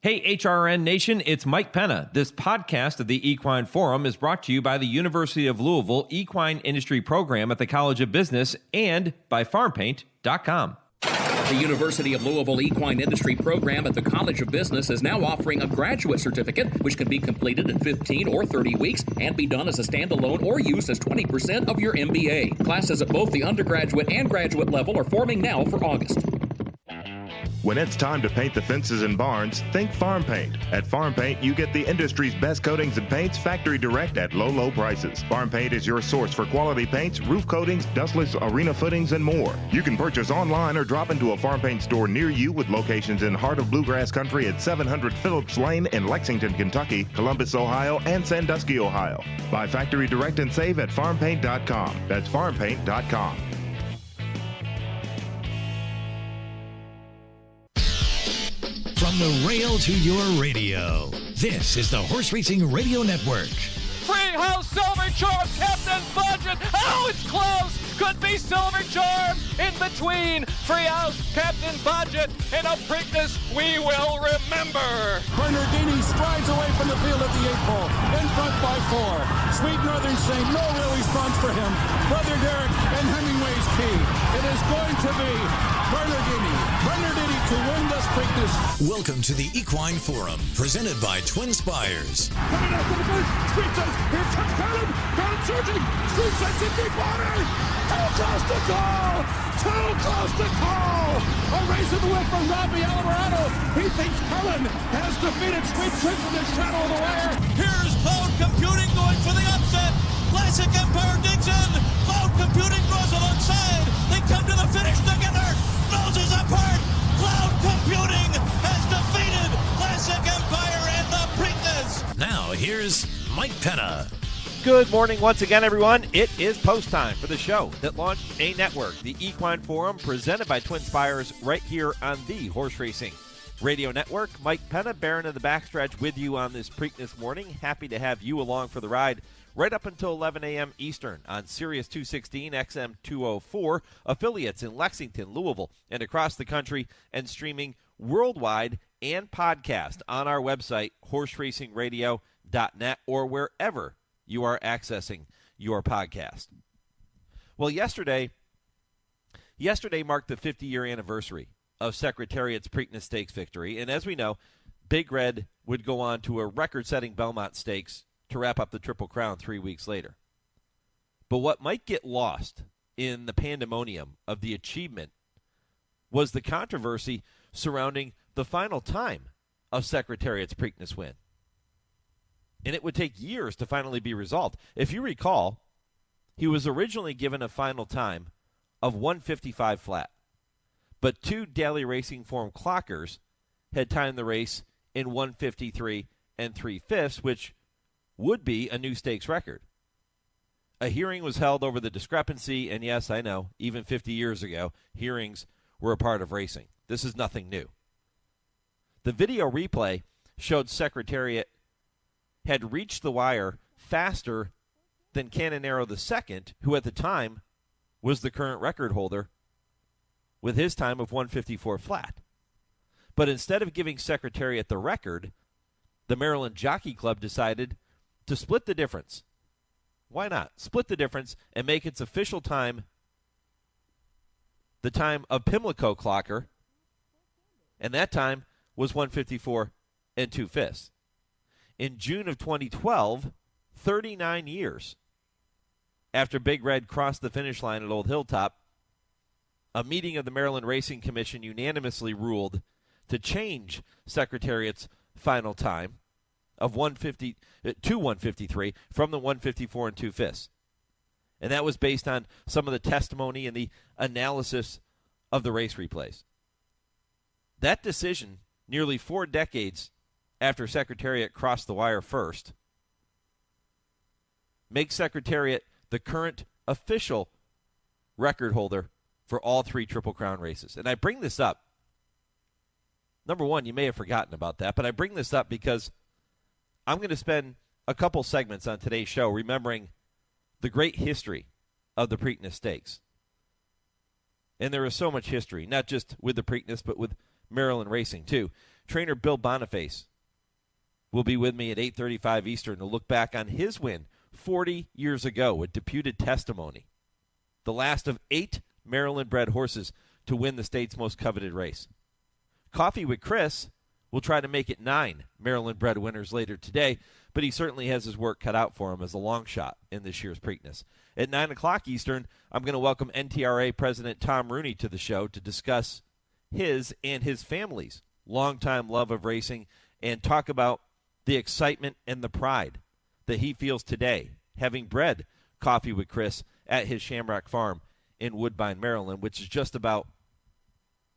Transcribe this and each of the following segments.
Hey, HRRN Nation, it's Mike Penna. This podcast of the Equine Forum is brought to you by the University of Louisville Equine Industry Program at the College of Business and by FarmPaint.com. The University of Louisville Equine Industry Program at the College of Business is now offering a graduate certificate, which can be completed in 15 or 30 weeks and be done as a standalone or used as 20% of your MBA. Classes at both the undergraduate and graduate level are forming now for August. When it's time to paint the fences and barns, think Farm Paint. At Farm Paint, you get the industry's best coatings and paints factory direct at low prices. Farm Paint is your source for quality paints, roof coatings, dustless arena footings, and more. You can purchase online or drop into a Farm Paint store near you with locations in Heart of Bluegrass Country at 700 Phillips Lane in Lexington, Kentucky, Columbus, Ohio, and Sandusky, Ohio. Buy factory direct and save at FarmPaint.com. That's FarmPaint.com. From the rail to your radio, this is the Horse Racing Radio Network. Free House Silver Charm, Captain Budget. Oh, it's close. Could be Silver Charm in between. Free House, Captain Budget, and a Preakness we will remember. Bernardini strides away from the field at the 8 pole. In front by 4. Sweet Northern Saint, no real response for him. Brother Derek and Hemingway's key. It is going to be Bernardini to win this Preakness. Welcome to the Equine Forum, presented by TwinSpires. Coming out to the finish. Street Sense. Here comes Callan. Callan surging. Street Sense in deep water. Too close to call. Too close to call. A race in the wheel from Robbie Alvarado. He thinks Callan has defeated Sweet Sense in the shadow of the wire. Here's Cloud Computing going for the upset. Classic Empire digs in. Cloud Computing draws alongside. They come to the finish together. Noses apart. Cloud Computing has defeated Classic Empire and the Preakness. Now here's Mike Penna. Good morning once again, everyone. It is post time for the show that launched a network, the Equine Forum, presented by TwinSpires, right here on the Horse Racing Radio Network. Mike Penna, Baron of the Backstretch, with you on this Preakness morning. Happy to have you along for the ride right up until 11 a.m. Eastern on Sirius 216, XM 204, affiliates in Lexington, Louisville, and across the country, and streaming worldwide and podcast on our website, horseracingradio.net, or wherever you are accessing your podcast. Well, yesterday marked the 50-year anniversary of Secretariat's Preakness Stakes victory, and as we know, Big Red would go on to a record-setting Belmont Stakes to wrap up the Triple Crown 3 weeks later. But what might get lost in the pandemonium of the achievement was the controversy surrounding the final time of Secretariat's Preakness win. And it would take years to finally be resolved. If you recall, he was originally given a final time of 155 flat. But 2 daily racing form clockers had timed the race in 153 3/5, which would be a new stakes record. A hearing was held over the discrepancy, and yes, I know, even 50 years ago, hearings were a part of racing. This is nothing new. The video replay showed Secretariat had reached the wire faster than Canonero II, who at the time was the current record holder with his time of 154 flat. But instead of giving Secretariat the record, the Maryland Jockey Club decided to split the difference. Why not? Split the difference and make its official time the time of Pimlico Clocker, and that time was 154 2/5. In June of 2012, 39 years after Big Red crossed the finish line at Old Hilltop, a meeting of the Maryland Racing Commission unanimously ruled to change Secretariat's final time of 150 to 153 from the 154 2/5. And that was based on some of the testimony and the analysis of the race replays. That decision, nearly 4 decades after Secretariat crossed the wire first, makes Secretariat the current official record holder for all 3 Triple Crown races. And I bring this up. Number one, you may have forgotten about that, but I bring this up because I'm going to spend a couple segments on today's show remembering the great history of the Preakness Stakes. And there is so much history, not just with the Preakness, but with Maryland racing too. Trainer Bill Boniface will be with me at 8:35 Eastern to look back on his win 40 years ago with Deputed Testamony, the last of 8 Maryland-bred horses to win the state's most coveted race. Coffee with Chris will try to make it 9 Maryland-bred winners later today, but he certainly has his work cut out for him as a long shot in this year's Preakness. At 9 o'clock Eastern, I'm going to welcome NTRA President Tom Rooney to the show to discuss his and his family's longtime love of racing and talk about the excitement and the pride that he feels today, having bred Coffee with Chris at his Shamrock Farm in Woodbine, Maryland, which is just about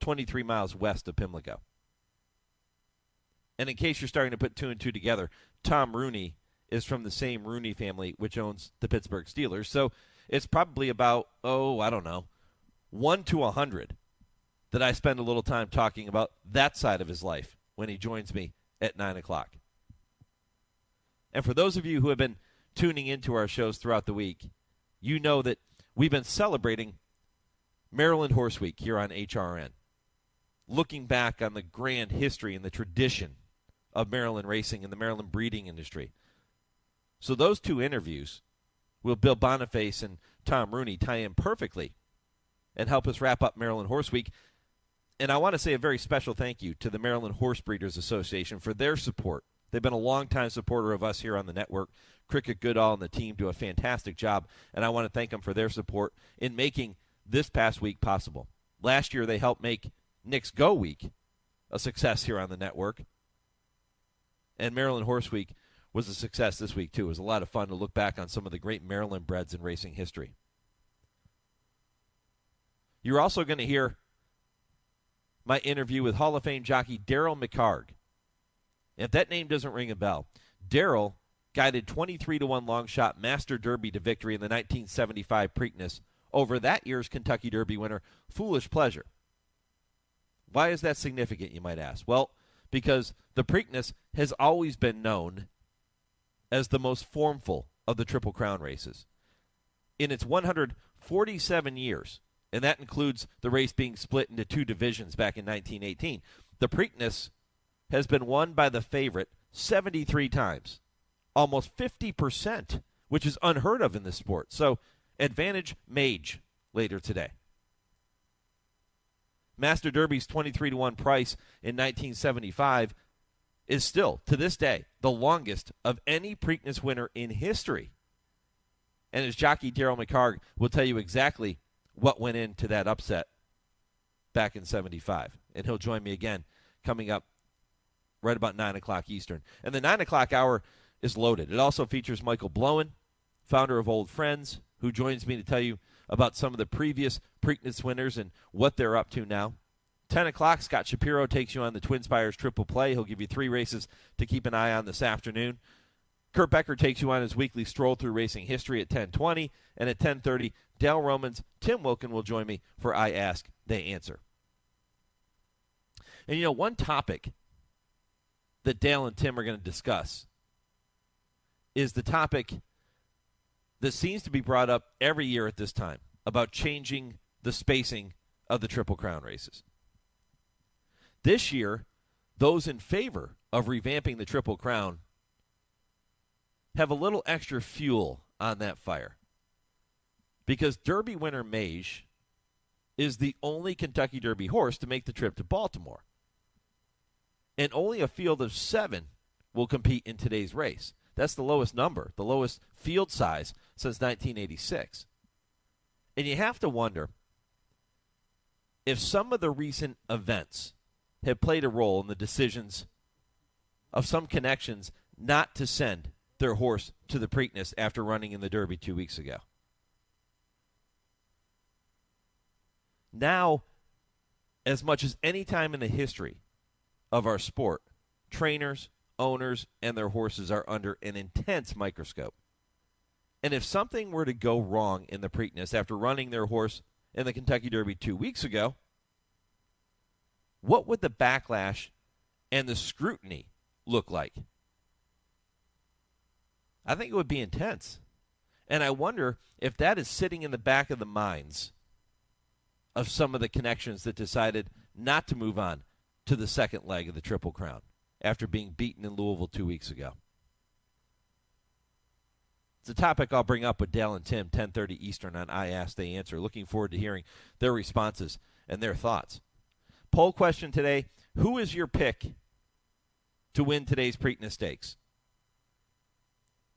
23 miles west of Pimlico. And in case you're starting to put 2 and 2 together, Tom Rooney is from the same Rooney family, which owns the Pittsburgh Steelers. So it's probably about, 1 to 100 that I spend a little time talking about that side of his life when he joins me at 9 o'clock. And for those of you who have been tuning into our shows throughout the week, you know that we've been celebrating Maryland Horse Week here on HRRN, looking back on the grand history and the tradition of Maryland racing and the Maryland breeding industry. So those 2 interviews with Bill Boniface and Tom Rooney tie in perfectly and help us wrap up Maryland Horse Week. And I want to say a very special thank you to the Maryland Horse Breeders Association for their support. They've been a longtime supporter of us here on the network. Cricket Goodall and the team do a fantastic job, and I want to thank them for their support in making this past week possible. Last year, they helped make Knicks Go Week a success here on the network, and Maryland Horse Week was a success this week, too. It was a lot of fun to look back on some of the great Maryland breds in racing history. You're also going to hear my interview with Hall of Fame jockey Darrel McHargue. If that name doesn't ring a bell, Darrel guided 23-1 long shot Master Derby to victory in the 1975 Preakness over that year's Kentucky Derby winner, Foolish Pleasure. Why is that significant, you might ask? Well, because the Preakness has always been known as the most formful of the Triple Crown races. In its 147 years, and that includes the race being split into 2 divisions back in 1918, the Preakness has been won by the favorite 73 times, almost 50%, which is unheard of in this sport. So, advantage Mage later today. Master Derby's 23-1 price in 1975 is still, to this day, the longest of any Preakness winner in history. And his jockey, Darrel McHargue, will tell you exactly what went into that upset back in 75. And he'll join me again coming up right about 9 o'clock Eastern. And the 9 o'clock hour is loaded. It also features Michael Blowen, founder of Old Friends, who joins me to tell you about some of the previous Preakness winners and what they're up to now. 10 o'clock, Scott Shapiro takes you on the TwinSpires Triple Play. He'll give you 3 races to keep an eye on this afternoon. Kurt Becker takes you on his weekly Stroll Through Racing History at 10:20. And at 10:30, Dale Roman's Tim Wilkin will join me for I Ask, They Answer. And, you know, one topic that Dale and Tim are going to discuss is the topic that seems to be brought up every year at this time about changing the spacing of the Triple Crown races. This year, those in favor of revamping the Triple Crown have a little extra fuel on that fire, because Derby winner Mage is the only Kentucky Derby horse to make the trip to Baltimore. And only a field of 7 will compete in today's race. That's the lowest number, the lowest field size since 1986. And you have to wonder if some of the recent events have played a role in the decisions of some connections not to send their horse to the Preakness after running in the Derby 2 weeks ago. Now, as much as any time in the history of our sport, trainers, owners, and their horses are under an intense microscope. And if something were to go wrong in the Preakness after running their horse in the Kentucky Derby 2 weeks ago, what would the backlash and the scrutiny look like? I think it would be intense. And I wonder if that is sitting in the back of the minds of some of the connections that decided not to move on to the second leg of the Triple Crown after being beaten in Louisville 2 weeks ago? It's a topic I'll bring up with Dale and Tim, 10:30 Eastern on I Ask, They Answer. Looking forward to hearing their responses and their thoughts. Poll question today, who is your pick to win today's Preakness Stakes?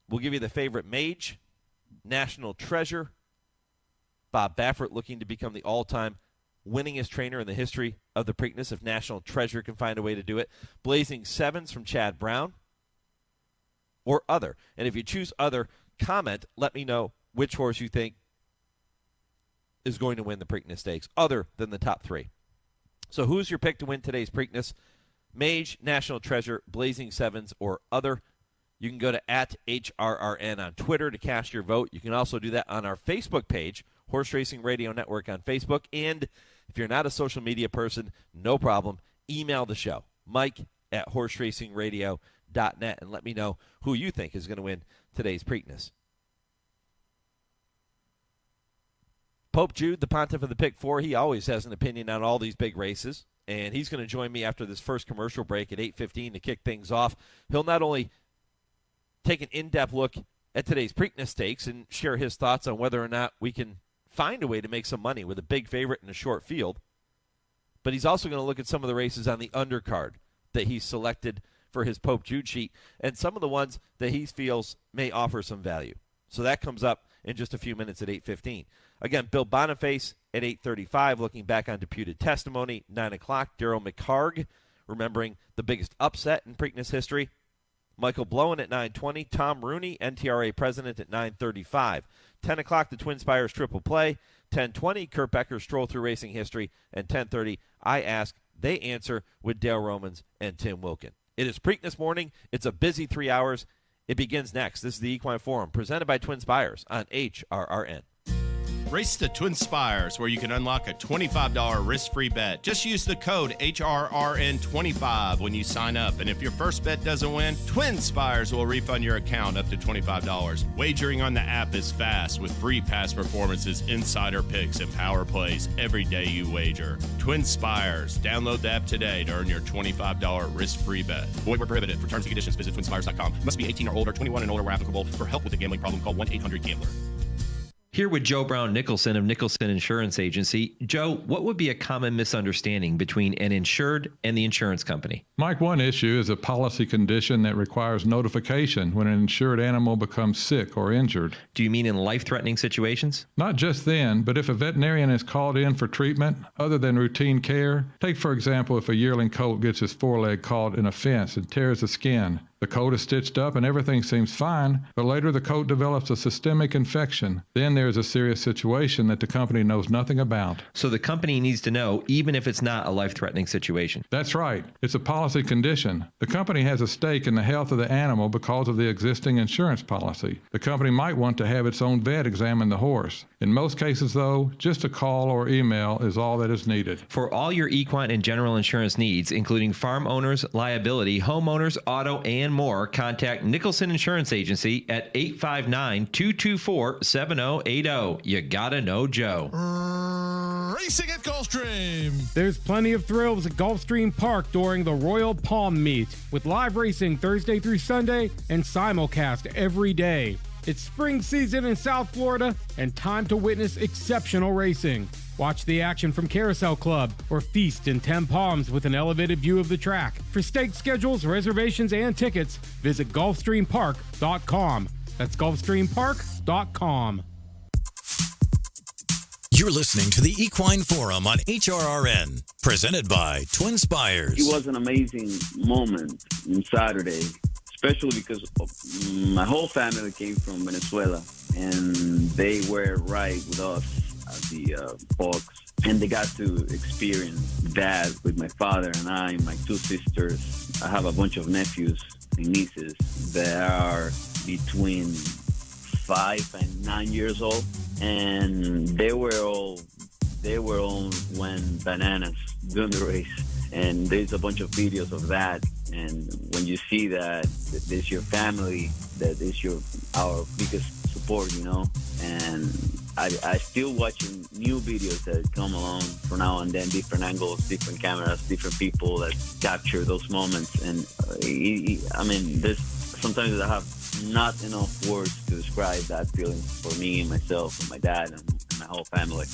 We'll give you the favorite mage, national treasure, Bob Baffert looking to become the all-time winningest trainer in the history of the Preakness if National Treasure can find a way to do it, Blazing Sevens from Chad Brown, or other. And if you choose other, comment, let me know which horse you think is going to win the Preakness Stakes, other than the top three. So who's your pick to win today's Preakness? Mage, National Treasure, Blazing Sevens, or other? You can go to @HRRN on Twitter to cast your vote. You can also do that on our Facebook page, Horse Racing Radio Network on Facebook. And if you're not a social media person, no problem. Email the show, mike@horseracingradio.net, and let me know who you think is going to win today's Preakness. Pope Jude, the Pontiff of the Pick 4, he always has an opinion on all these big races, and he's going to join me after this first commercial break at 8:15 to kick things off. He'll not only take an in-depth look at today's Preakness Stakes and share his thoughts on whether or not we can find a way to make some money with a big favorite in a short field, but he's also going to look at some of the races on the undercard that he's selected for his Pope Jude sheet and some of the ones that he feels may offer some value. So that comes up in just a few minutes at 8:15. Again, Bill Boniface at 8:35, looking back on Deputed Testamony. 9 o'clock, Darrel McHargue, remembering the biggest upset in Preakness history. Michael Blowen at 9:20, Tom Rooney, NTRA President at 9:35. 10 o'clock, the TwinSpires Triple Play. 10:20, Kurt Becker, Stroll Through Racing History. And 10:30, I Ask, They Answer with Dale Romans and Tim Wilkin. It is Preakness morning. It's a busy 3 hours. It begins next. This is the Equine Forum, presented by TwinSpires on HRRN. Race the TwinSpires, where you can unlock a $25 risk-free bet. Just use the code HRRN25 when you sign up. And if your first bet doesn't win, TwinSpires will refund your account up to $25. Wagering on the app is fast with free past performances, insider picks, and power plays every day you wager. TwinSpires. Download the app today to earn your $25 risk-free bet. Void where prohibited. For terms and conditions, visit TwinSpires.com. Must be 18 or older, 21 and older where applicable. For help with a gambling problem, call 1-800-GAMBLER. Here with Joe Brown Nicholson of Nicholson Insurance Agency. Joe, what would be a common misunderstanding between an insured and the insurance company? Mike, one issue is a policy condition that requires notification when an insured animal becomes sick or injured. Do you mean in life-threatening situations? Not just then, but if a veterinarian is called in for treatment other than routine care. Take, for example, if a yearling colt gets his foreleg caught in a fence and tears the skin. The coat is stitched up and everything seems fine, but later the coat develops a systemic infection. Then there is a serious situation that the company knows nothing about. So the company needs to know, even if it's not a life-threatening situation. That's right. It's a policy condition. The company has a stake in the health of the animal because of the existing insurance policy. The company might want to have its own vet examine the horse. In most cases, though, just a call or email is all that is needed. For all your equine and general insurance needs, including farm owners, liability, homeowners, auto, and more, contact Nicholson Insurance Agency at 859-224-7080. You gotta know Joe. Racing at Gulfstream. There's plenty of thrills at Gulfstream Park during the Royal Palm Meet, with live racing Thursday through Sunday and simulcast every day. It's spring season in South Florida and time to witness exceptional racing. Watch the action from Carousel Club or feast in 10 Palms with an elevated view of the track. For stake schedules, reservations, and tickets, visit GulfstreamPark.com. That's GulfstreamPark.com. You're listening to the Equine Forum on HRRN, presented by TwinSpires. It was an amazing moment on Saturday, especially because my whole family came from Venezuela, and they were right with us at the box, and they got to experience that with my father and I, my two sisters. I have a bunch of nephews and nieces that are between 5 and 9 years old, and they were all went bananas during the race. And there's a bunch of videos of that. And when you see that is your family, that is our biggest support, and I still watching new videos that come along from now and then, different angles, different cameras, different people that capture those moments. And there's sometimes I have not enough words to describe that feeling for me and myself and my dad and my whole family.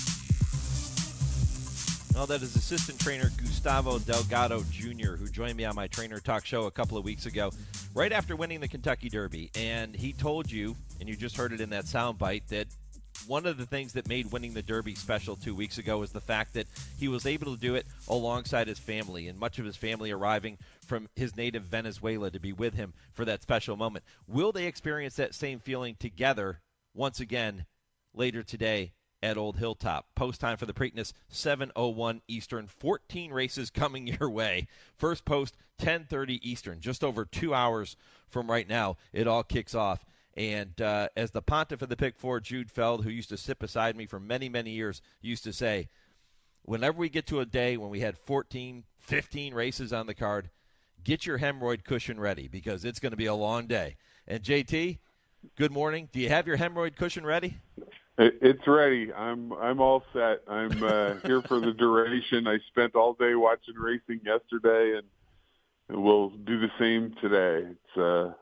Well, that is assistant trainer Gustavo Delgado Jr., who joined me on my Trainer Talk show a couple of weeks ago, right after winning the Kentucky Derby. And he told you, and you just heard it in that soundbite, that one of the things that made winning the Derby special 2 weeks ago was the fact that he was able to do it alongside his family, and much of his family arriving from his native Venezuela to be with him for that special moment. Will they experience that same feeling together once again later today at Old Hilltop? Post time for the Preakness, 7:01 Eastern. 14 races coming your way. First post, 10:30 Eastern. Just over 2 hours from right now, it all kicks off. And as the Pontiff of the Pick 4, Jude Feld, who used to sit beside me for many, many years, used to say, whenever we get to a day when we had 14, 15 races on the card, get your hemorrhoid cushion ready because it's going to be a long day. And JT, good morning. Do you have your hemorrhoid cushion ready? It's ready. I'm all set. I'm here for the duration. I spent all day watching racing yesterday, and we'll do the same today. It's a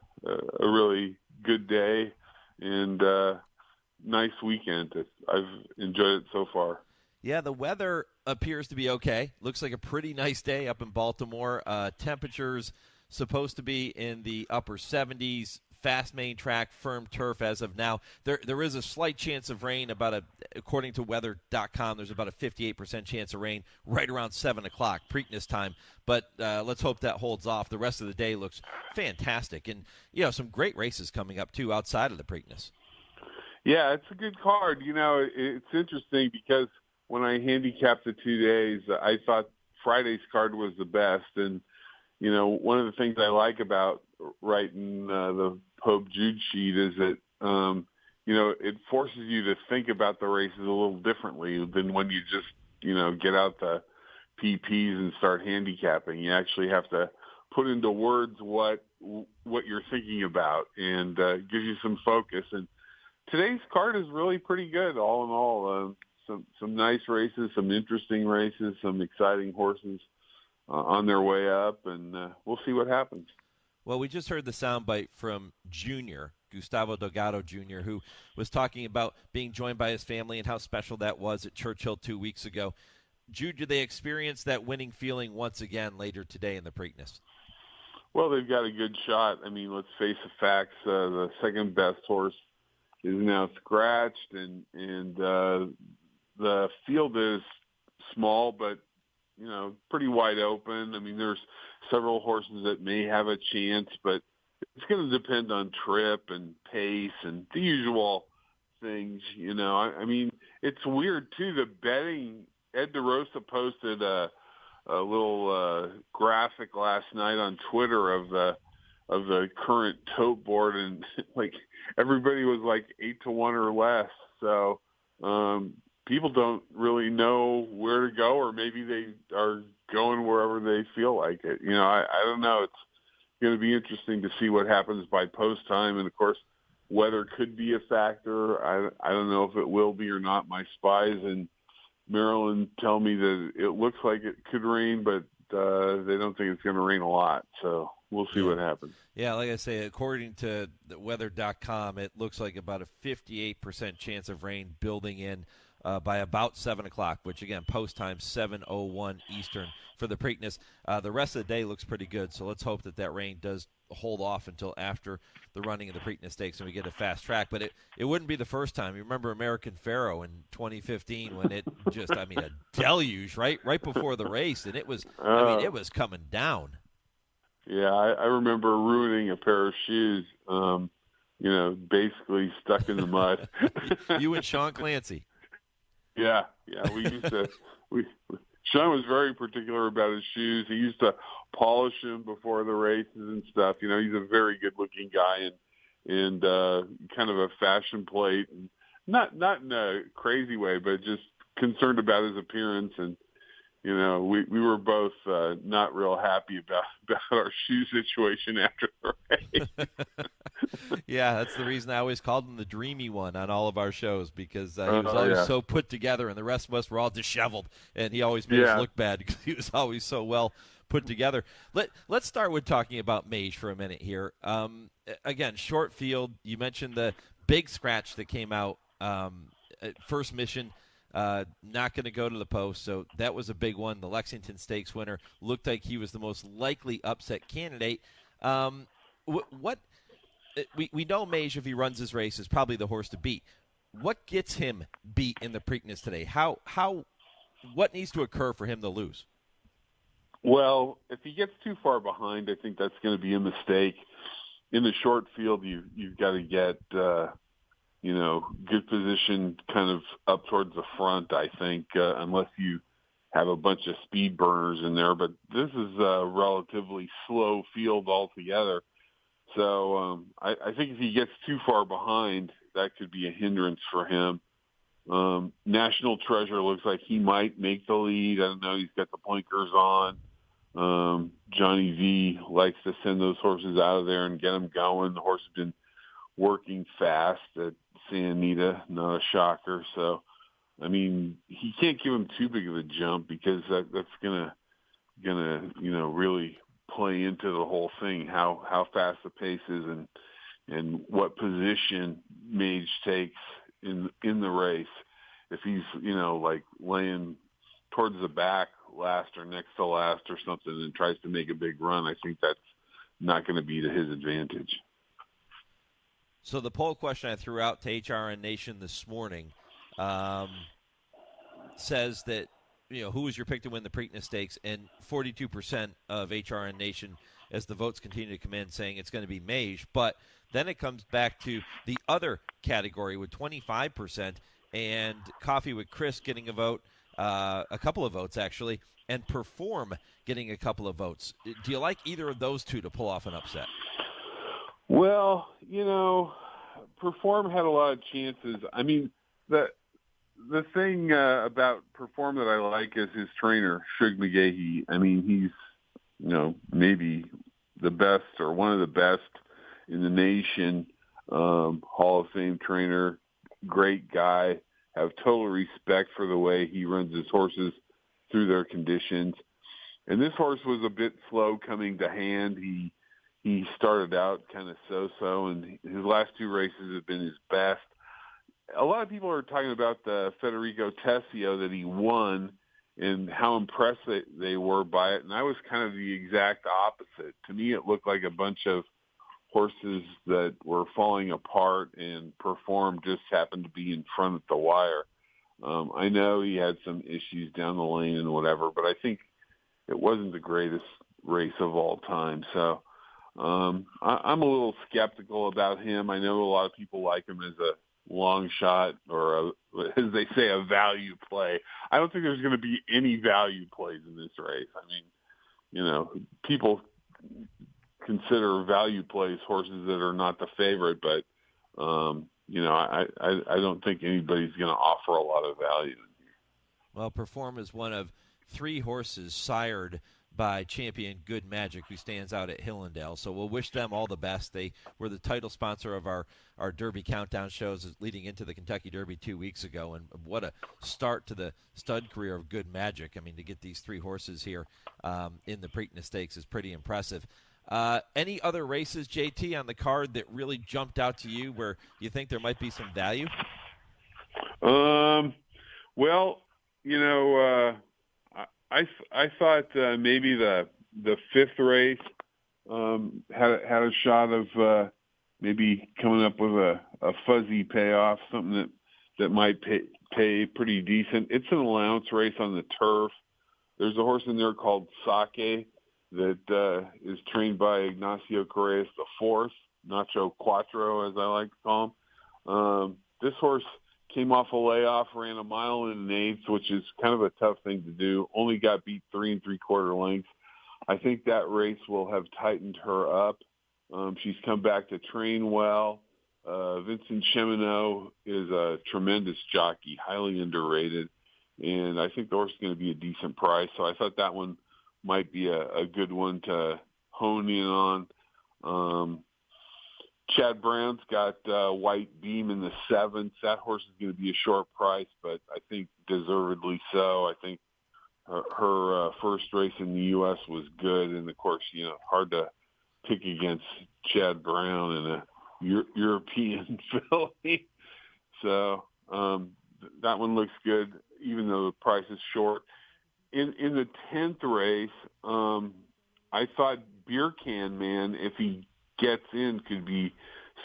really good day and nice weekend. I've enjoyed it so far. Yeah, the weather appears to be okay. Looks like a pretty nice day up in Baltimore. Temperatures supposed to be in the upper 70s. Fast main track, firm turf as of now. There is a slight chance of rain, according to weather.com, there's about a 58% chance of rain right around 7 o'clock, Preakness time. But let's hope that holds off. The rest of the day looks fantastic. And, some great races coming up, too, outside of the Preakness. Yeah, it's a good card. It's interesting because when I handicapped the 2 days, I thought Friday's card was the best. And, one of the things I like about writing the Pope Jude sheet is that, it forces you to think about the races a little differently than when you just, get out the PPs and start handicapping. You actually have to put into words what you're thinking about and gives you some focus. And today's card is really pretty good, all in all. Some nice races, some interesting races, some exciting horses on their way up, and we'll see what happens. Well, we just heard the soundbite from Gustavo Delgado Jr., who was talking about being joined by his family and how special that was at Churchill 2 weeks ago. Jude, do they experience that winning feeling once again later today in the Preakness? Well, they've got a good shot. I mean, let's face the facts. The second best horse is now scratched, and the field is small, but pretty wide open. I mean, there's several horses that may have a chance, but it's going to depend on trip and pace and the usual things, I mean, it's weird, too. The betting, Ed DeRosa posted a little graphic last night on Twitter of the current tote board, and, everybody was 8-1 or less. So, people don't really know where to go, or maybe they are going wherever they feel like it. I don't know. It's going to be interesting to see what happens by post time. And, of course, weather could be a factor. I don't know if it will be or not. My spies in Maryland tell me that it looks like it could rain, but they don't think it's going to rain a lot. So we'll see what happens. Yeah, like I say, according to the weather.com, it looks like about a 58% chance of rain building in by about 7 o'clock, which, again, post time, 7:01 Eastern for the Preakness. The rest of the day looks pretty good, so let's hope that rain does hold off until after the running of the Preakness Stakes and we get a fast track. But it wouldn't be the first time. You remember American Pharoah in 2015 when it just, a deluge right before the race, and it was coming down. Yeah, I remember ruining a pair of shoes, basically stuck in the mud. You and Sean Clancy. Yeah, we used to. Sean was very particular about his shoes. He used to polish them before the races and stuff. He's a very good-looking guy and kind of a fashion plate, and not in a crazy way, but just concerned about his appearance. And we were both not real happy about our shoe situation after the race. Yeah, that's the reason I always called him the dreamy one on all of our shows, because he was always so put together, and the rest of us were all disheveled, and he always made us look bad because he was always so well put together. Let's start with talking about Mage for a minute here. Again, short field. You mentioned the big scratch that came out at first mission. Not going to go to the post, so that was a big one. The Lexington Stakes winner looked like he was the most likely upset candidate. We know Mage, if he runs his race, is probably the horse to beat. What gets him beat in the Preakness today? What needs to occur for him to lose? Well, if he gets too far behind, I think that's going to be a mistake. In the short field, you've got to get good position kind of up towards the front, I think, unless you have a bunch of speed burners in there. But this is a relatively slow field altogether. So I think if he gets too far behind, that could be a hindrance for him. National Treasure looks like he might make the lead. I don't know. He's got the blinkers on. Johnny V likes to send those horses out of there and get them going. The horse has been working fast at Santa Anita, not a shocker. So, I mean, he can't give him too big of a jump, because that's gonna really play into the whole thing, how fast the pace is and what position Mage takes in the race. If he's like laying towards the back last or next to last or something and tries to make a big run, I think that's not going to be to his advantage. So the poll question I threw out to HRRN Nation this morning says that, who was your pick to win the Preakness Stakes? And 42% of HRRN Nation, as the votes continue to come in, saying it's going to be Mage. But then it comes back to the other category with 25%, and Coffee with Chris getting a vote, a couple of votes actually, and Perform getting a couple of votes. Do you like either of those two to pull off an upset? Well, Perform had a lot of chances. I mean, the thing about Perform that I like is his trainer, Shug McGahee. I mean, he's, maybe the best or one of the best in the nation, Hall of Fame trainer, great guy. Have total respect for the way he runs his horses through their conditions. And this horse was a bit slow coming to hand. He started out kind of so-so, and his last two races have been his best. A lot of people are talking about the Federico Tessio that he won and how impressed they were by it, and I was kind of the exact opposite. To me, it looked like a bunch of horses that were falling apart, and Perform just happened to be in front at the wire. I know he had some issues down the lane and whatever, but I think it wasn't the greatest race of all time. So I'm a little skeptical about him. I know a lot of people like him as a long shot or, as they say, a value play. I don't think there's going to be any value plays in this race. I mean, people consider value plays horses that are not the favorite, but I don't think anybody's going to offer a lot of value. Well, Perform is one of three horses sired by champion Good Magic, who stands out at Hillendale. So we'll wish them all the best. They were the title sponsor of our Derby Countdown shows leading into the Kentucky Derby 2 weeks ago. And what a start to the stud career of Good Magic. I mean, to get these three horses here in the Preakness Stakes is pretty impressive. Any other races, JT, on the card that really jumped out to you where you think there might be some value? Well, I thought maybe the fifth race had a shot of maybe coming up with a fuzzy payoff, something that might pay pretty decent. It's an allowance race on the turf. There's a horse in there called Sake that is trained by Ignacio Correas IV, Nacho Cuatro, as I like to call him. This horse came off a layoff, ran a mile and an eighth, which is kind of a tough thing to do. Only got beat 3 3/4 lengths. I think that race will have tightened her up. She's come back to train well. Vincent Cheminot is a tremendous jockey, highly underrated, and I think the horse is going to be a decent price. So I thought that one might be a good one to hone in on. Chad Brown's got White Beam in the 7th. That horse is going to be a short price, but I think deservedly so. I think her first race in the U.S. was good, and of course, hard to pick against Chad Brown in a European filly. So that one looks good, even though the price is short. In the 10th race, I thought Beer Can Man, if he gets in, could be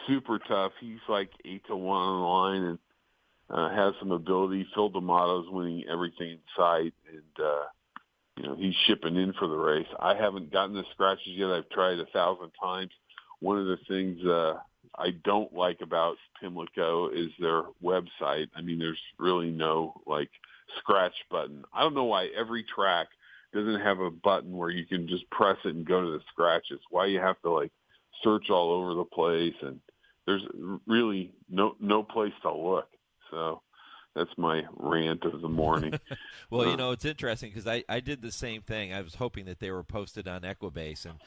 super tough. He's like 8-1 on the line and has some ability. Phil D'Amato's winning everything in sight, and he's shipping in for the race. I haven't gotten the scratches yet. I've tried 1,000 times. One of the things I don't like about Pimlico is their website. I mean, there's really no scratch button. I don't know why every track doesn't have a button where you can just press it and go to the scratches. Why you have to search all over the place, and there's really no place to look. So that's my rant of the morning. Well, it's interesting because I did the same thing. I was hoping that they were posted on Equibase, and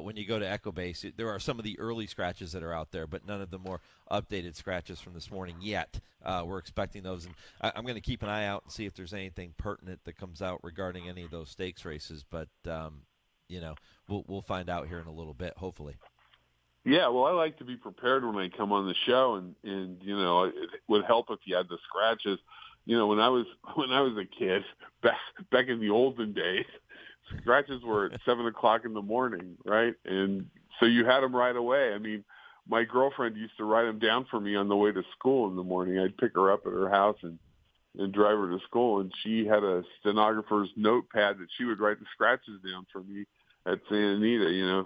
when you go to Equibase, there are some of the early scratches that are out there, but none of the more updated scratches from this morning yet. We're expecting those, and I'm going to keep an eye out and see if there's anything pertinent that comes out regarding any of those stakes races. But we'll find out here in a little bit, hopefully. Yeah, well, I like to be prepared when I come on the show, and it would help if you had the scratches. When I was a kid, back in the olden days, scratches were at 7:00 in the morning, right? And so you had them right away. I mean, my girlfriend used to write them down for me on the way to school in the morning. I'd pick her up at her house and drive her to school, and she had a stenographer's notepad that she would write the scratches down for me at Santa Anita.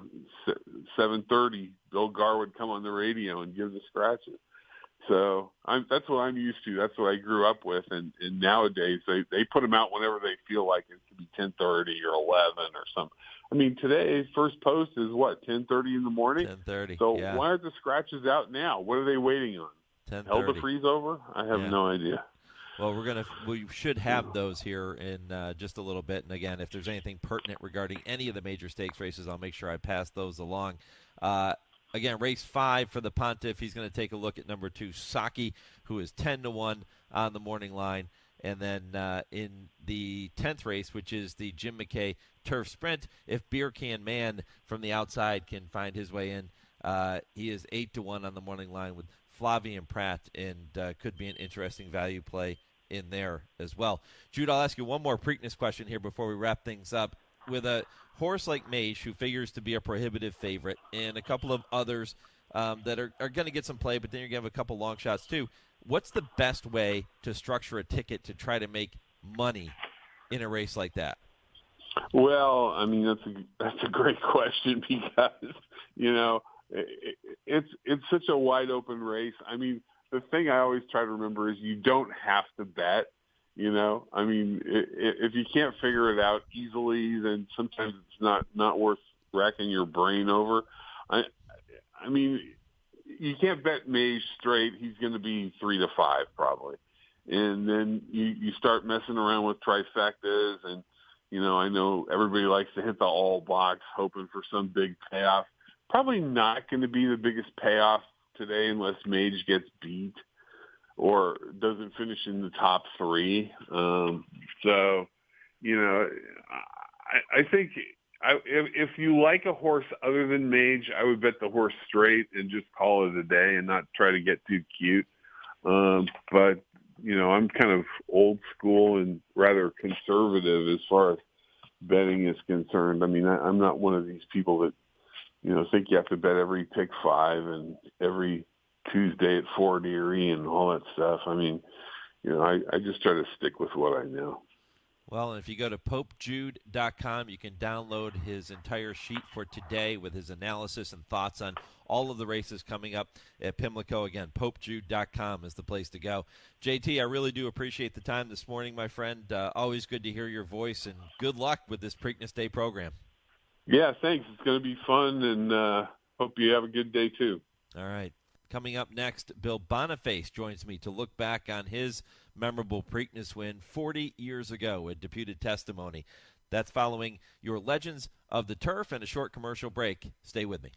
7:30, Bill Garr would come on the radio and give the scratches. So that's what I'm used to. That's what I grew up with. And nowadays they put them out whenever they feel like it. Could be 10:30 or 11 or something. I mean, today first post is what, 10:30 in the morning? 10:30. So yeah. Why aren't the scratches out now? What are they waiting on? 10:30. Hell to freeze over? I have no idea. Well, we should have those here in just a little bit. And again, if there's anything pertinent regarding any of the major stakes races, I'll make sure I pass those along. Again, race 5 for the Pontiff. He's going to take a look at number 2, Saki, who is 10-1 on the morning line. And then in the 10th race, which is the Jim McKay Turf Sprint, if Beer Can Man from the outside can find his way in, he is 8-1 on the morning line with Flavian Pratt, and could be an interesting value play in there as well. Jude, I'll ask you one more Preakness question here before we wrap things up. With a horse like Mage, who figures to be a prohibitive favorite, and a couple of others that are going to get some play, but then you're going to have a couple long shots too, what's the best way to structure a ticket to try to make money in a race like that? Well, I mean, that's a great question because, it's such a wide open race. I mean, the thing I always try to remember is you don't have to bet. I mean, if you can't figure it out easily, then sometimes it's not worth racking your brain over. I mean, you can't bet Mage straight. He's going to be 3-5 probably. And then you start messing around with trifectas, and, I know everybody likes to hit the all box hoping for some big payoff. Probably not going to be the biggest payoff today unless Mage gets beat or doesn't finish in the top 3. I think if you like a horse other than Mage, I would bet the horse straight and just call it a day and not try to get too cute. But I'm kind of old school and rather conservative as far as betting is concerned. I mean, I'm not one of these people that, think you have to bet every pick 5 and every Tuesday at Fort Erie and all that stuff. I mean, I just try to stick with what I know. Well, and if you go to popejude.com, you can download his entire sheet for today with his analysis and thoughts on all of the races coming up at Pimlico. Again, popejude.com is the place to go. JT, I really do appreciate the time this morning, my friend. Always good to hear your voice, and good luck with this Preakness Day program. Yeah, thanks. It's going to be fun, and hope you have a good day, too. All right. Coming up next, Bill Boniface joins me to look back on his memorable Preakness win 40 years ago at Deputed Testamony. That's following your Legends of the Turf and a short commercial break. Stay with me.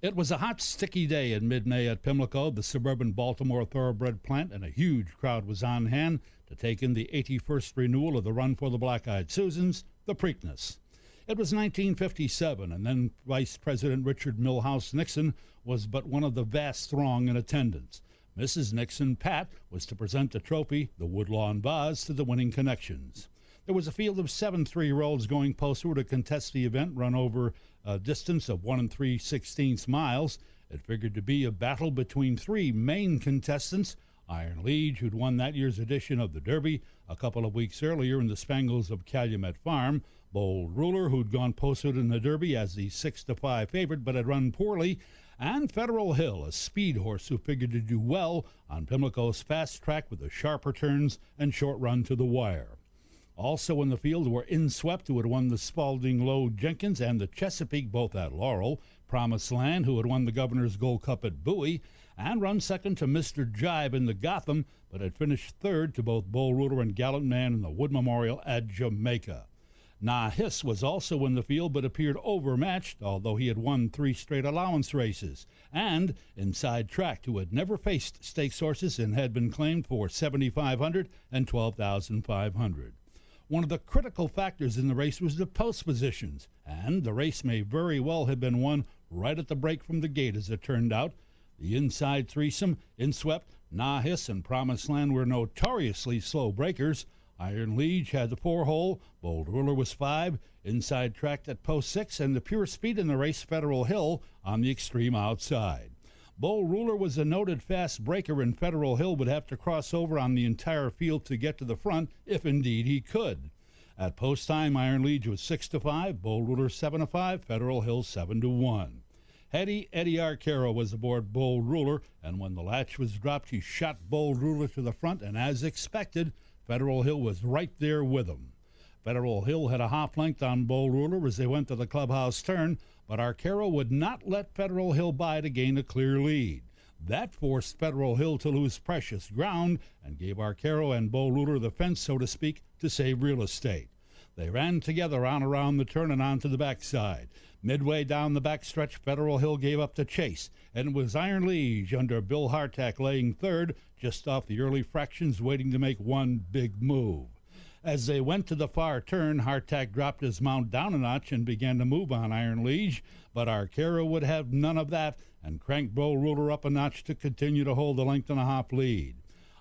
It was a hot, sticky day in mid-May at Pimlico, the suburban Baltimore thoroughbred plant, and a huge crowd was on hand to take in the 81st renewal of the Run for the Black-Eyed Susans, the Preakness. It was 1957, and then Vice President Richard Milhouse Nixon was but one of the vast throng in attendance. Mrs. Nixon, Pat, was to present the trophy, the Woodlawn Vase, to the winning connections. There was a field of 7 3-year-olds going postward to contest the event, run over a distance of 1 3/16 miles. It figured to be a battle between 3 main contestants: Iron Liege, who'd won that year's edition of the Derby a couple of weeks earlier in the Spangles of Calumet Farm; Bold Ruler, who'd gone postward in the Derby as the 6-5 favorite but had run poorly; and Federal Hill, a speed horse who figured to do well on Pimlico's fast track with the sharper turns and short run to the wire. Also in the field were Inswept, who had won the Spalding Low Jenkins and the Chesapeake, both at Laurel; Promised Land, who had won the Governor's Gold Cup at Bowie, and run second to Mr. Jive in the Gotham, but had finished third to both Bull Ruler and Gallant Man in the Wood Memorial at Jamaica. Na Hiss was also in the field, but appeared overmatched, although he had won 3 straight allowance races. And Inside Track, who had never faced stakes horses and had been claimed for $7,500 and $12,500. One of the critical factors in the race was the post positions, and the race may very well have been won right at the break from the gate, as it turned out. The inside threesome, Inswept, Na Hiss, and Promised Land were notoriously slow breakers. Iron Liege had the 4-hole, Bold Ruler was 5, Inside Track at post 6, and the pure speed in the race, Federal Hill, on the extreme outside. Bold Ruler was a noted fast breaker, and Federal Hill would have to cross over on the entire field to get to the front, if indeed he could. At post time, Iron Liege was 6-5, Bold Ruler 7-5, Federal Hill 7-1. Eddie Arcaro was aboard Bold Ruler, and when the latch was dropped, he shot Bold Ruler to the front, and as expected, Federal Hill was right there with him. Federal Hill had a half length on Bold Ruler as they went to the clubhouse turn, but Arcaro would not let Federal Hill by to gain a clear lead. That forced Federal Hill to lose precious ground and gave Arcaro and Bold Ruler the fence, so to speak, to save real estate. They ran together on around the turn and onto the backside. Midway down the backstretch, Federal Hill gave up the chase, and it was Iron Liege under Bill Hartack laying third, just off the early fractions, waiting to make one big move. As they went to the far turn, Hartack dropped his mount down a notch and began to move on Iron Liege, but Arcaro would have none of that and cranked Bold Ruler up a notch to continue to hold the length-and-a-half lead.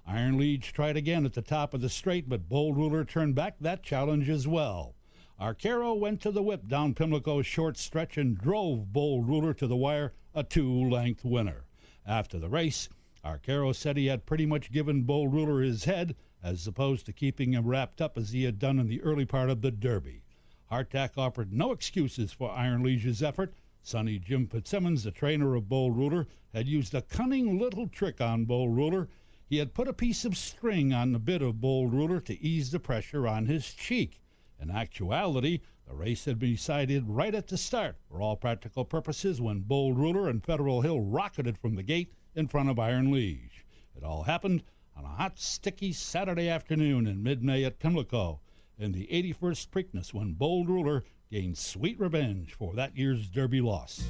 Iron Liege tried again at the top of the straight, but Bold Ruler turned back that challenge as well. Arcaro went to the whip down Pimlico's short stretch and drove Bold Ruler to the wire, a 2-length winner. After the race, Arcaro said he had pretty much given Bold Ruler his head, as opposed to keeping him wrapped up as he had done in the early part of the Derby. Hartack offered no excuses for Iron Liege's effort. Sonny Jim Fitzsimmons, the trainer of Bold Ruler, had used a cunning little trick on Bold Ruler. He had put a piece of string on the bit of Bold Ruler to ease the pressure on his cheek. In actuality, the race had been decided right at the start, for all practical purposes, when Bold Ruler and Federal Hill rocketed from the gate in front of Iron Liege. It all happened on a hot, sticky Saturday afternoon in mid-May at Pimlico, in the 81st Preakness, when Bold Ruler gained sweet revenge for that year's Derby loss.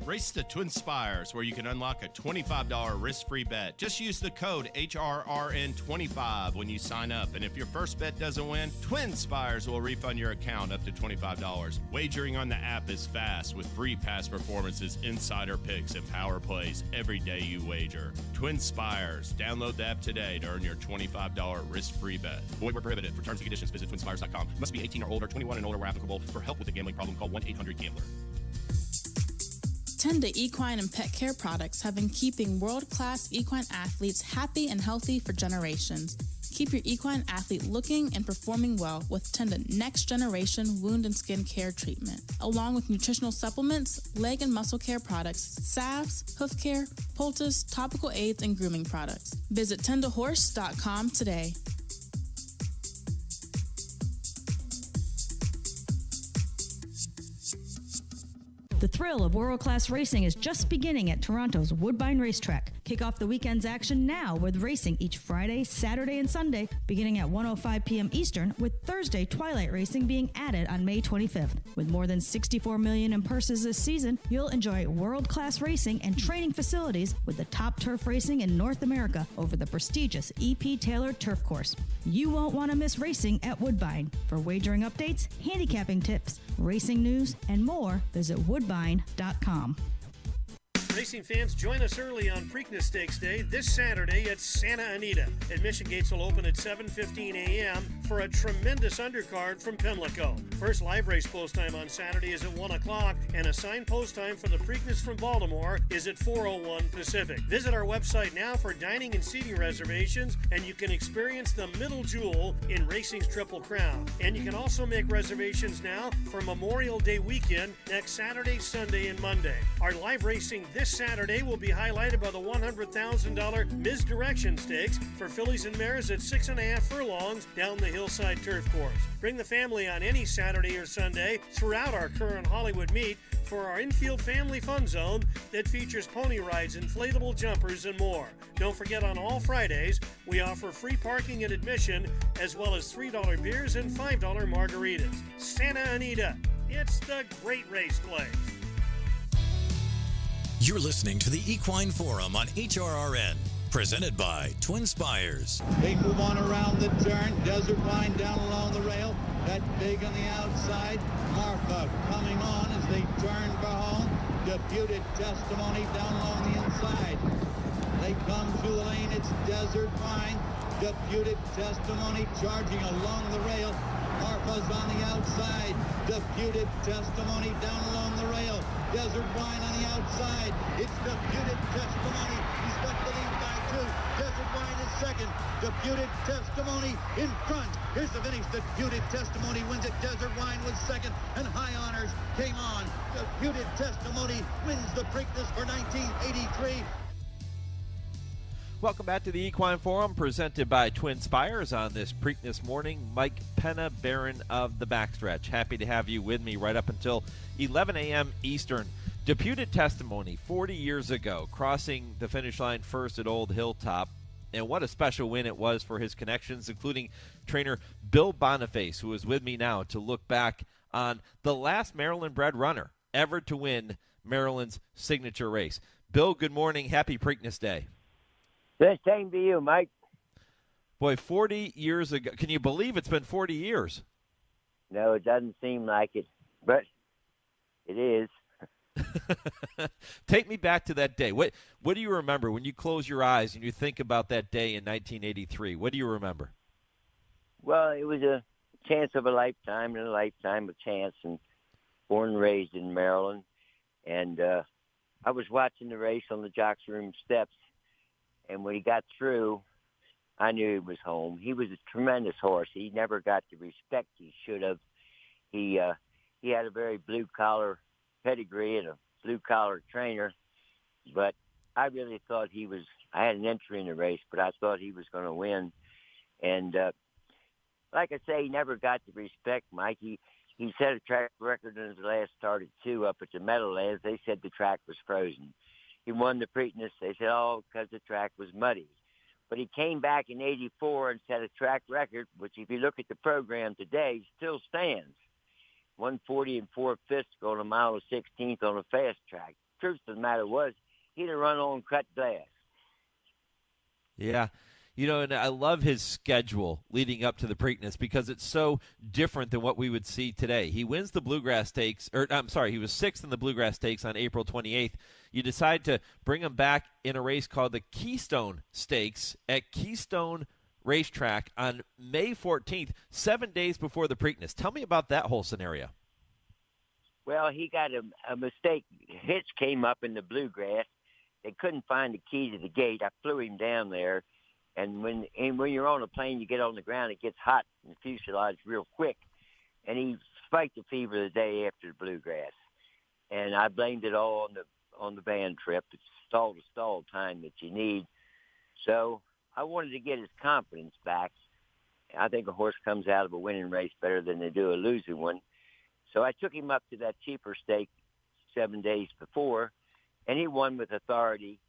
Race the TwinSpires, where you can unlock a $25 risk-free bet. Just use the code HRRN25 when you sign up, and if your first bet doesn't win, TwinSpires will refund your account up to $25. Wagering on the app is fast, with free past performances, insider picks, and power plays every day you wager. TwinSpires. Download the app today to earn your $25 risk-free bet. Void where prohibited. For terms and conditions, visit TwinSpires.com. Must be 18 or older, 21 and older where applicable. For help with a gambling problem, call 1-800-GAMBLER. Tenda Equine and Pet Care products have been keeping world-class equine athletes happy and healthy for generations. Keep your equine athlete looking and performing well with Tenda Next Generation Wound and Skin Care Treatment, along with nutritional supplements, leg and muscle care products, salves, hoof care, poultice, topical aids, and grooming products. Visit tendahorse.com today. The thrill of world-class racing is just beginning at Toronto's Woodbine Racetrack. Kick off the weekend's action now with racing each Friday, Saturday, and Sunday, beginning at 1:05 p.m. Eastern, with Thursday twilight racing being added on May 25th. With more than $64 million in purses this season, you'll enjoy world-class racing and training facilities with the top turf racing in North America over the prestigious E.P. Taylor Turf Course. You won't want to miss racing at Woodbine. For wagering updates, handicapping tips, racing news, and more, visit woodbine.com. Racing fans, join us early on Preakness Stakes Day this Saturday at Santa Anita. Admission gates will open at 7:15 a.m. for a tremendous undercard from Pimlico. First live race post time on Saturday is at 1 o'clock, and assigned post time for the Preakness from Baltimore is at 4:01 Pacific. Visit our website now for dining and seating reservations, and you can experience the middle jewel in racing's Triple Crown. And you can also make reservations now for Memorial Day weekend next Saturday, Sunday, and Monday. Our live racing this Saturday will be highlighted by the $100,000 Misdirection Stakes for fillies and mares at 6.5 furlongs down the Hillside Turf Course. Bring the family on any Saturday or Sunday throughout our current Hollywood meet for our infield family fun zone that features pony rides, inflatable jumpers, and more. Don't forget, on all Fridays, we offer free parking and admission, as well as $3 beers and $5 margaritas. Santa Anita, it's the great race place. You're listening to the Equine Forum on HRRN, presented by TwinSpires. They move on around the turn. Desert Wine down along the rail. That big on the outside. Marfa coming on as they turn for home. Deputed Testamony down along the inside. They come through the lane. It's Desert Wine. Deputed Testamony charging along the rail. Marfa's on the outside. Deputed Testamony down along the rail. Desert Wine on the outside. It's Deputed Testamony. He's got the lead by 2. Desert Wine is second. Deputed Testamony in front. Here's the finish. Deputed Testamony wins it. Desert Wine was second, and High Honors came on. Deputed Testamony wins the Preakness for 1983. Welcome back to the Equine Forum, presented by TwinSpires on this Preakness morning. Mike Penna, Baron of the Backstretch. Happy to have you with me right up until 11 a.m. Eastern. Deputed Testamony, 40 years ago, crossing the finish line first at Old Hilltop. And what a special win it was for his connections, including trainer Bill Boniface, who is with me now to look back on the last Maryland-bred runner ever to win Maryland's signature race. Bill, good morning. Happy Preakness Day. The same to you, Mike. Boy, 40 years ago. Can you believe it's been 40 years? No, it doesn't seem like it, but it is. Take me back to that day. What do you remember when you close your eyes and you think about that day in 1983? What do you remember? Well, it was a chance of a lifetime and a lifetime of chance, and born and raised in Maryland. And I was watching the race on the jocks room steps, and when he got through, I knew he was home. He was a tremendous horse. He never got the respect he should have. He had a very blue-collar pedigree and a blue-collar trainer, but I really thought I had an entry in the race, but I thought he was going to win. And like I say, he never got the respect, Mike. He set a track record in his last start at 2 up at the Meadowlands. They said the track was frozen. He won the Preakness. They said, because the track was muddy. But he came back in 84 and set a track record, which if you look at the program today, still stands. 140 4/5 going a mile of 16th on a fast track. Truth of the matter was, he'd have run on cut glass. Yeah. And I love his schedule leading up to the Preakness because it's so different than what we would see today. He wins the Bluegrass Stakes, he was 6th in the Bluegrass Stakes on April 28th. You decide to bring him back in a race called the Keystone Stakes at Keystone Racetrack on May 14th, 7 days before the Preakness. Tell me about that whole scenario. Well, he got a mistake. Hitch came up in the Bluegrass. They couldn't find the key to the gate. I flew him down there. And when you're on a plane, you get on the ground, it gets hot in the fuselage real quick. And he spiked the fever the day after the Bluegrass. And I blamed it all on the van trip. It's stall time that you need. So I wanted to get his confidence back. I think a horse comes out of a winning race better than they do a losing one. So I took him up to that cheaper stake, 7 days before, and he won with authority.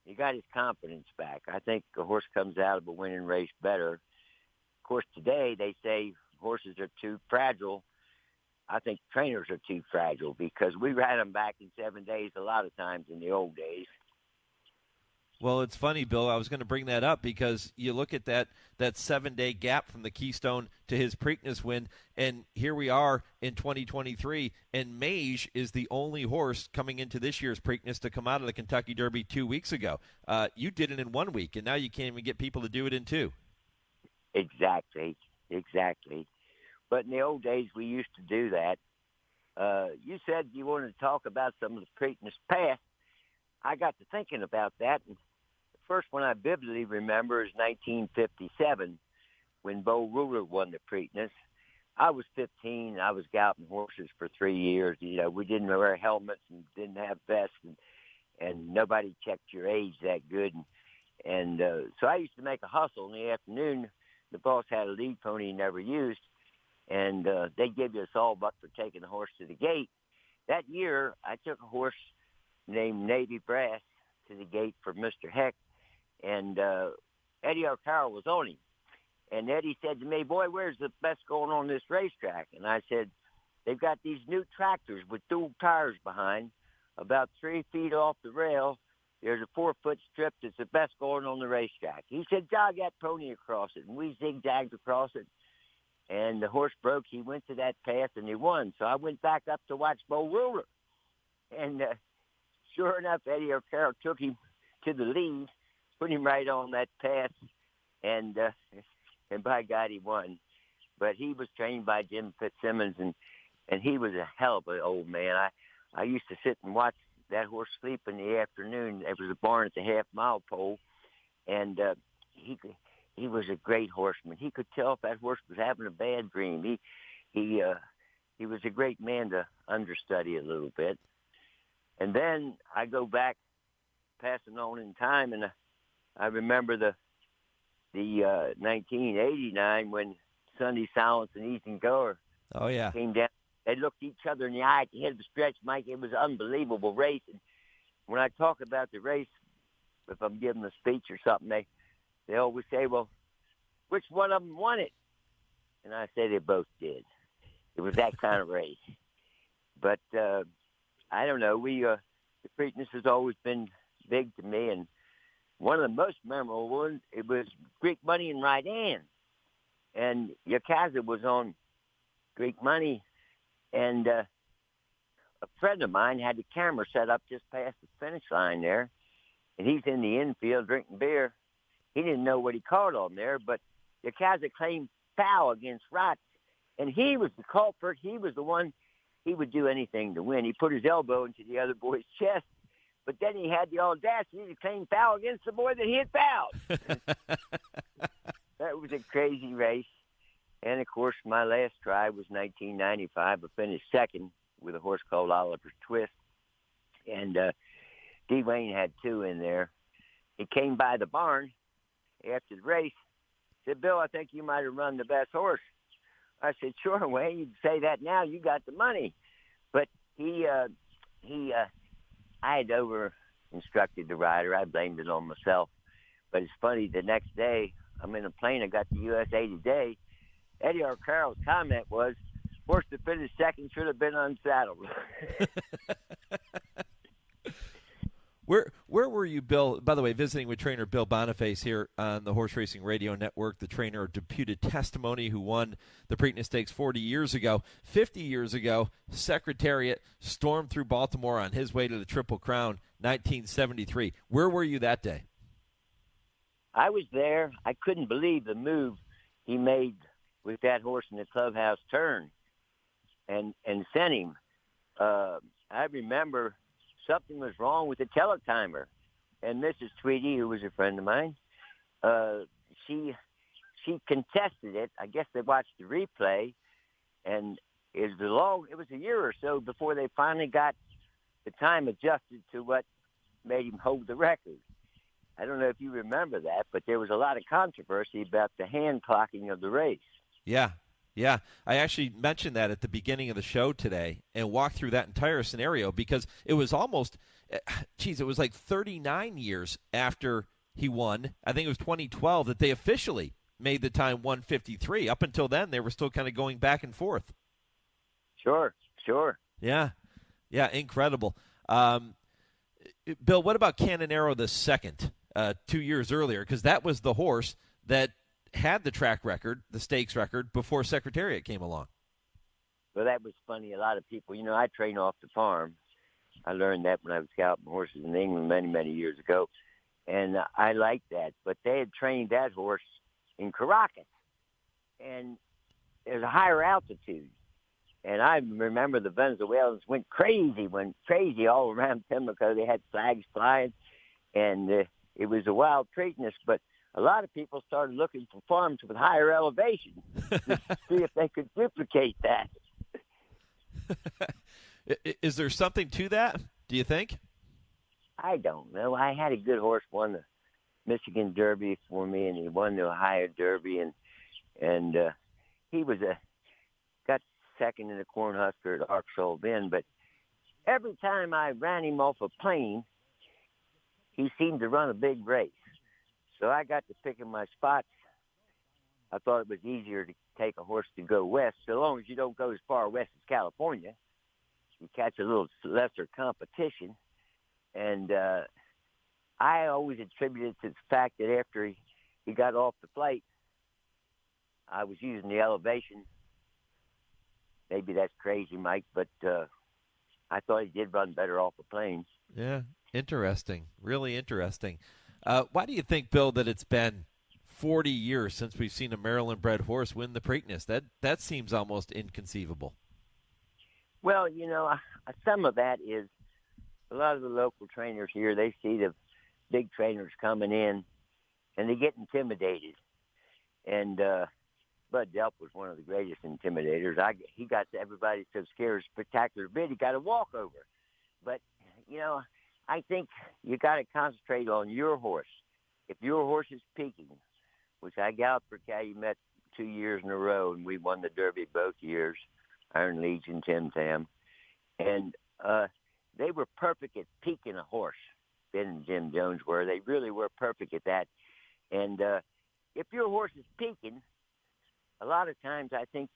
He got his confidence back. I think a horse comes out of a winning race better. Of course, today they say horses are too fragile. I think trainers are too fragile because we ran them back in 7 days a lot of times in the old days. Well, it's funny, Bill. I was going to bring that up because you look at that 7-day gap from the Keystone to his Preakness win, and here we are in 2023, and Mage is the only horse coming into this year's Preakness to come out of the Kentucky Derby 2 weeks ago. You did it in 1 week, and now you can't even get people to do it in 2. Exactly. But in the old days, we used to do that. You said you wanted to talk about some of the Preakness past. I got to thinking about that, and the first one I vividly remember is 1957 when Bo Ruler won the Preakness. I was 15. I was galloping horses for 3 years. You know, we didn't wear helmets and didn't have vests, and nobody checked your age that good. And so I used to make a hustle in the afternoon. The boss had a lead pony he never used, and they'd give you a sawbuck for taking the horse to the gate. That year, I took a horse named Navy Brass to the gate for Mr. Heck, and Eddie Arcaro was on him. And Eddie said to me, "Boy, where's the best going on this racetrack?" And I said, "They've got these new tractors with dual tires behind, about 3 feet off the rail. There's a 4-foot strip that's the best going on the racetrack." He said, "Jog that pony across it." And we zigzagged across it, and the horse broke. He went to that path, and he won. So I went back up to watch Bo Ruler. And sure enough, Eddie Arcaro took him to the lead, put him right on that path, and by God, he won. But he was trained by Jim Fitzsimmons, and he was a hell of an old man. I used to sit and watch that horse sleep in the afternoon. There was a barn at the half-mile pole, and he was a great horseman. He could tell if that horse was having a bad dream. He was a great man to understudy a little bit. And then I go back, passing on in time, and I remember the 1989 when Sunday Silence and Ethan Goer came down. They looked each other in the eye at the head of the stretch, Mike. It was an unbelievable race. And when I talk about the race, if I'm giving a speech or something, they always say, "Well, which one of them won it?" And I say they both did. It was that kind of race. But I don't know. The Preakness has always been big to me, and one of the most memorable ones, it was Greek Money in right hand. And Yakaza was on Greek Money, and a friend of mine had the camera set up just past the finish line there, and he's in the infield drinking beer. He didn't know what he caught on there, but Yakaza claimed foul against Rotz, and he was the culprit. He was the one. He would do anything to win. He put his elbow into the other boy's chest, but then he had the audacity to claim foul against the boy that he had fouled. That was a crazy race. And, of course, my last try was 1995. I finished second with a horse called Oliver's Twist. And D. Wayne had 2 in there. He came by the barn after the race, said, "Bill, I think you might have run the best horse." I said, "Sure, Wayne, you can say that now. You got the money." But I had over-instructed the rider. I blamed it on myself. But it's funny, the next day, I'm in a plane. I got the USA Today. Eddie Arcaro's comment was, "Horse that finished second should have been unsaddled." Where were you, Bill? By the way, visiting with trainer Bill Boniface here on the Horse Racing Radio Network, the trainer of Deputed Testamony, who won the Preakness Stakes 40 years ago. 50 years ago, Secretariat stormed through Baltimore on his way to the Triple Crown, 1973. Where were you that day? I was there. I couldn't believe the move he made with that horse in the clubhouse turn and sent him. I remember something was wrong with the teletimer. And Mrs. Tweedy, who was a friend of mine, she contested it. I guess they watched the replay, and it was a year or so before they finally got the time adjusted to what made him hold the record. I don't know if you remember that, but there was a lot of controversy about the hand clocking of the race. Yeah, Yeah, I actually mentioned that at the beginning of the show today and walked through that entire scenario because it was almost, it was like 39 years after he won. I think it was 2012 that they officially made the time 1:53. Up until then, they were still kind of going back and forth. Sure. Yeah, incredible. Bill, what about Canonero the second 2 years earlier? Because that was the horse that had the track record, the stakes record, before Secretariat came along. Well, that was funny. A lot of people, I train off the farm. I learned that when I was scouting horses in England many, many years ago. And I liked that. But they had trained that horse in Caracas. And there's a higher altitude. And I remember the Venezuelans went crazy all around Pimlico. They had flags flying. And it was a wild Preakness. But a lot of people started looking for farms with higher elevation to see if they could duplicate that. Is there something to that, do you think? I don't know. I had a good horse won the Michigan Derby for me, and he won the Ohio Derby, and he was got second in the Cornhusker at Arkansas Bend. But every time I ran him off a plane, he seemed to run a big race. So I got to picking my spots. I thought it was easier to take a horse to go west, so long as you don't go as far west as California. You catch a little lesser competition. And I always attributed to the fact that after he got off the flight, I was using the elevation. Maybe that's crazy, Mike, but I thought he did run better off the plane. Yeah, interesting. Really interesting. Why do you think, Bill, that it's been 40 years since we've seen a Maryland-bred horse win the Preakness? That seems almost inconceivable. Well, some of that is a lot of the local trainers here, they see the big trainers coming in, and they get intimidated. And Bud Delp was one of the greatest intimidators. He got everybody so scared of Spectacular Bid, he got a walkover. But, I think you got to concentrate on your horse. If your horse is peaking, which I galloped for Calumet 2 years in a row, and we won the Derby both years, Iron Legion, Tim Tam, and they were perfect at peaking a horse. Ben and Jim Jones were. They really were perfect at that. And if your horse is peaking, a lot of times I think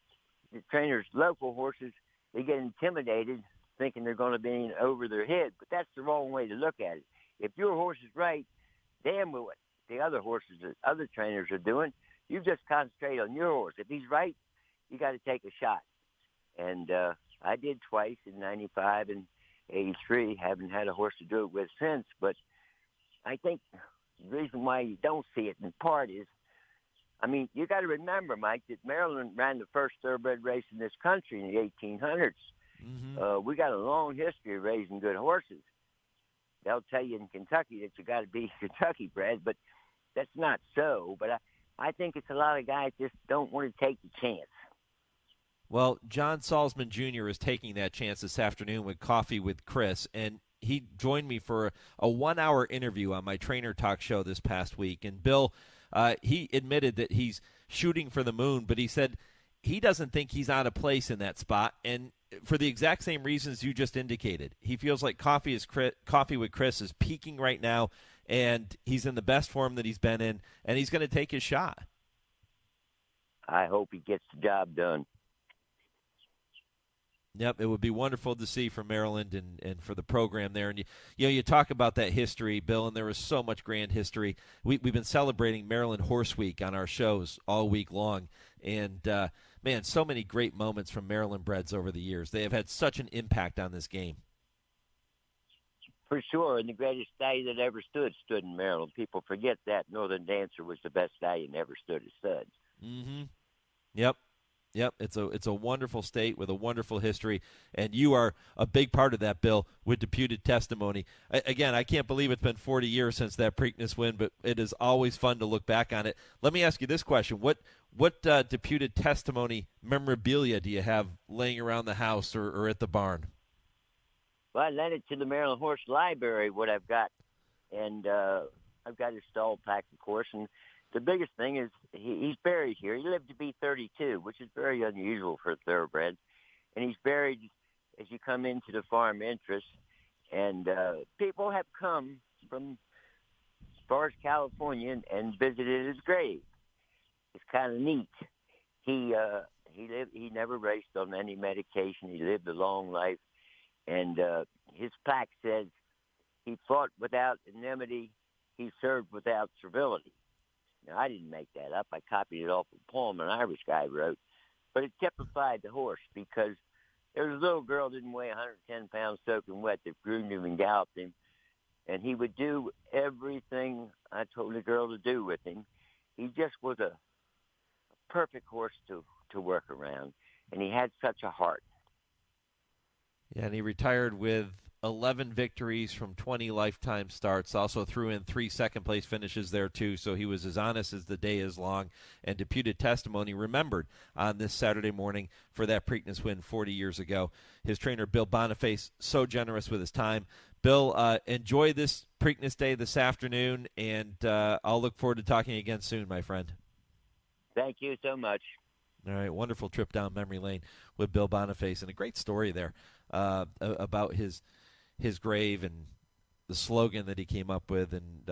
the trainers, local horses, they get intimidated thinking they're going to be over their head, but that's the wrong way to look at it. If your horse is right, damn what the other horses, the other trainers are doing, you just concentrate on your horse. If he's right, you got to take a shot. And I did twice in 95 and 83. Haven't had a horse to do it with since, but I think the reason why you don't see it in part is, you got to remember, Mike, that Maryland ran the first thoroughbred race in this country in the 1800s. Mm-hmm. We got a long history of raising good horses. They'll tell you in Kentucky that you got to be Kentucky bred, but that's not so. But I think it's a lot of guys just don't want to take the chance. Well, John Salzman Jr. is taking that chance this afternoon with Coffee with Chris, and he joined me for a 1-hour interview on my Trainer Talk show this past week. And Bill, he admitted that he's shooting for the moon, but he said he doesn't think he's out of place in that spot, and for the exact same reasons you just indicated. He feels like Coffee with Chris is peaking right now, and he's in the best form that he's been in, and he's going to take his shot. I hope he gets the job done. Yep, it would be wonderful to see for Maryland and for the program there. And you talk about that history, Bill, and there was so much grand history. We've been celebrating Maryland Horse Week on our shows all week long, and man, so many great moments from Maryland-breds over the years. They have had such an impact on this game. For sure, and the greatest stallion that ever stood in Maryland. People forget that Northern Dancer was the best stallion that ever stood as stud. Mm-hmm. Yep. It's a wonderful state with a wonderful history, and you are a big part of that, Bill, with Deputed Testamony. Again, I can't believe it's been 40 years since that Preakness win, but it is always fun to look back on it. Let me ask you this question. What Deputed Testamony memorabilia do you have laying around the house or at the barn? Well, I lent it to the Maryland Horse Library, what I've got, and I've got a stall pack, of course, and the biggest thing is he's buried here. He lived to be 32, which is very unusual for a thoroughbred. And he's buried as you come into the farm entrance. And people have come from as far as California and visited his grave. It's kind of neat. He never raced on any medication. He lived a long life. And his plaque says he fought without enmity. He served without servility. Now, I didn't make that up. I copied it off a poem an Irish guy wrote. But it typified the horse because there was a little girl didn't weigh 110 pounds soaking wet that groomed him and galloped him. And he would do everything I told the girl to do with him. He just was a perfect horse to work around. And he had such a heart. Yeah, and he retired with 11 victories from 20 lifetime starts. Also threw in 3 second-place finishes there, too, so he was as honest as the day is long. And Deputed Testamony remembered on this Saturday morning for that Preakness win 40 years ago. His trainer, Bill Boniface, so generous with his time. Bill, enjoy this Preakness Day this afternoon, and I'll look forward to talking again soon, my friend. Thank you so much. All right, wonderful trip down memory lane with Bill Boniface, and a great story there about his grave and the slogan that he came up with, and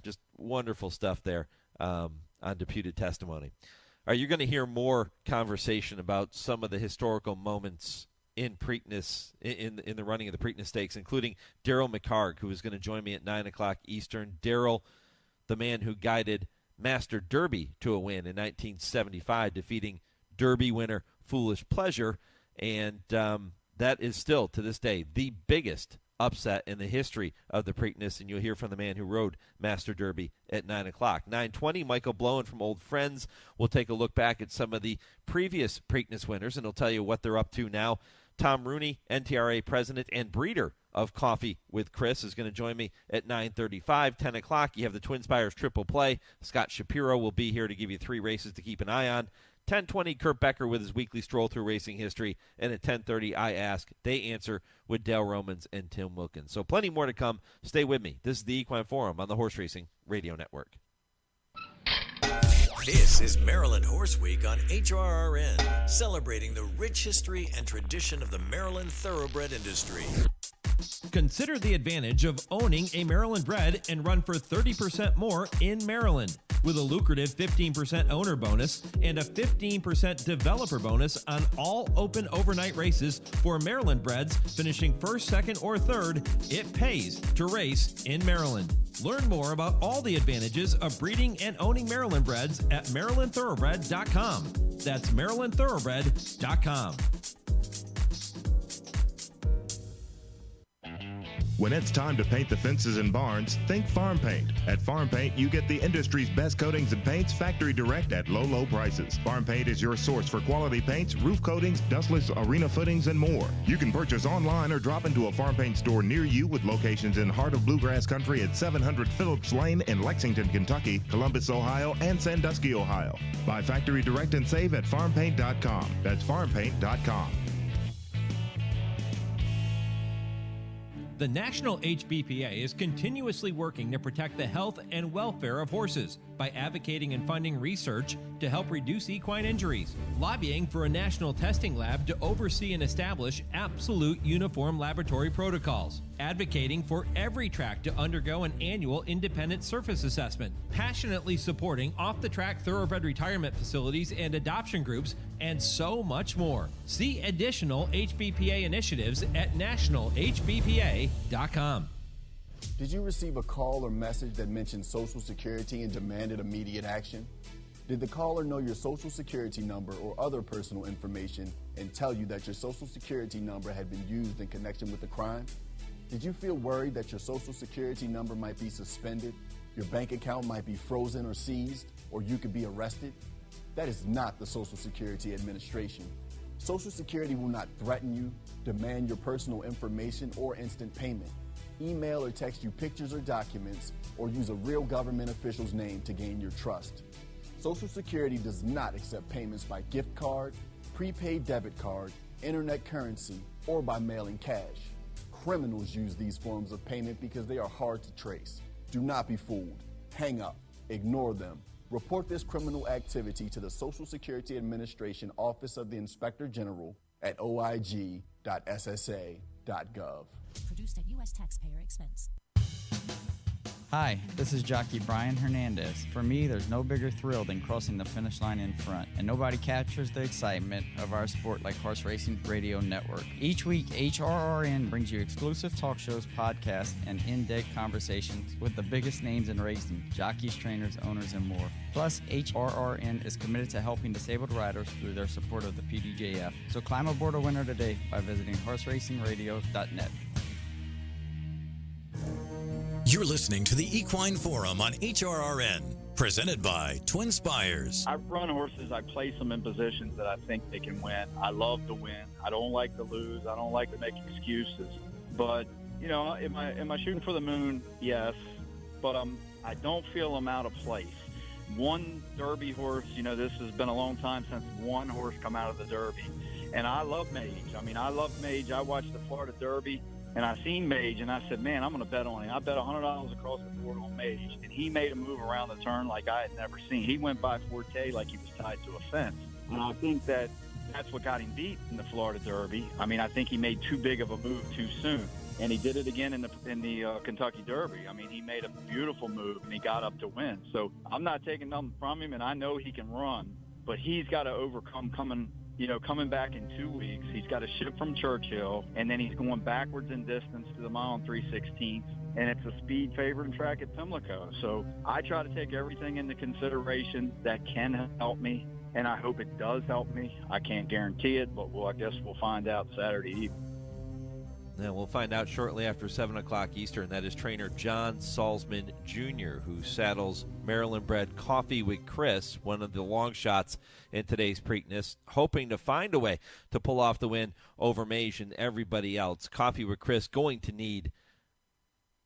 just wonderful stuff there on Deputed Testamony. All right, you're going to hear more conversation about some of the historical moments in Preakness, in the running of the Preakness Stakes, including Darrel McHargue, who is going to join me at 9 o'clock Eastern. Darrel, the man who guided Master Derby to a win in 1975, defeating Derby winner Foolish Pleasure, and that is still, to this day, the biggest upset in the history of the Preakness, and you'll hear from the man who rode Master Derby at 9 o'clock. 9:20, Michael Blowen from Old Friends will take a look back at some of the previous Preakness winners, and he'll tell you what they're up to now. Tom Rooney, NTRA President and breeder of Coffee with Chris, is going to join me at 9:35. 10 o'clock, you have the TwinSpires Triple Play. Scott Shapiro will be here to give you 3 races to keep an eye on. 10:20, Kurt Becker with his weekly Stroll Through Racing History. And at 10:30, I Ask, They Answer with Dale Romans and Tim Wilkin. So plenty more to come. Stay with me. This is the Equine Forum on the Horse Racing Radio Network. This is Maryland Horse Week on HRRN, celebrating the rich history and tradition of the Maryland thoroughbred industry. Consider the advantage of owning a Maryland-bred and run for 30% more in Maryland with a lucrative 15% owner bonus and a 15% developer bonus on all open overnight races for Maryland-breds finishing first, second, or third. It pays to race in Maryland. Learn more about all the advantages of breeding and owning Maryland-breds at MarylandThoroughbred.com. That's MarylandThoroughbred.com. When it's time to paint the fences and barns, think Farm Paint. At Farm Paint, you get the industry's best coatings and paints factory direct at low, low prices. Farm Paint is your source for quality paints, roof coatings, dustless arena footings, and more. You can purchase online or drop into a Farm Paint store near you with locations in Heart of Bluegrass Country at 700 Phillips Lane in Lexington, Kentucky, Columbus, Ohio, and Sandusky, Ohio. Buy factory direct and save at farmpaint.com. That's farmpaint.com. The National HBPA is continuously working to protect the health and welfare of horses by advocating and funding research to help reduce equine injuries, lobbying for a national testing lab to oversee and establish absolute uniform laboratory protocols, advocating for every track to undergo an annual independent surface assessment, passionately supporting off-the-track thoroughbred retirement facilities and adoption groups, and so much more. See additional HBPA initiatives at nationalhbpa.com. Did you receive a call or message that mentioned Social Security and demanded immediate action? Did the caller know your Social Security number or other personal information and tell you that your Social Security number had been used in connection with the crime? Did you feel worried that your Social Security number might be suspended, your bank account might be frozen or seized, or you could be arrested? That is not the Social Security Administration. Social Security will not threaten you, demand your personal information, or instant payment. Email or text you pictures or documents, or use a real government official's name to gain your trust. Social Security does not accept payments by gift card, prepaid debit card, internet currency, or by mailing cash. Criminals use these forms of payment because they are hard to trace. Do not be fooled. Hang up, ignore them, Report this criminal activity to the Social Security Administration Office of the Inspector General at oig.ssa.gov. Produced at U.S. taxpayer expense. Hi, this is jockey Brian Hernandez. For me, there's no bigger thrill than crossing the finish line in front, and nobody captures the excitement of our sport like Horse Racing Radio Network. Each week, HRRN brings you exclusive talk shows, podcasts, and in-depth conversations with the biggest names in racing, jockeys, trainers, owners, and more. Plus, HRRN is committed to helping disabled riders through their support of the PDJF. So climb aboard a winner today by visiting horseracingradio.net. You're listening to the Equine Forum on HRRN, presented by TwinSpires. I run horses. I place them in positions that I think they can win. I love to win. I don't like to lose. I don't like to make excuses. But, you know, am I shooting for the moon? Yes. But I don't feel I'm out of place. One Derby horse, you know, this has been a long time since one horse come out of the Derby. And I love Mage. I mean, I love Mage. I watched the Florida Derby. And I seen Mage, and I said, man, I'm going to bet on him. I bet $100 across the board on Mage. And he made a move around the turn like I had never seen. He went by Forte like he was tied to a fence. And I think that's what got him beat in the Florida Derby. I mean, I think he made too big of a move too soon. And he did it again in the Kentucky Derby. I mean, he made a beautiful move, and he got up to win. So I'm not taking nothing from him, and I know he can run. But he's got to overcome coming back in 2 weeks. He's got to ship from Churchill, and then he's going backwards in distance to the mile and 3/16, and it's a speed favored track at Pimlico. So I try to take everything into consideration that can help me, and I hope it does help me. I can't guarantee it, but I guess we'll find out Saturday evening. And we'll find out shortly after 7 o'clock Eastern. That is trainer John Salzman Jr., who saddles Maryland-bred Coffee with Chris, one of the long shots in today's Preakness, hoping to find a way to pull off the win over Mage and everybody else. Coffee with Chris going to need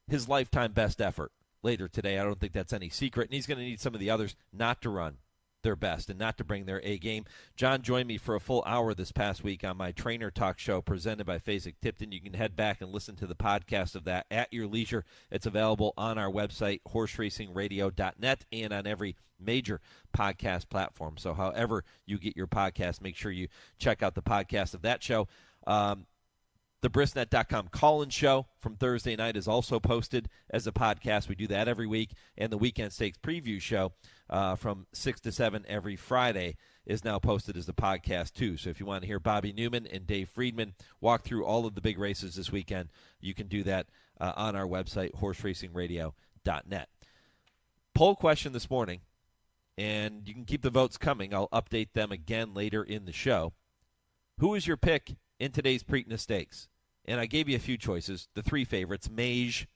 his lifetime best effort later today. I don't think that's any secret. And he's going to need some of the others not to run their best and not to bring their A game. John joined me for a full hour this past week on my Trainer Talk show presented by Fasig-Tipton. You can head back and listen to the podcast of that at your leisure. It's available on our website, horseracingradio.net, and on every major podcast platform. So however you get your podcast, make sure you check out the podcast of that show. The Brisnet.com call-in show from Thursday night is also posted as a podcast. We do that every week. And the Weekend Stakes preview show from 6 to 7 every Friday is now posted as a podcast, too. So if you want to hear Bobby Newman and Dave Friedman walk through all of the big races this weekend, you can do that on our website, horseracingradio.net. Poll question this morning, and you can keep the votes coming. I'll update them again later in the show. Who is your pick in today's Preakness Stakes? And I gave you a few choices. The three favorites, Mage,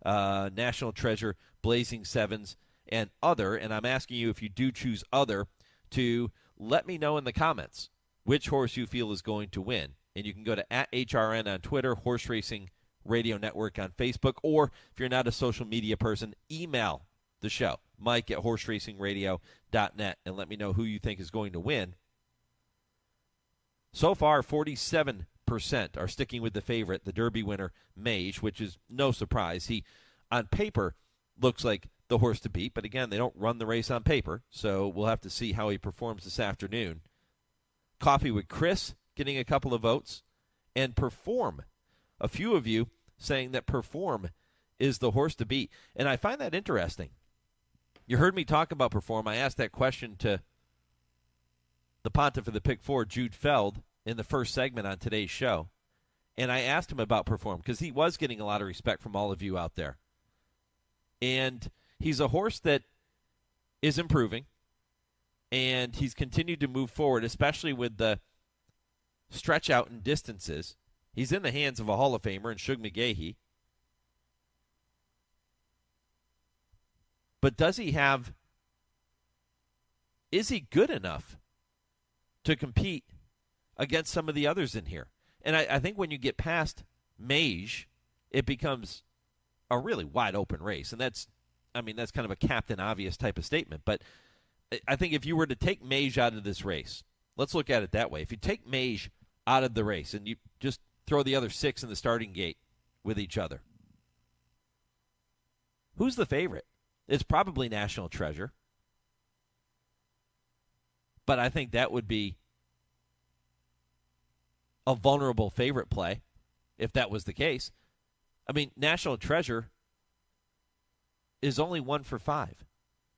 National Treasure, Blazing Sevens, and Other. And I'm asking you, if you do choose Other, to let me know in the comments which horse you feel is going to win. And you can go to @HRN on Twitter, Horse Racing Radio Network on Facebook, or if you're not a social media person, email the show, Mike@horseracingradio.net, and let me know who you think is going to win. So far, 47% are sticking with the favorite, the Derby winner, Mage, which is no surprise. He, on paper, looks like the horse to beat, but again, they don't run the race on paper, so we'll have to see how he performs this afternoon. Coffee with Chris getting a couple of votes, and Perform. A few of you saying that Perform is the horse to beat, and I find that interesting. You heard me talk about Perform. I asked that question to the Pontiff of the Pick 4, Jude Feld, in the first segment on today's show. And I asked him about Perform because he was getting a lot of respect from all of you out there. And he's a horse that is improving, and he's continued to move forward, especially with the stretch out in distances. He's in the hands of a Hall of Famer in Shug McGahee. But is he good enough to compete against some of the others in here? And I think when you get past Mage, it becomes a really wide open race. And that's kind of a Captain Obvious type of statement. But I think if you were to take Mage out of this race, let's look at it that way. If you take Mage out of the race and you just throw the other 6 in the starting gate with each other, who's the favorite? It's probably National Treasure. But I think that would be a vulnerable favorite play if that was the case. I mean, National Treasure is only 1 for 5.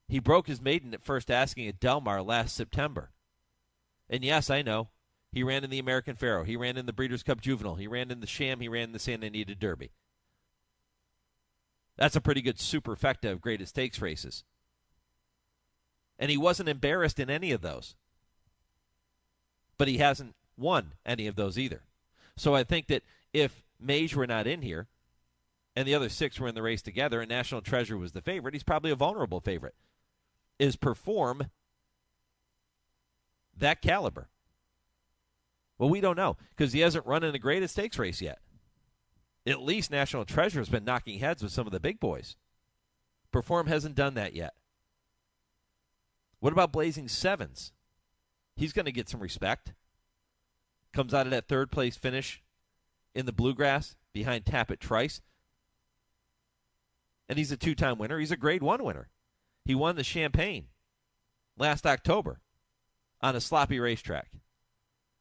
He broke his maiden at first asking at Del Mar last September. And yes, I know, he ran in the American Pharoah. He ran in the Breeders' Cup Juvenile. He ran in the Sham. He ran in the Santa Anita Derby. That's a pretty good superfecta of graded stakes races. And he wasn't embarrassed in any of those. But he hasn't won any of those either. So I think that if Mage were not in here and the other 6 were in the race together and National Treasure was the favorite, he's probably a vulnerable favorite. Is Perform that caliber? Well, we don't know because he hasn't run in a graded stakes race yet. At least National Treasure has been knocking heads with some of the big boys. Perform hasn't done that yet. What about Blazing Sevens? He's going to get some respect. Comes out of that third-place finish in the Bluegrass behind Tappet Trice. And he's a 2-time winner. He's a Grade 1 winner. He won the Champagne last October on a sloppy racetrack.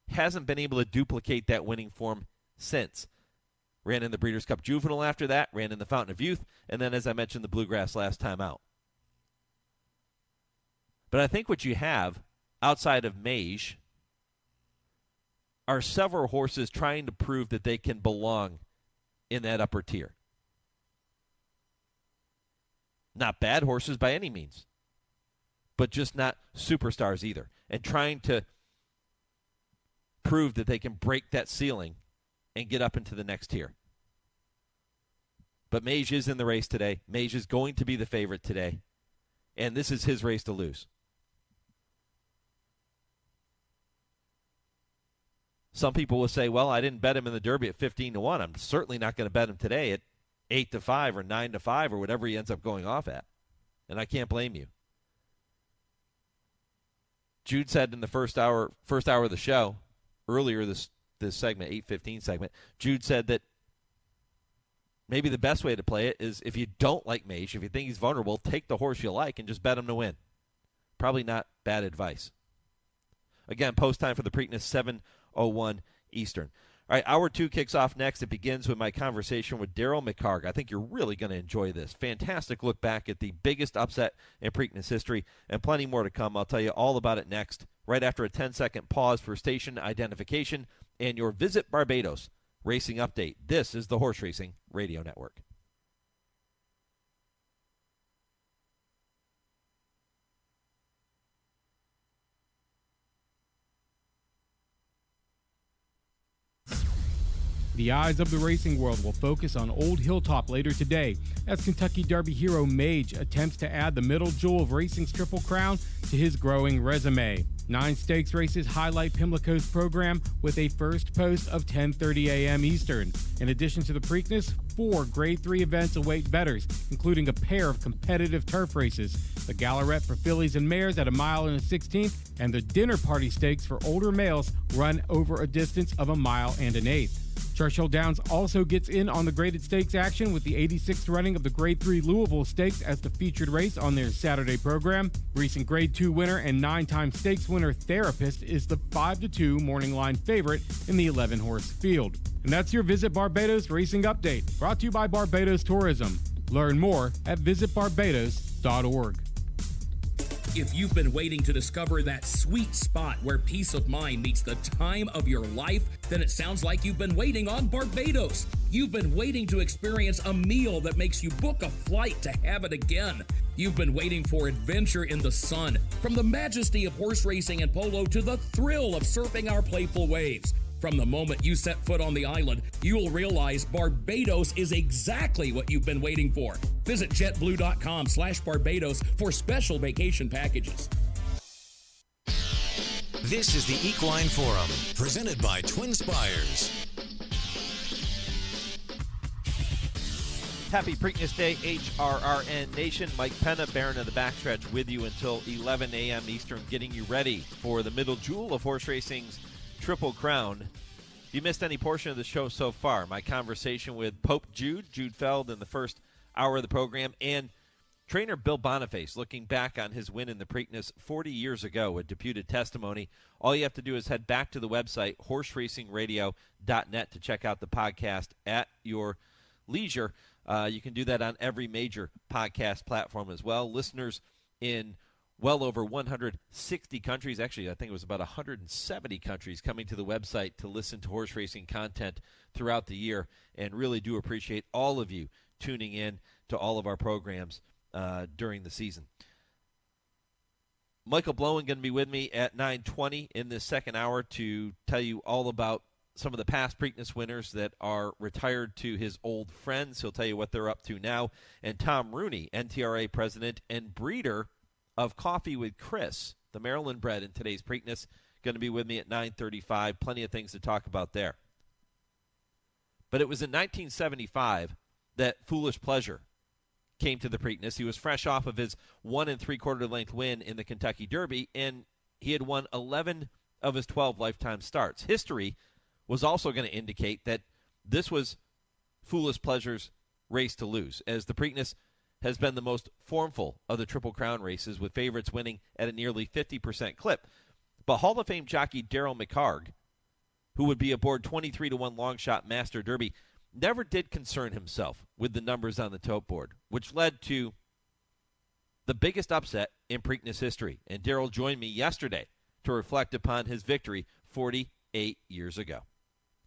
Hasn't been able to duplicate that winning form since. Ran in the Breeders' Cup Juvenile after that, ran in the Fountain of Youth, and then, as I mentioned, the Bluegrass last time out. But I think what you have outside of Mage are several horses trying to prove that they can belong in that upper tier. Not bad horses by any means, but just not superstars either. And trying to prove that they can break that ceiling and get up into the next tier. But Mage is in the race today. Mage is going to be the favorite today. And this is his race to lose. Some people will say, well, I didn't bet him in the Derby at 15-1. I'm certainly not going to bet him today at 8-5 or 9-5 or whatever he ends up going off at. And I can't blame you. Jude said in the first hour of the show, earlier this segment, 8:15 segment, Jude said that maybe the best way to play it is if you don't like Mage, if you think he's vulnerable, take the horse you like and just bet him to win. Probably not bad advice. Again, post time for the Preakness, 7:01 Eastern. All right, hour 2 kicks off next. It begins with my conversation with Darrel McHargue. I think you're really going to enjoy this. Fantastic look back at the biggest upset in Preakness history, and plenty more to come. I'll tell you all about it next, right after a 10-second pause for station identification and your Visit Barbados racing update. This is the Horse Racing Radio Network. The eyes of the racing world will focus on Old Hilltop later today as Kentucky Derby hero Mage attempts to add the middle jewel of racing's Triple Crown to his growing resume. 9 stakes races highlight Pimlico's program with a first post of 10:30 a.m. Eastern. In addition to the Preakness, 4 Grade 3 events await bettors, including a pair of competitive turf races, the Gallaret for fillies and mares at 1 mile and a 16th, and the Dinner Party Stakes for older males run over a distance of 1 mile and an 1/8. Churchill Downs also gets in on the graded stakes action with the 86th running of the Grade 3 Louisville Stakes as the featured race on their Saturday program. Recent Grade 2 winner and 9-time stakes winner Therapist is the 5-2 morning line favorite in the 11-horse field. And that's your Visit Barbados Racing Update, brought to you by Barbados Tourism. Learn more at visitbarbados.org. If you've been waiting to discover that sweet spot where peace of mind meets the time of your life, then it sounds like you've been waiting on Barbados. You've been waiting to experience a meal that makes you book a flight to have it again. You've been waiting for adventure in the sun, from the majesty of horse racing and polo to the thrill of surfing our playful waves. From the moment you set foot on the island, you'll realize Barbados is exactly what you've been waiting for. Visit jetblue.com/Barbados for special vacation packages. This is the Equine Forum, presented by TwinSpires. Happy Preakness Day, HRRN Nation. Mike Penna, Baron of the Backstretch, with you until 11 a.m. Eastern, getting you ready for the middle jewel of horse racing's Triple Crown. If you missed any portion of the show so far, my conversation with Pope Jude Feld in the first hour of the program, and Trainer Bill Boniface, looking back on his win in the Preakness 40 years ago with Deputed Testamony. All you have to do is head back to the website, horseracingradio.net, to check out the podcast at your leisure. You can do that on every major podcast platform as well. Listeners in well over 160 countries, actually I think it was about 170 countries, coming to the website to listen to horse racing content throughout the year, and really do appreciate all of you tuning in to all of our programs during the season. Michael Blowen going to be with me at 9:20 in this second hour to tell you all about some of the past Preakness winners that are retired to his old friends. He'll tell you what they're up to now. And Tom Rooney, NTRA President and breeder of Coffee with Chris, the Maryland-bred in today's Preakness, going to be with me at 9:35. Plenty of things to talk about there. But it was in 1975 that Foolish Pleasure came to the Preakness. He was fresh off of his 1 3/4 length win in the Kentucky Derby, and he had won 11 of his 12 lifetime starts. History was also going to indicate that this was Foolish Pleasure's race to lose, as the Preakness has been the most formful of the Triple Crown races, with favorites winning at a nearly 50% clip. But Hall of Fame jockey Darrel McHargue, who would be aboard 23-1 long shot Master Derby, never did concern himself with the numbers on the tote board, which led to the biggest upset in Preakness history. And Darrel joined me yesterday to reflect upon his victory 48 years ago.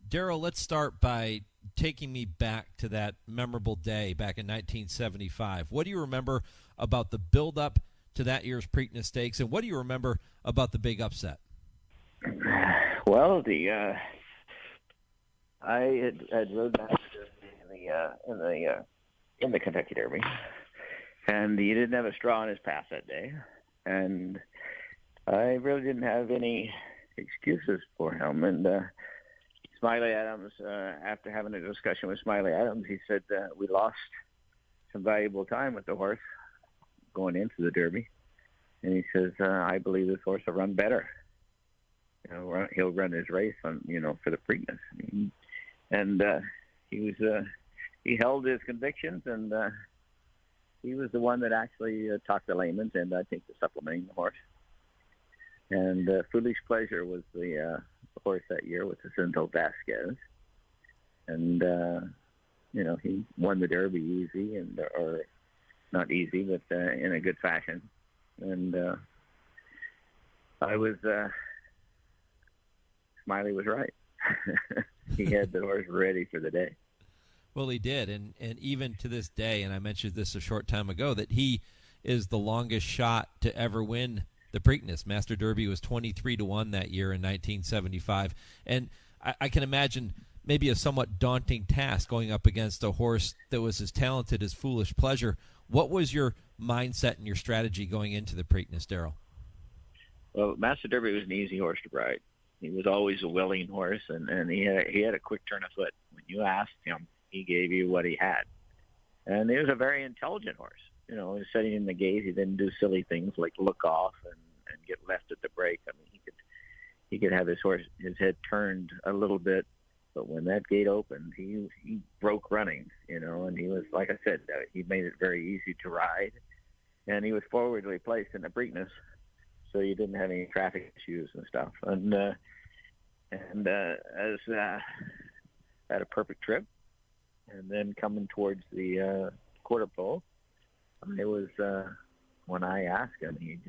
Darrel, let's start by taking me back to that memorable day back in 1975. What do you remember about the build-up to that year's Preakness Stakes, and what do you remember about the big upset? Well, I had rode that in the Kentucky Derby, and he didn't have a straw in his pass that day, and I really didn't have any excuses for him. And Smiley Adams, after having a discussion with Smiley Adams, he said we lost some valuable time with the horse going into the Derby, and he says I believe this horse will run better. He'll run his race on for the Preakness. And he held his convictions, and he was the one that actually talked the layman's, and I think the supplementing the horse. And Foolish Pleasure was the horse that year with the Jacinto Vasquez, and he won the Derby easy, or not easy, but in a good fashion. And Smiley was right. He had the horse ready for the day. Well, he did, and even to this day, and I mentioned this a short time ago, that he is the longest shot to ever win the Preakness. Master Derby was 23-1 that year in 1975, and I can imagine maybe a somewhat daunting task going up against a horse that was as talented as Foolish Pleasure. What was your mindset and your strategy going into the Preakness, Darrel? Well, Master Derby was an easy horse to ride. He was always a willing horse, and he had a quick turn of foot. When you asked him, he gave you what he had. And he was a very intelligent horse. He was sitting in the gate. He didn't do silly things like look off and get left at the break. I mean, he could have his head turned a little bit, but when that gate opened, he broke running, and he was, like I said, he made it very easy to ride, and he was forwardly placed in the Preakness, so you didn't have any traffic issues and stuff. And as had a perfect trip, and then coming towards the quarter pole, it was when I asked him, he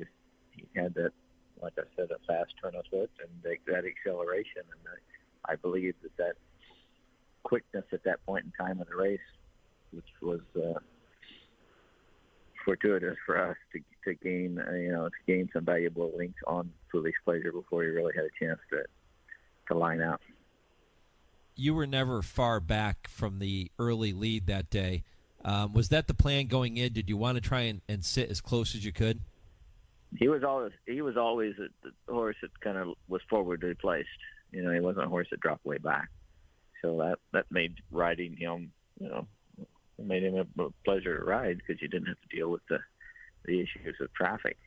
had that, like I said, a fast turn of foot and that acceleration, and I believe that quickness at that point in time of the race, which was fortuitous for us to gain some valuable links on Foolish Pleasure before he really had a chance to line out. You were never far back from the early lead that day. Was that the plan going in? Did you want to try and sit as close as you could? He was always the horse that kind of was forwardly placed. He wasn't a horse that dropped way back. So that made riding him, it made him a pleasure to ride, because you didn't have to deal with the issues of traffic.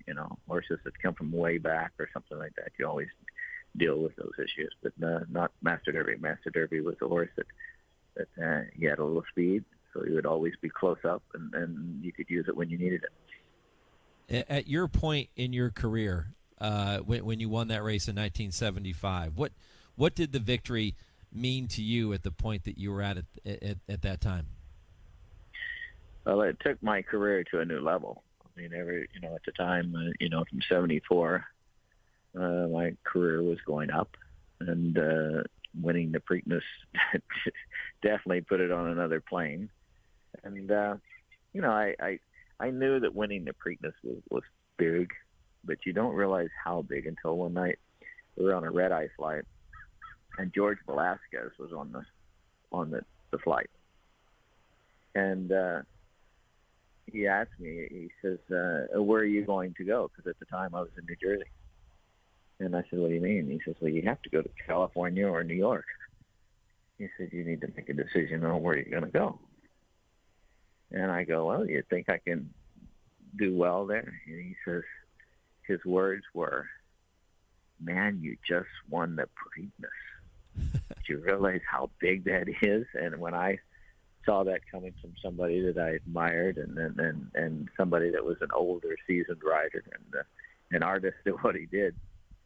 Horses that come from way back or something like that, you always deal with those issues. But not Master Derby. Master Derby was a horse that he had a little speed, So he would always be close up, and you could use it when you needed it. At your point in your career, when you won that race in 1975, what did the victory mean to you at the point that you were at that time? Well, it took my career to a new level. I mean, at the time, from 74, my career was going up, and winning the Preakness definitely put it on another plane. And, I knew that winning the Preakness was big, but you don't realize how big until one night we were on a red-eye flight, and George Velasquez was on the flight. And he asked me, he says, where are you going to go? Because at the time I was in New Jersey. And I said, what do you mean? He says, well, you have to go to California or New York. He said, you need to make a decision on where you're going to go. And I go, well, you think I can do well there? And he says, his words were, man, you just won the Preakness. Do you realize how big that is? And when I saw that coming from somebody that I admired and somebody that was an older, seasoned rider and an artist at what he did,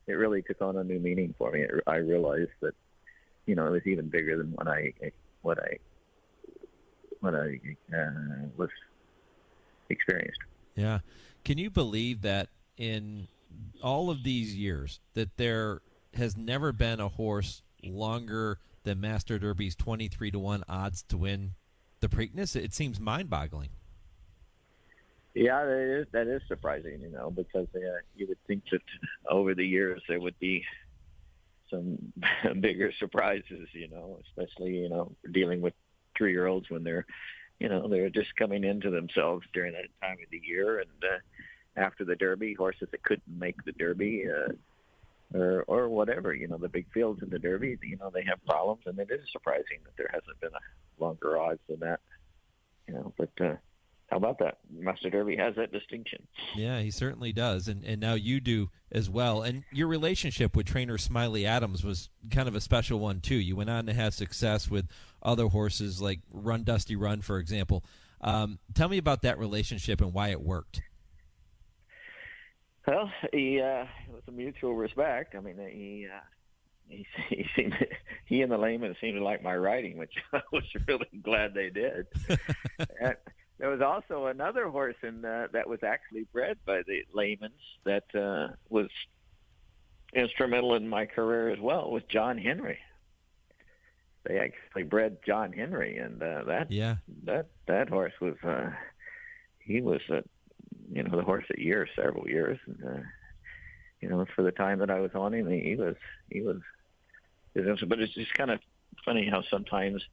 it really took on a new meaning for me. I realized that, it was even bigger than what I was experienced. Yeah. Can you believe that in all of these years that there has never been a horse longer than Master Derby's 23-1 odds to win the Preakness? It seems mind-boggling. Yeah, that is surprising, because you would think that over the years there would be some bigger surprises, especially, dealing with 3-year-olds when they're just coming into themselves during that time of the year. And after the Derby, horses that couldn't make the Derby or whatever, the big fields in the Derby, they have problems. And it is surprising that there hasn't been a longer odds than that, but how about that? Master Derby has that distinction. Yeah, he certainly does, and now you do as well. And your relationship with trainer Smiley Adams was kind of a special one, too. You went on to have success with other horses like Run Dusty Run, for example. Tell me about that relationship and why it worked. Well, it was a mutual respect. I mean, he and the layman seemed to like my riding, which I was really glad they did. And there was also another horse that was actually bred by the Laymans that was instrumental in my career as well, was John Henry. They actually bred John Henry, and that horse was he was the horse of the year, several years, and for the time that I was on him, he was. But it's just kind of funny how sometimes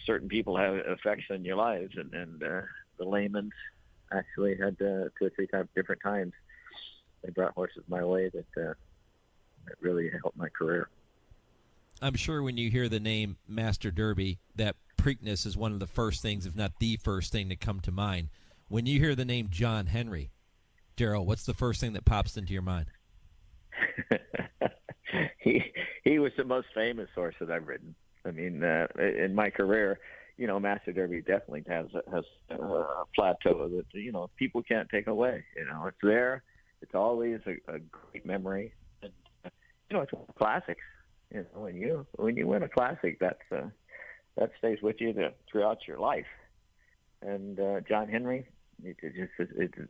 certain people have effects on your lives, and the Laymans actually had 2 or 3 different times they brought horses my way that really helped my career. I'm sure when you hear the name Master Derby, that Preakness is one of the first things, if not the first thing, to come to mind. When you hear the name John Henry, Darrell, what's the first thing that pops into your mind? He was the most famous horse that I've ridden. I mean, in my career, Master Derby definitely has a plateau that, people can't take away. It's there. It's always a great memory. And, it's one of the classics. When you win a classic, that stays with you throughout your life. And John Henry,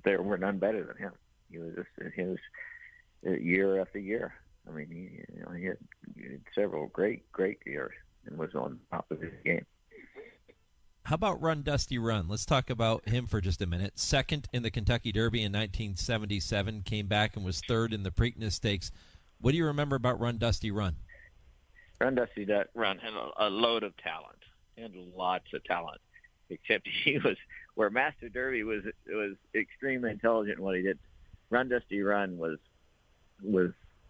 there were none better than him. He was just year after year. I mean, he had several great years and was on top of his game. How about Run Dusty Run? Let's talk about him for just a minute. Second in the Kentucky Derby in 1977, came back and was third in the Preakness Stakes. What do you remember about Run Dusty Run? Run Dusty Run had a load of talent. He had lots of talent, except he was where Master Derby was extremely intelligent in what he did. Run Dusty Run was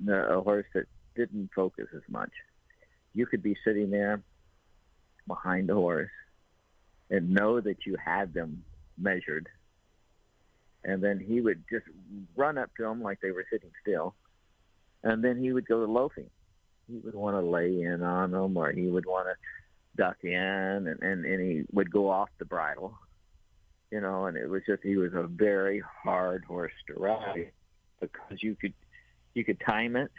a horse that didn't focus as much. You could be sitting there behind the horse and know that you had them measured, and then he would just run up to them like they were sitting still, and then he would go to loafing. He would want to lay in on them, or he would want to stuck in, and he would go off the bridle, you know, and it was just, he was a very hard horse to ride because you could time it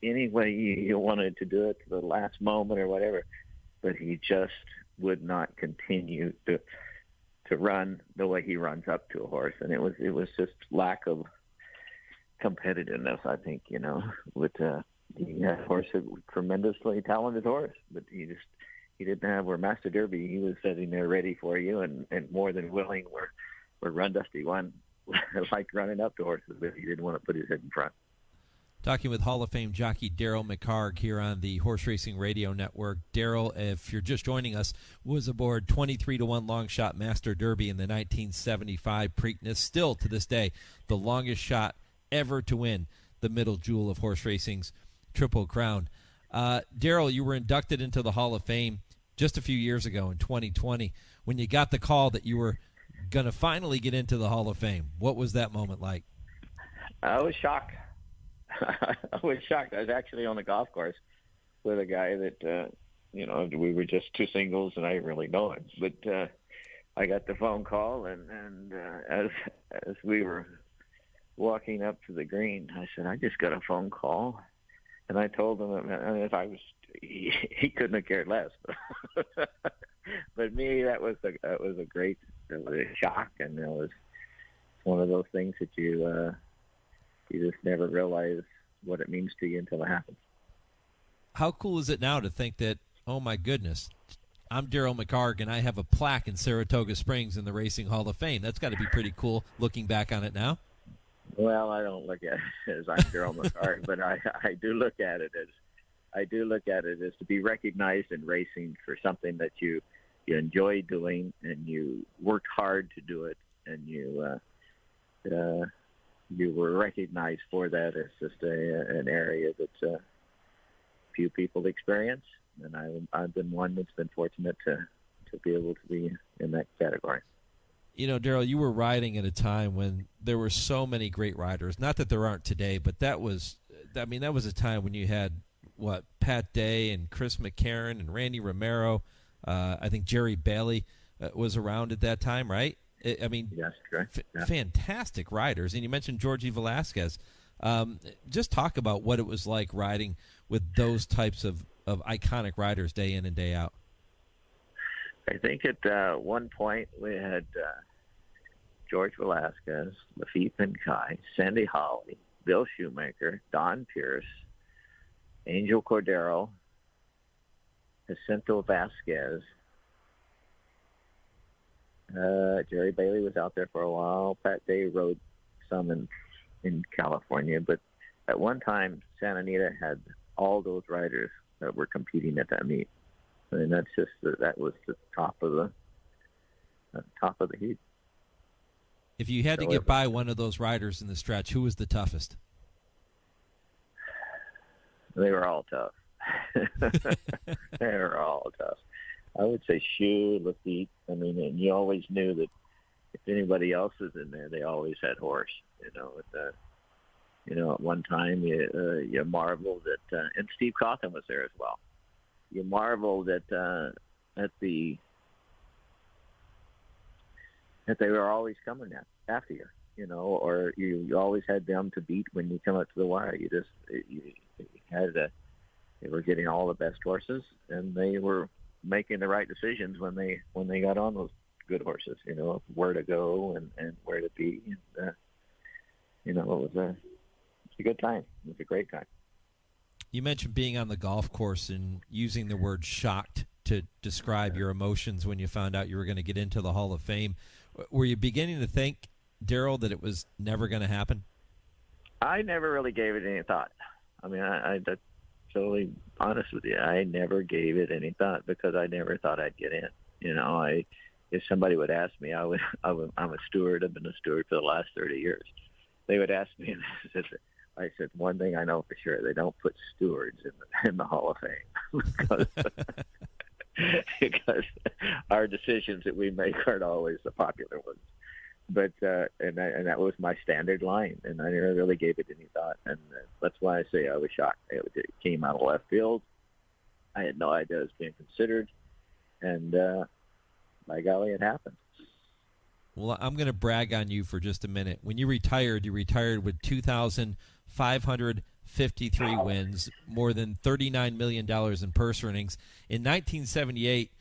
any way you wanted to do it to the last moment or whatever, but he just would not continue to run the way he runs up to a horse. And it was just lack of competitiveness, I think, you know, with he had a horse, a tremendously talented horse, but he didn't have, where Master Derby, he was sitting there ready for you and more than willing, where Run Dusty One liked running up to horses, but he didn't want to put his head in front. Talking with Hall of Fame jockey Darrel McHargue here on the Horse Racing Radio Network. Darrel, if you're just joining us, was aboard 23-1 long shot Master Derby in the 1975 Preakness. Still to this day, the longest shot ever to win the middle jewel of horse racing's Triple Crown. Darrel, you were inducted into the Hall of Fame just a few years ago in 2020 when you got the call that you were going to finally get into the Hall of Fame. What was that moment like? I was shocked. I was shocked. I was actually on the golf course with a guy that, you know, we were just two singles, and I didn't really know him. But I got the phone call, and as we were walking up to the green, I said, I just got a phone call. And I told him, and if I was, he couldn't have cared less. But me, that was a great, it was a shock, and it was one of those things that you just never realize what it means to you until it happens. How cool is it now to think that, oh my goodness, I'm Darrel McHargue and I have a plaque in Saratoga Springs in the Racing Hall of Fame? That's got to be pretty cool looking back on it now. Well, I don't look at it as I'm Darrel McHargue, but I do look at it as to be recognized in racing for something that you enjoy doing and you worked hard to do it, and you were recognized for that. It's just an area that few people experience, and I've been one that's been fortunate to be able to be in that category. You know, Darrel, you were riding at a time when there were so many great riders. Not that there aren't today, but that was a time when you had, Pat Day and Chris McCarron and Randy Romero. I think Jerry Bailey was around at that time, right? Yes, correct. Yeah. Fantastic riders. And you mentioned Georgie Velasquez. Just talk about what it was like riding with those types of iconic riders day in and day out. I think at one point we had George Velasquez, Lafitte Pinkai, Sandy Hawley, Bill Shoemaker, Don Pierce, Angel Cordero, Jacinto Vasquez. Jerry Bailey was out there for a while. Pat Day rode some in California, but at one time Santa Anita had all those riders that were competing at that meet. I mean, that was the top of the heap. If you had to get by one of those riders in the stretch, who was the toughest? They were all tough. They were all tough. I would say Shoe, Lafitte. I mean, and you always knew that if anybody else was in there, they always had horse. At one time you marveled at, and Steve Cawthon was there as well. You marveled that they were always coming after you, or you always had them to beat when you come up to the wire. They were getting all the best horses, and they were making the right decisions when they got on those good horses. Where to go and where to be. And, it was a good time. It was a great time. You mentioned being on the golf course and using the word shocked to describe your emotions when you found out you were going to get into the Hall of Fame. Were you beginning to think, Darrel, that it was never going to happen? I never really gave it any thought. I mean, I'm totally honest with you. I never gave it any thought because I never thought I'd get in. If somebody would ask me, I'm a steward. I've been a steward for the last 30 years. They would ask me, and I said, one thing I know for sure, they don't put stewards in the Hall of Fame because our decisions that we make aren't always the popular ones. But and that was my standard line, and I never really gave it any thought, and that's why I say I was shocked. It came out of left field. I had no idea it was being considered, And by golly, it happened. Well, I'm going to brag on you for just a minute. When you retired with 2,553 wins, more than $39 million in purse earnings. In 1978,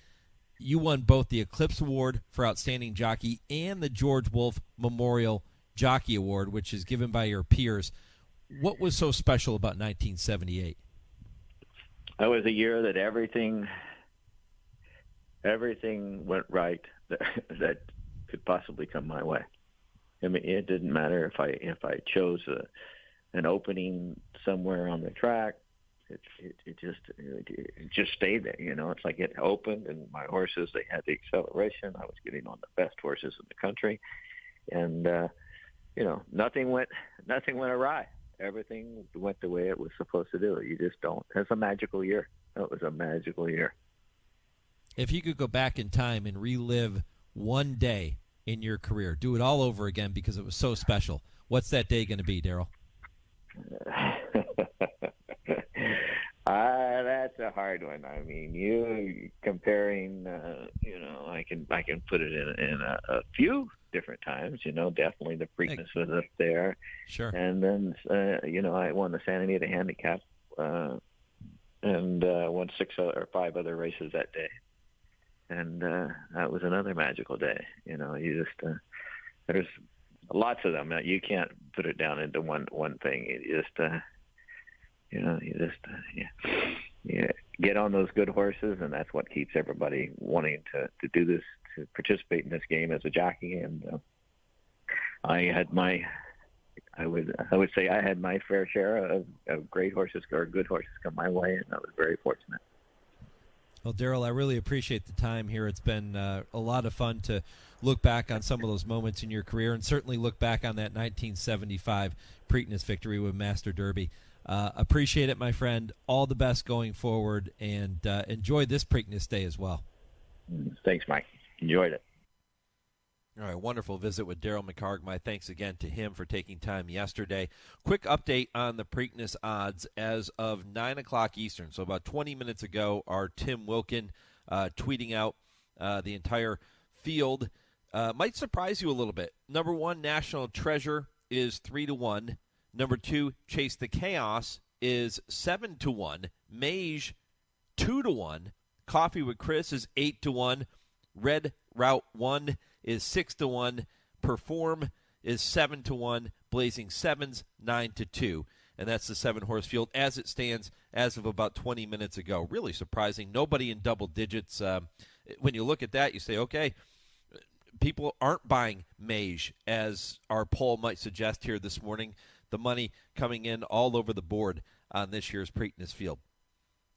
you won both the Eclipse Award for Outstanding Jockey and the George Wolfe Memorial Jockey Award, which is given by your peers. What was so special about 1978? That was a year that everything went right that could possibly come my way. I mean, it didn't matter if I chose an opening somewhere on the track. It just stayed there. You know, it's like it opened, and my horses, they had the acceleration. I was getting on the best horses in the country, and you know, nothing went awry. Everything went the way it was supposed to do. You just don't. It's a magical year. It was a magical year. If you could go back in time and relive one day in your career, do it all over again because it was so special, what's that day going to be, Darrell? That's a hard one. I mean, you comparing, you know, I can put it in a few different times. You know, definitely the Preakness was up there. Sure. And then, you know, I won the Santa Anita Handicap and won 5 other races that day. And that was another magical day. You know, you just there's lots of them. You can't put it down into one thing. You just you get on those good horses, and that's what keeps everybody wanting to do this, to participate in this game as a jockey. And I would say I had my fair share of great horses or good horses come my way, and I was very fortunate. Well, Darrell, I really appreciate the time here. It's been a lot of fun to look back on some of those moments in your career, and certainly look back on that 1975 Preakness victory with Master Derby. Appreciate it, my friend. All the best going forward, and enjoy this Preakness Day as well. Thanks, Mike. Enjoyed it. All right, wonderful visit with Darrel McHargue. My thanks again to him for taking time yesterday. Quick update on the Preakness odds as of 9 o'clock Eastern. So about 20 minutes ago, our Tim Wilkin tweeting out the entire field. Might surprise you a little bit. Number 1, National Treasure, is 3-1. Number 2, Chase the Chaos, is 7-1. Mage, 2-1. Coffee with Chris is 8-1. Red Route 1 is 6-1. Perform is 7-1. Blazing Sevens 9-2. And that's the 7-horse field as it stands as of about 20 minutes ago. Really surprising. Nobody in double digits. When you look at that, you say, okay, people aren't buying Mage, as our poll might suggest here this morning. The money coming in all over the board on this year's Preakness field.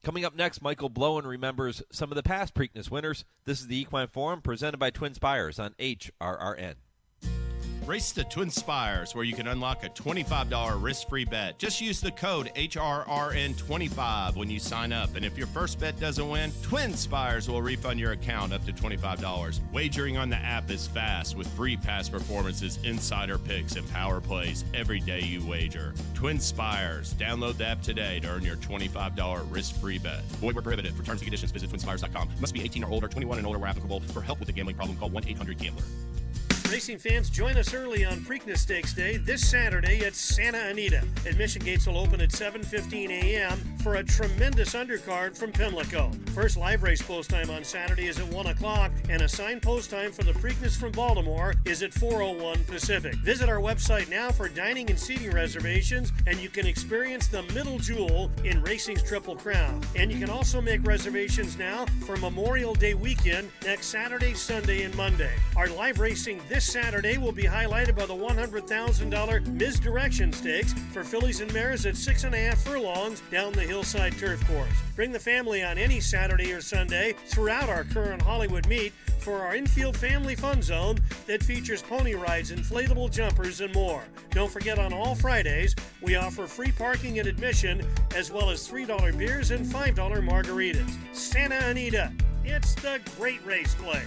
Coming up next, Michael Blowen remembers some of the past Preakness winners. This is the Equine Forum presented by TwinSpires on HRRN. Race to TwinSpires, where you can unlock a $25 risk-free bet. Just use the code HRRN25 when you sign up. And if your first bet doesn't win, TwinSpires will refund your account up to $25. Wagering on the app is fast with free past performances, insider picks, and power plays every day you wager. TwinSpires. Download the app today to earn your $25 risk-free bet. Void where prohibited. For terms and conditions, visit TwinSpires.com. Must be 18 or older, 21 and older where applicable. For help with a gambling problem, call 1-800-GAMBLER. Racing fans, join us early on Preakness Stakes Day this Saturday at Santa Anita. Admission gates will open at 7:15 a.m. for a tremendous undercard from Pimlico. First live race post time on Saturday is at 1 o'clock, and assigned post time for the Preakness from Baltimore is at 4:01 Pacific. Visit our website now for dining and seating reservations, and you can experience the middle jewel in racing's Triple Crown. And you can also make reservations now for Memorial Day weekend next Saturday, Sunday, and Monday. Our live racing this Saturday will be highlighted by the $100,000 Misdirection Stakes for fillies and mares at 6.5 furlongs down the Hillside Turf Course. Bring the family on any Saturday or Sunday throughout our current Hollywood meet for our infield family fun zone that features pony rides, inflatable jumpers, and more. Don't forget, on all Fridays, we offer free parking and admission, as well as $3 beers and $5 margaritas. Santa Anita, it's the great race place.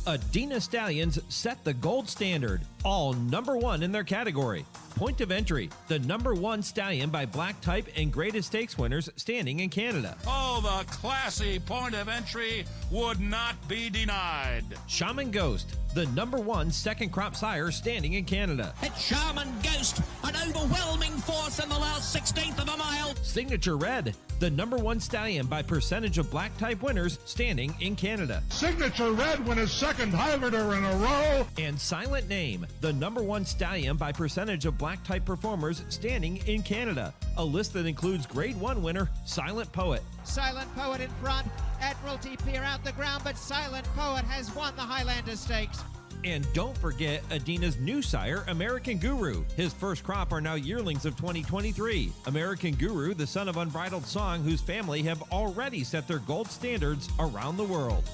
Adina Stallions set the gold standard, all number one in their category. Point of entry, the number one stallion by black type and greatest stakes winners standing in Canada. Oh, the classy point of entry would not be denied. Shaman Ghost, the number one second crop sire standing in Canada. It's Shaman Ghost, an overwhelming force in the last 16th of a mile. Signature Red, the number one stallion by percentage of black type winners standing in Canada. Signature Red won his second Highlander in a row. And Silent Name, the number one stallion by percentage of black type performers standing in Canada. A list that includes Grade 1 winner Silent Poet. Silent Poet in front, Admiralty Pier out the ground, but Silent Poet has won the Highlander Stakes. And don't forget Adina's new sire, American Guru. His first crop are now yearlings of 2023. American Guru, the son of Unbridled Song, whose family have already set their gold standards around the world.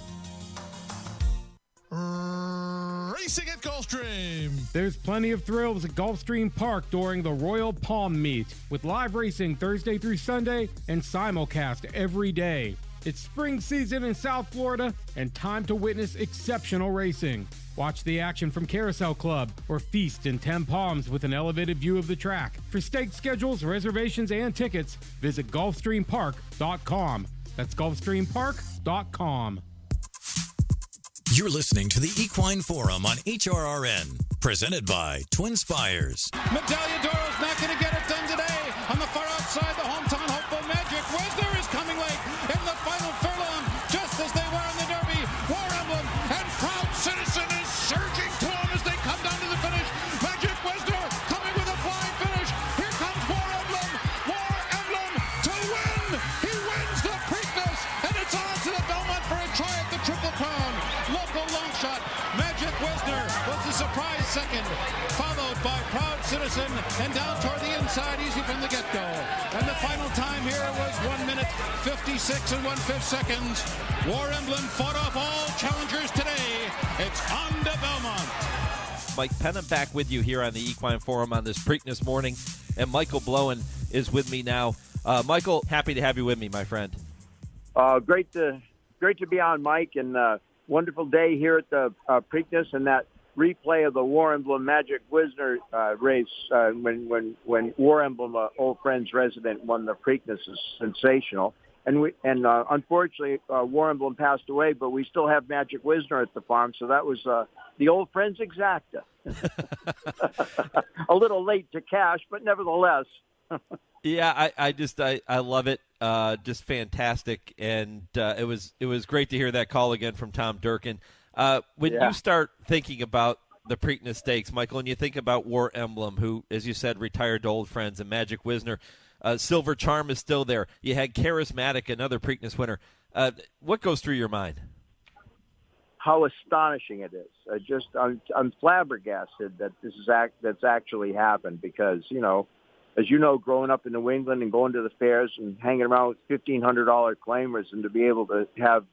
Racing at Gulfstream. There's plenty of thrills at Gulfstream Park during the Royal Palm Meet, with live racing Thursday through Sunday and simulcast every day. It's spring season in South Florida and time to witness exceptional racing. Watch the action from Carousel Club or feast in 10 Palms with an elevated view of the track. For stake schedules, reservations, and tickets, visit GulfstreamPark.com. That's GulfstreamPark.com. You're listening to the Equine Forum on HRRN, presented by TwinSpires. Medaglia d'Oro's not going to get it done today. On the far outside, the hometown hopeful Magic Wisner is coming late in the final furlong, just as they were in the Derby. War Emblem and Proud Citizen is surging to him as they come down to the finish. Magic Wisner coming with a flying finish. Here comes War Emblem. War Emblem to win. He wins the Preakness, and it's on to the Belmont for a try at the Triple Crown. Local long shot. Magic Wisner was the surprise second, followed by Proud Citizen, and down toward the inside, easy from the get-go. And the final time here was 1 minute 56 and 1/5 seconds. War Emblem fought off all challengers today. It's on to Belmont. Mike Penham back with you here on the Equine Forum on this Preakness morning, and Michael Blowen is with me now. Michael, happy to have you with me, my friend. Great to be on, Mike, and wonderful day here at the Preakness, and that replay of the War Emblem Magic Wisner race when War Emblem, Old Friends resident, won the Preakness is sensational. And unfortunately, War Emblem passed away, but we still have Magic Wisner at the farm, so that was the Old Friends exacta. A little late to cash, but nevertheless. Yeah, I love it. Just fantastic, and it was great to hear that call again from Tom Durkin. When you start thinking about the Preakness Stakes, Michael, and you think about War Emblem, who, as you said, retired to Old Friends, and Magic Wisner, Silver Charm is still there. You had Charismatic, another Preakness winner. What goes through your mind? How astonishing it is! I'm flabbergasted that that's actually happened, because as you know, growing up in New England and going to the fairs and hanging around with $1,500 claimers, and to be able to have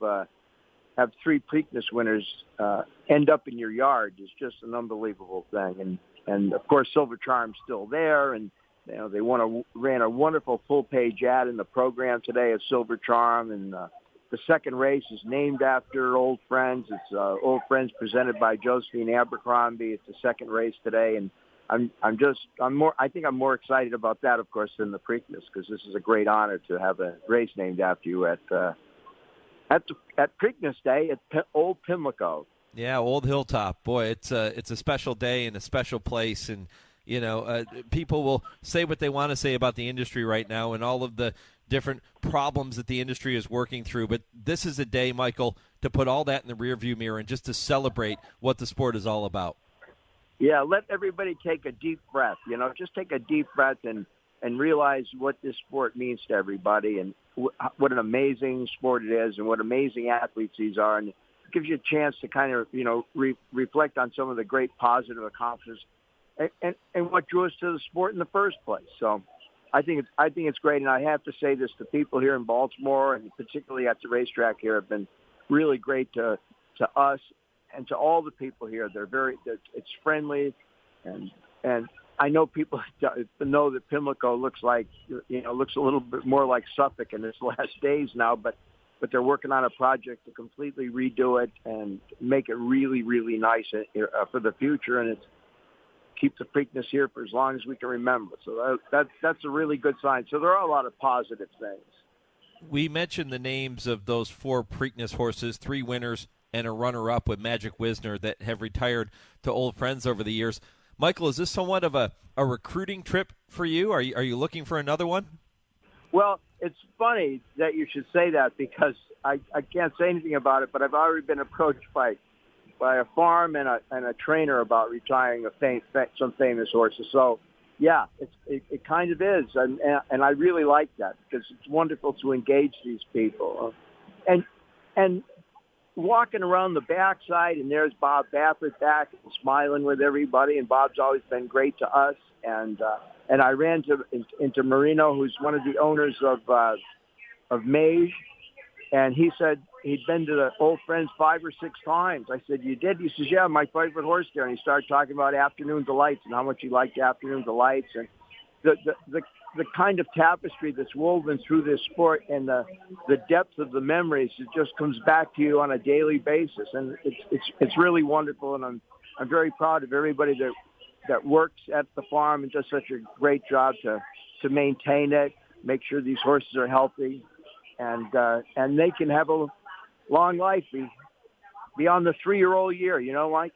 3 Preakness winners end up in your yard is just an unbelievable thing. And of course, Silver Charm's still there, and they ran a wonderful full-page ad in the program today of Silver Charm, and the second race is named after Old Friends. It's Old Friends presented by Josephine Abercrombie. It's the second race today, and I think I'm more excited about that, of course, than the Preakness, because this is a great honor to have a race named after you at Preakness Day at Old Pimlico. Yeah, Old Hilltop. Boy, it's a special day and a special place, and people will say what they want to say about the industry right now and all of the different problems that the industry is working through. But this is a day, Michael, to put all that in the rearview mirror and just to celebrate what the sport is all about. Yeah, let everybody take a deep breath. Just take a deep breath and realize what this sport means to everybody, and what an amazing sport it is, and what amazing athletes these are. And it gives you a chance to kind of, reflect on some of the great positive accomplishments and what drew us to the sport in the first place. So I think it's great. And I have to say this, to people here in Baltimore, and particularly at the racetrack here, have been really great to us and to all the people here. It's friendly, and I know people know that Pimlico looks a little bit more like Suffolk in its last days now, but but they're working on a project to completely redo it and make it really, really nice for the future, and it's keep the Preakness here for as long as we can remember. So that's a really good sign. So there are a lot of positive things. We mentioned the names of those 4 Preakness horses, 3 winners and a runner-up with Magic Wisner that have retired to old friends over the years. Michael, is this somewhat of a recruiting trip for you? Are you looking for another one? Well, it's funny that you should say that because I can't say anything about it, but I've already been approached by a farm and a trainer about retiring some famous horses. So, yeah, it kind of is, and I really like that because it's wonderful to engage these people. And walking around the backside, and there's Bob Baffert back and smiling with everybody, and Bob's always been great to us. And I ran into Marino, who's one of the owners of Mage, and he said he'd been to the Old Friends 5 or 6 times. I said, "You did?" He says, "Yeah, my favorite horse there." And he started talking about Afternoon Delights and how much he liked Afternoon Delights and the kind of tapestry that's woven through this sport and the depth of the memories. It just comes back to you on a daily basis, and it's really wonderful. And I'm very proud of everybody that works at the farm and does such a great job to maintain it, make sure these horses are healthy, and they can have a long life beyond the 3-year-old year, Mike?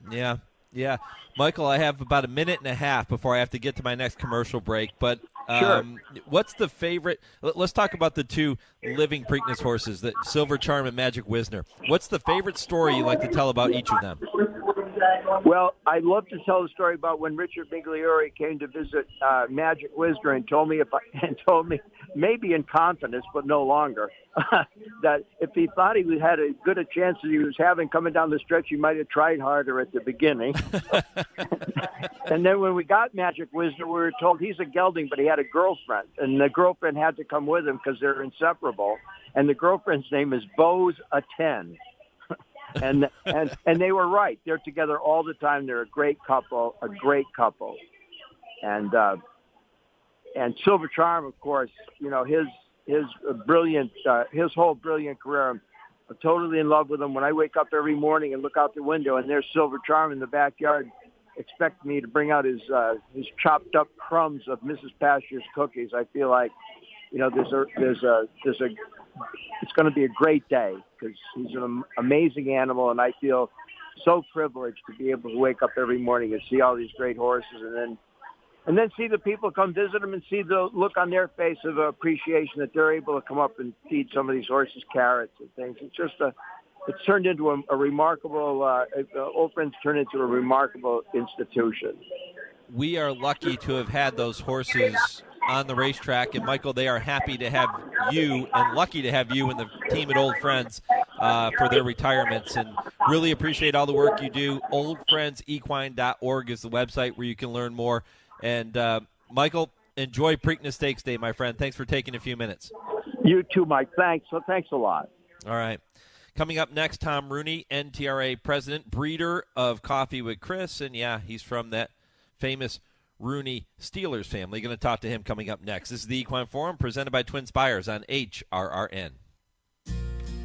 Yeah. Michael, I have about a minute and a half before I have to get to my next commercial break, but sure. What's the favorite? Let's talk about the 2 living Preakness horses, the Silver Charm and Magic Wisner. What's the favorite story you like to tell about each of them? Well, I'd love to tell the story about when Richard Migliore came to visit Magic Wisner and told me maybe in confidence, but no longer, that if he thought he had as good a chance as he was having coming down the stretch, he might have tried harder at the beginning. And then when we got Magic Wisner, we were told he's a gelding, but he had a girlfriend, and the girlfriend had to come with him because they're inseparable. And the girlfriend's name is Bose a 10. And they were right. They're together all the time. They're a great couple. And Silver Charm, of course, his brilliant, his whole brilliant career. I'm totally in love with him. When I wake up every morning and look out the window and there's Silver Charm in the backyard, expect me to bring out his chopped up crumbs of Mrs. Pasture's cookies. I feel like, it's going to be a great day because he's an amazing animal, and I feel so privileged to be able to wake up every morning and see all these great horses, and then see the people come visit them and see the look on their face of appreciation that they're able to come up and feed some of these horses carrots and things. It's just it's turned into a remarkable. Old Friends turned into a remarkable institution. We are lucky to have had those horses on the racetrack, and Michael, they are happy to have you and lucky to have you and the team at Old Friends for their retirements, and really appreciate all the work you do. oldfriendsequine.org is the website where you can learn more. And Michael, enjoy Preakness Stakes Day, my friend. Thanks for taking a few minutes. You too, Mike. Thanks a lot. All right. Coming up next, Tom Rooney, NTRA President, breeder of Coffee with Chris, and yeah, he's from that famous Rooney Steelers family. Going to talk to him coming up next. This is the Equine Forum presented by TwinSpires on HRRN.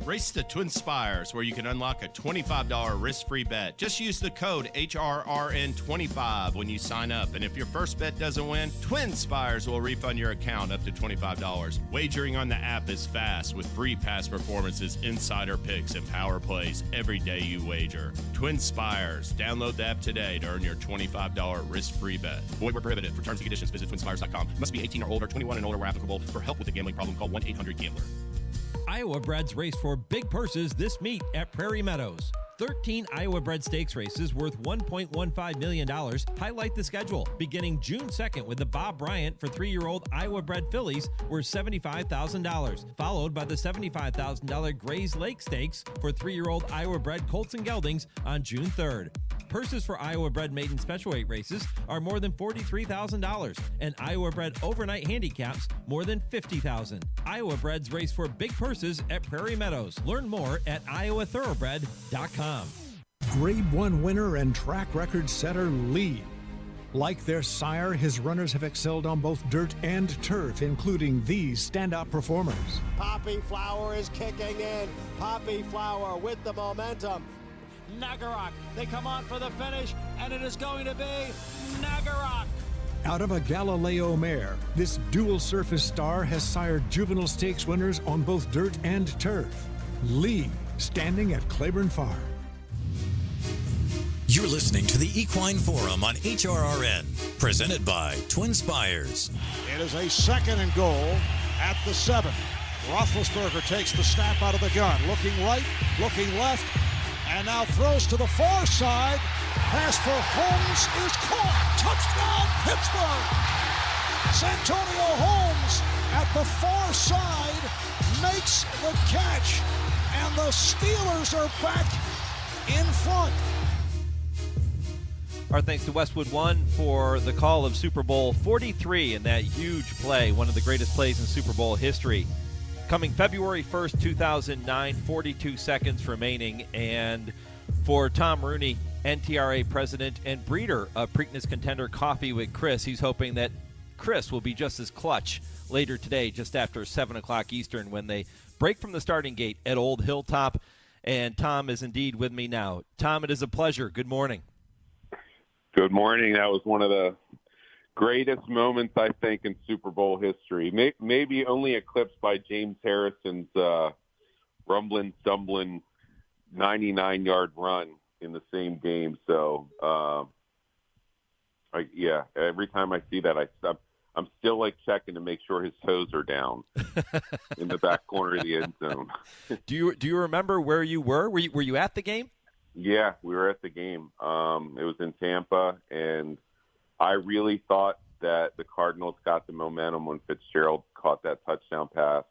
Race to TwinSpires, where you can unlock a $25 risk-free bet. Just use the code HRRN25 when you sign up. And if your first bet doesn't win, TwinSpires will refund your account up to $25. Wagering on the app is fast with free past performances, insider picks, and power plays every day you wager. TwinSpires. Download the app today to earn your $25 risk-free bet. Void where prohibited. For terms and conditions, visit TwinSpires.com. Must be 18 or older, 21 and older where applicable. For help with a gambling problem, call 1-800-GAMBLER. Iowa Breds race for big purses this meet at Prairie Meadows. 13 Iowa Bred Stakes races worth $1.15 million highlight the schedule, beginning June 2nd with the Bob Bryant for 3-year-old Iowa Bred fillies worth $75,000, followed by the $75,000 Grays Lake Stakes for 3-year-old Iowa Bred colts and geldings on June 3rd. Purses for Iowa Bred maiden special weight races are more than $43,000, and Iowa Bred overnight handicaps more than $50,000. Iowa Breds race for big purses at Prairie Meadows. Learn more at iowathoroughbred.com. Grade 1 winner and track record setter Lee. Like their sire, his runners have excelled on both dirt and turf, including these standout performers. Poppy Flower is kicking in. Poppy Flower with the momentum. Nagarok, they come on for the finish, and it is going to be Nagarok. Out of a Galileo mare, this dual-surface star has sired juvenile stakes winners on both dirt and turf. Lee, standing at Claiborne Farm. You're listening to the Equine Forum on HRRN, presented by TwinSpires. It is a 2nd and goal at the 7. Roethlisberger takes the snap out of the gun, looking right, looking left, and now throws to the far side. Pass for Holmes is caught. Touchdown, Pittsburgh! Santonio Holmes at the far side makes the catch, and the Steelers are back in front. Our thanks to Westwood One for the call of Super Bowl 43 and that huge play, one of the greatest plays in Super Bowl history. Coming February 1st, 2009, 42 seconds remaining. And for Tom Rooney, NTRA President and breeder of Preakness contender Coffee with Chris, he's hoping that Chris will be just as clutch later today, just after 7 o'clock Eastern, when they break from the starting gate at Old Hilltop. And Tom is indeed with me now. Tom, it is a pleasure. Good morning. Good morning. That was one of the greatest moments, I think, in Super Bowl history. Maybe only eclipsed by James Harrison's rumbling, stumbling 99-yard run in the same game. So, every time I see that, I'm still like checking to make sure his toes are down in the back corner of the end zone. Do you remember where you were? Were you at the game? Yeah, we were at the game. It was in Tampa, and I really thought that the Cardinals got the momentum when Fitzgerald caught that touchdown pass.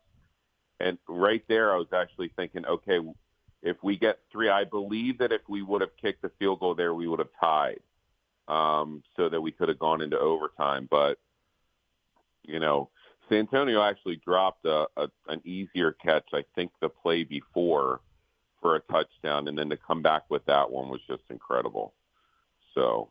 And right there, I was actually thinking, okay, if we get 3, I believe that if we would have kicked the field goal there, we would have tied, so that we could have gone into overtime. But, Santonio actually dropped an easier catch, I think, the play before, for a touchdown, and then to come back with that one was just incredible. So,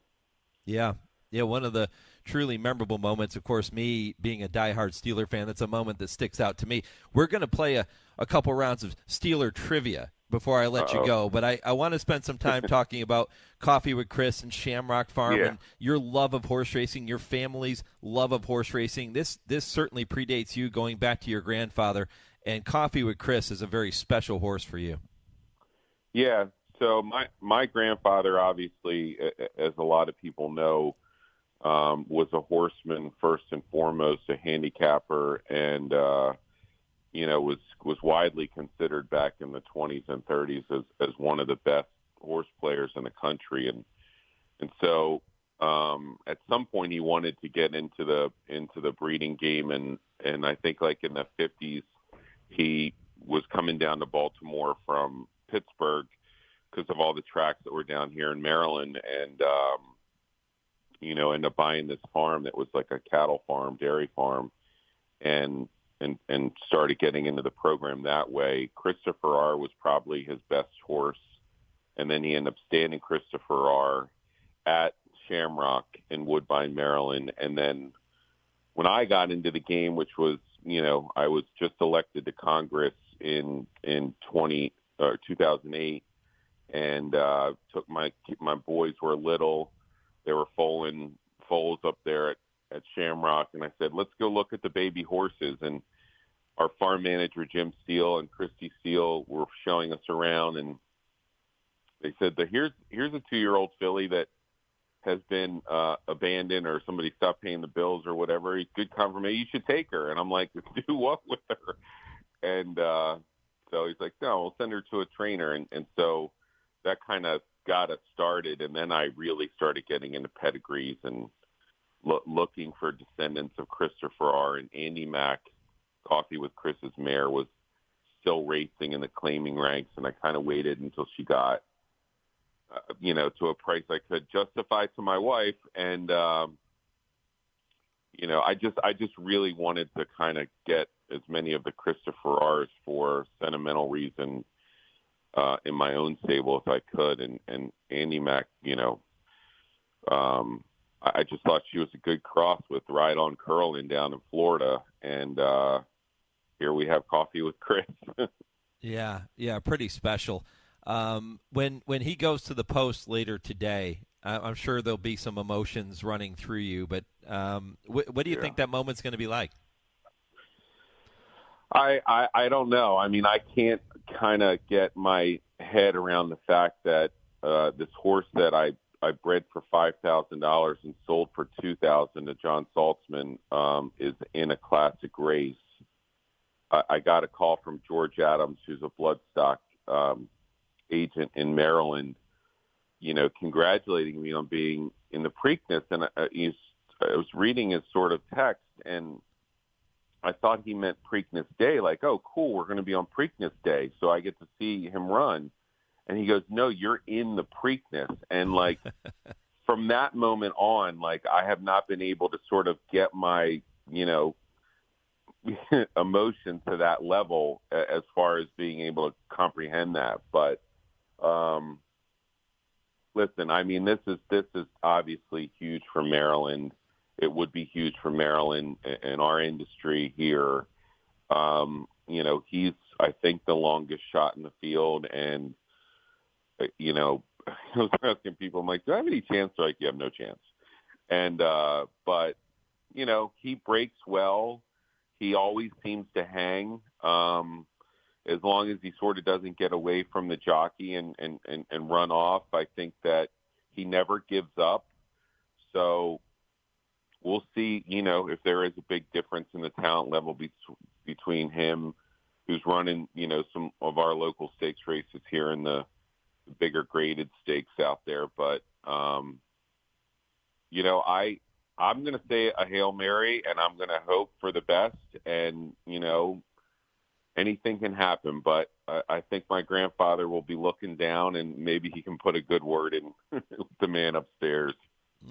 yeah, one of the truly memorable moments. Of course, me being a diehard Steeler fan, that's a moment that sticks out to me. We're going to play a couple rounds of Steeler trivia before I let you go, but I want to spend some time talking about Coffee with Chris and Shamrock Farm and your love of horse racing, your family's love of horse racing. This certainly predates you, going back to your grandfather, and Coffee with Chris is a very special horse for you. Yeah, so my grandfather, obviously, as a lot of people know, was a horseman first and foremost, a handicapper, and was widely considered back in the 20s and 30s as one of the best horse players in the country, and so at some point he wanted to get into the breeding game, and I think like in the 50s he was coming down to Baltimore from Pittsburgh because of all the tracks that were down here in Maryland, and ended up buying this farm that was like a cattle farm, dairy farm, and started getting into the program that way. Christopher R. was probably his best horse, and then he ended up standing Christopher R. at Shamrock in Woodbine, Maryland, and then when I got into the game, which was, I was just elected to Congress in 2008, and took my boys were little. They were foals up there at Shamrock, and I said, let's go look at the baby horses. And our farm manager, Jim Steele, and Christy Steele were showing us around, and they said, here's a 2-year-old filly that has been abandoned, or somebody stopped paying the bills or whatever. Good confirmation. You should take her. And I'm like, do what with her? And so he's like, no, we'll send her to a trainer. And so that kind of got us started. And then I really started getting into pedigrees and looking for descendants of Christopher R. And Andy Mack, Coffee with Chris's mare, was still racing in the claiming ranks. And I kind of waited until she got, to a price I could justify to my wife. And, I just really wanted to kind of get as many of the Christopher R's for sentimental reason in my own stable as I could. And Andy Mack, I just thought she was a good cross with Ride On Curlin down in Florida. And here we have Coffee with Chris. Yeah, pretty special. When he goes to the post later today, I'm sure there'll be some emotions running through you. But what do you think that moment's going to be like? I don't know. I mean, I can't kind of get my head around the fact that this horse that I bred for $5,000 and sold for $2,000 to John Saltzman is in a classic race. I got a call from George Adams, who's a bloodstock agent in Maryland, congratulating me on being in the Preakness. And I was reading his sort of text, and I thought he meant Preakness Day, like, oh, cool, we're going to be on Preakness Day, so I get to see him run. And he goes, no, you're in the Preakness. And, like, from that moment on, like, I have not been able to sort of get my, emotion to that level as far as being able to comprehend that. But listen, I mean, this is obviously huge for Maryland. It would be huge for Maryland and our industry here. He's, I think, the longest shot in the field. And, I was asking people, I'm like, do I have any chance? They're like, you have no chance. And, but, he breaks well. He always seems to hang, as long as he sort of doesn't get away from the jockey and run off. I think that he never gives up. So we'll see, if there is a big difference in the talent level between him, who's running, some of our local stakes races here in the bigger graded stakes out there. But, I'm going to say a Hail Mary, and I'm going to hope for the best. And, anything can happen. But I think my grandfather will be looking down, and maybe he can put a good word in with the man upstairs.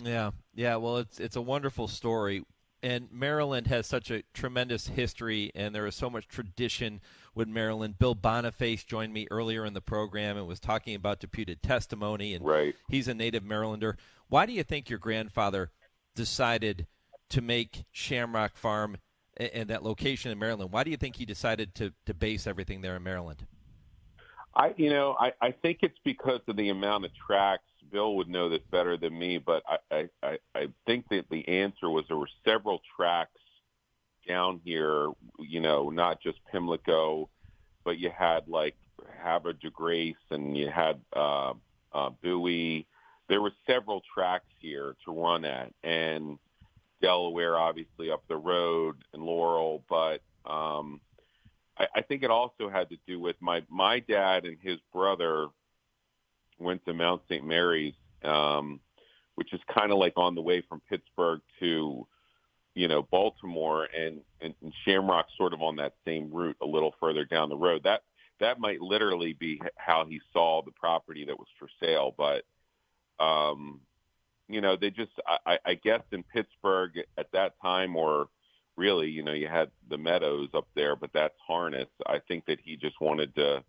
Yeah. Well, it's a wonderful story. And Maryland has such a tremendous history, and there is so much tradition with Maryland. Bill Boniface joined me earlier in the program and was talking about Deputed Testamony, and right. He's a native Marylander. Why do you think your grandfather decided to make Shamrock Farm and that location in Maryland? Why do you think he decided to base everything there in Maryland? I think it's because of the amount of tracks. Bill would know this better than me, but I think that the answer was there were several tracks down here, not just Pimlico, but you had like Havre de Grace and you had Bowie. There were several tracks here to run at, and Delaware obviously up the road and Laurel, but I think it also had to do with my dad and his brother went to Mount St. Mary's, which is kind of like on the way from Pittsburgh to, Baltimore, and Shamrock sort of on that same route a little further down the road. That might literally be how he saw the property that was for sale, but they just, I guess in Pittsburgh at that time, or really, you had the Meadows up there, but that's harness. I think that he just wanted to,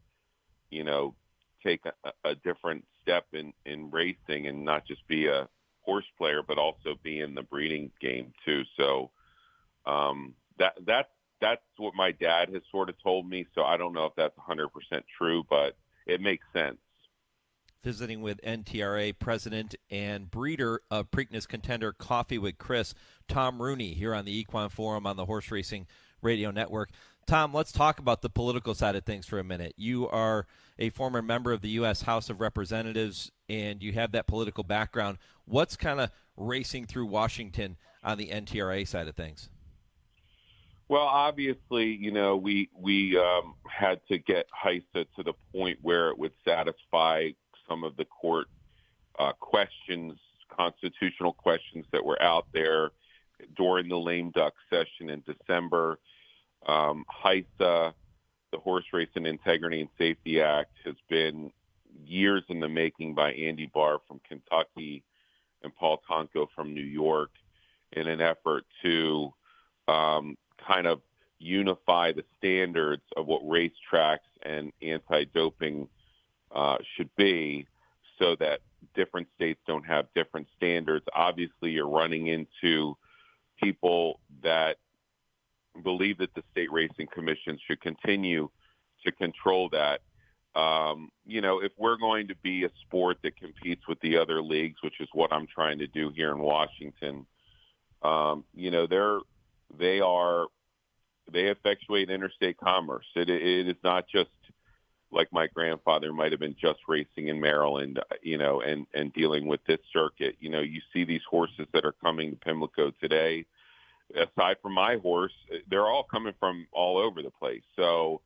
take a different step in racing and not just be a horse player, but also be in the breeding game too. So that's what my dad has sort of told me. So I don't know if that's 100% true, but it makes sense. Visiting with NTRA President and breeder of Preakness contender Coffee with Chris, Tom Rooney, here on the Equine Forum on the Horse Racing Radio Network. Tom, let's talk about the political side of things for a minute. You are a former member of the U.S. House of Representatives, and you have that political background. What's kind of racing through Washington on the NTRA side of things? Well, obviously, we had to get HISA to the point where it would satisfy some of the court questions, constitutional questions that were out there during the lame duck session in December. HISA, the Horse Racing Integrity and Safety Act, has been years in the making by Andy Barr from Kentucky and Paul Tonko from New York in an effort to kind of unify the standards of what racetracks and anti-doping should be, so that different states don't have different standards. Obviously, you're running into people that believe that the state racing commission should continue to control that. If we're going to be a sport that competes with the other leagues, which is what I'm trying to do here in Washington, they effectuate interstate commerce. It is not just like my grandfather might have been just racing in Maryland, and dealing with this circuit. You see these horses that are coming to Pimlico today. Aside from my horse, they're all coming from all over the place. So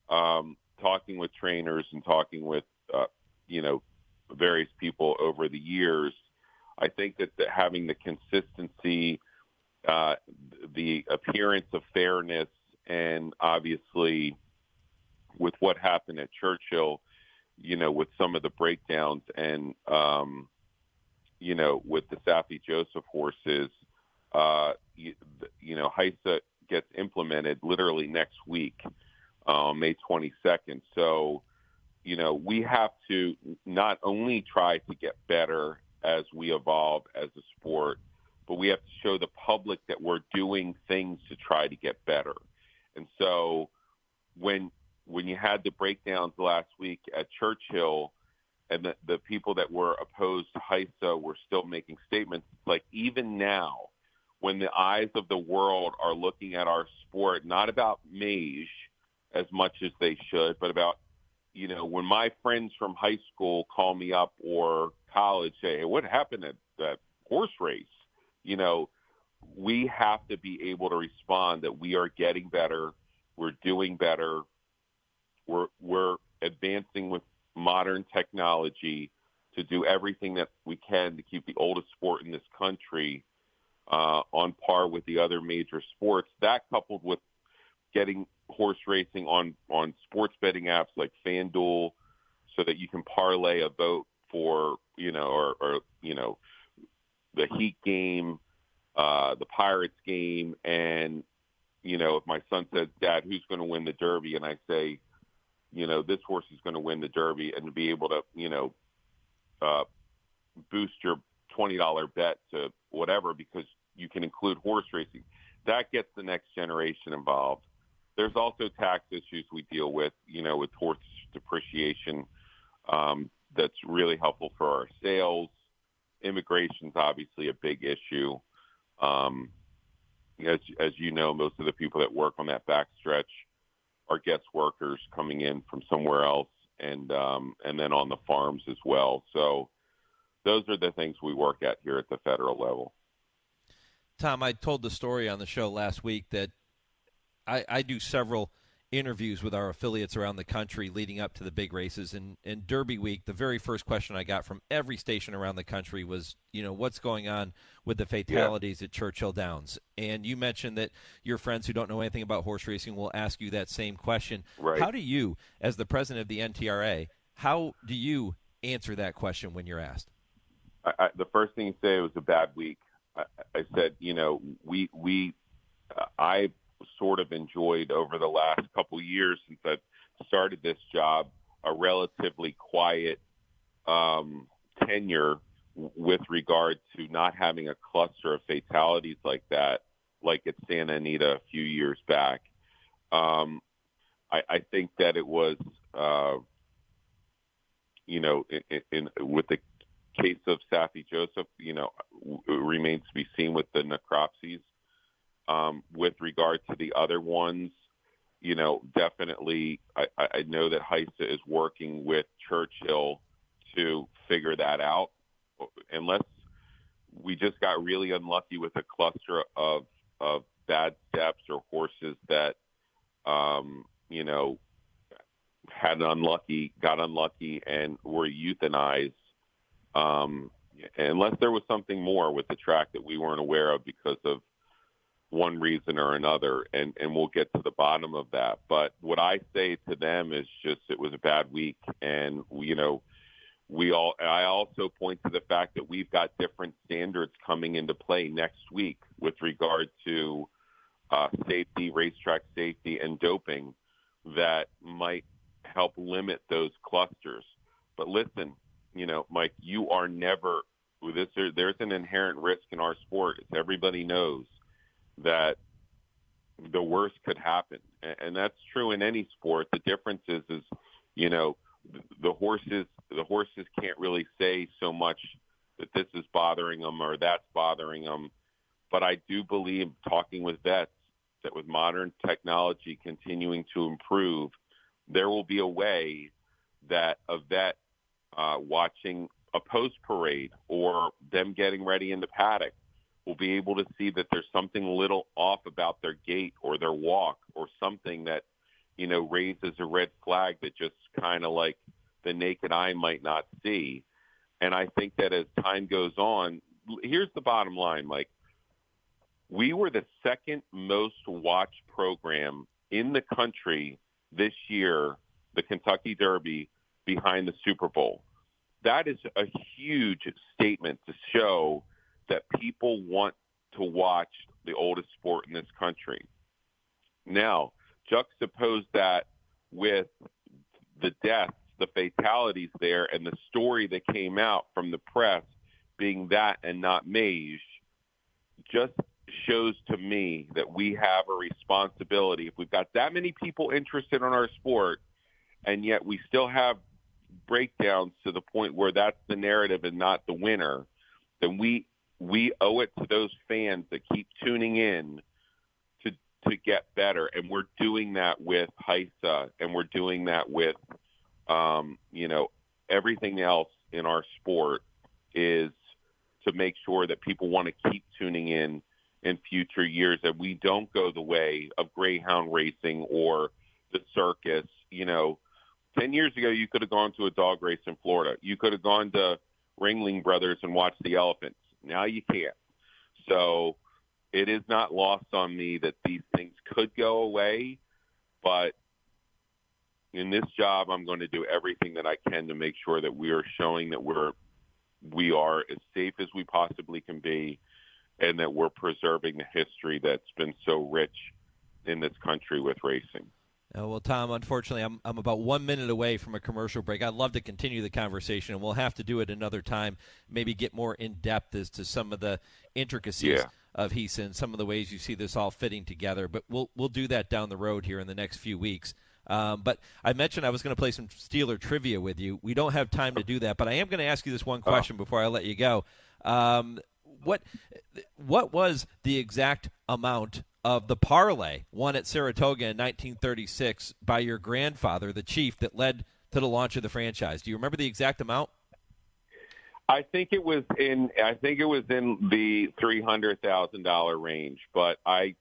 talking with trainers and talking with, various people over the years, I think that having the consistency, the appearance of fairness, and obviously with what happened at Churchill, with some of the breakdowns and, with the Safi Joseph horses, HISA gets implemented literally next week, May 22nd. So, we have to not only try to get better as we evolve as a sport, but we have to show the public that we're doing things to try to get better. And so when you had the breakdowns last week at Churchill and the people that were opposed to HISA were still making statements, like even now, when the eyes of the world are looking at our sport, not about Mage as much as they should, but about, when my friends from high school call me up or college, say, hey, what happened at that horse race? We have to be able to respond that we are getting better. We're doing better. We're advancing with modern technology to do everything that we can to keep the oldest sport in this country on par with the other major sports. That coupled with getting horse racing on sports betting apps like FanDuel so that you can parlay a vote for, the Heat game, the Pirates game. And, if my son says, Dad, who's going to win the Derby? And I say, this horse is going to win the Derby, and to be able to, boost your $20 bet to whatever because you can include horse racing. That gets the next generation involved. There's also tax issues we deal with, with horse depreciation. That's really helpful for our sales. Immigration's obviously a big issue. As you know, most of the people that work on that backstretch are guest workers coming in from somewhere else, and then on the farms as well. So those are the things we work at here at the federal level. Tom, I told the story on the show last week that I do several interviews with our affiliates around the country leading up to the big races. And Derby week, the very first question I got from every station around the country was, what's going on with the fatalities at Churchill Downs? And you mentioned that your friends who don't know anything about horse racing will ask you that same question. Right. How do you, as the president of the NTRA, how do you answer that question when you're asked? The first thing you say, it was a bad week. I said, I sort of enjoyed over the last couple years since I've started this job a relatively quiet tenure with regard to not having a cluster of fatalities like that, like at Santa Anita a few years back. I think that it was, with the case of Safi Joseph, it remains to be seen with the necropsies. With regard to the other ones, definitely I know that HISA is working with Churchill to figure that out. Unless we just got really unlucky with a cluster of bad steps or horses that, got unlucky and were euthanized. Unless there was something more with the track that we weren't aware of because of one reason or another, and we'll get to the bottom of that. But what I say to them is just it was a bad week, and I also point to the fact that we've got different standards coming into play next week with regard to safety, racetrack safety, and doping that might help limit those clusters. But listen, Mike, you are never with this. There's an inherent risk in our sport. Everybody knows that the worst could happen, and that's true in any sport. The difference is the horses can't really say so much that this is bothering them or that's bothering them. But I do believe, talking with vets, that with modern technology continuing to improve, there will be a way that a vet watching a post parade or them getting ready in the paddock will be able to see that there's something a little off about their gait or their walk or something that, raises a red flag that just kind of like the naked eye might not see. And I think that as time goes on, here's the bottom line, Mike. We were the second most watched program in the country this year, the Kentucky Derby, behind the Super Bowl. That is a huge statement to show that people want to watch the oldest sport in this country. Now, juxtapose that with the deaths, the fatalities there, and the story that came out from the press being that and not Mage, just shows to me that we have a responsibility. If we've got that many people interested in our sport, and yet we still have breakdowns to the point where that's the narrative and not the winner, then we owe it to those fans that keep tuning in to get better. And we're doing that with HISA, and we're doing that with everything else in our sport is to make sure that people want to keep tuning in future years, that we don't go the way of greyhound racing or the circus. 10 years ago, you could have gone to a dog race in Florida. You could have gone to Ringling Brothers and watched the elephants. Now you can't. So it is not lost on me that these things could go away, but in this job, I'm going to do everything that I can to make sure that we are showing that we are as safe as we possibly can be, and that we're preserving the history that's been so rich in this country with racing. Well, Tom, unfortunately, I'm about 1 minute away from a commercial break. I'd love to continue the conversation, and we'll have to do it another time, maybe get more in-depth as to some of the intricacies of HISA and some of the ways you see this all fitting together. But we'll do that down the road here in the next few weeks. But I mentioned I was going to play some Steeler trivia with you. We don't have time to do that, but I am going to ask you this one question before I let you go. What was the exact amount of the parlay won at Saratoga in 1936 by your grandfather, the chief that led to the launch of the franchise? Do you remember the exact amount? I think it was in the $300,000 range, but I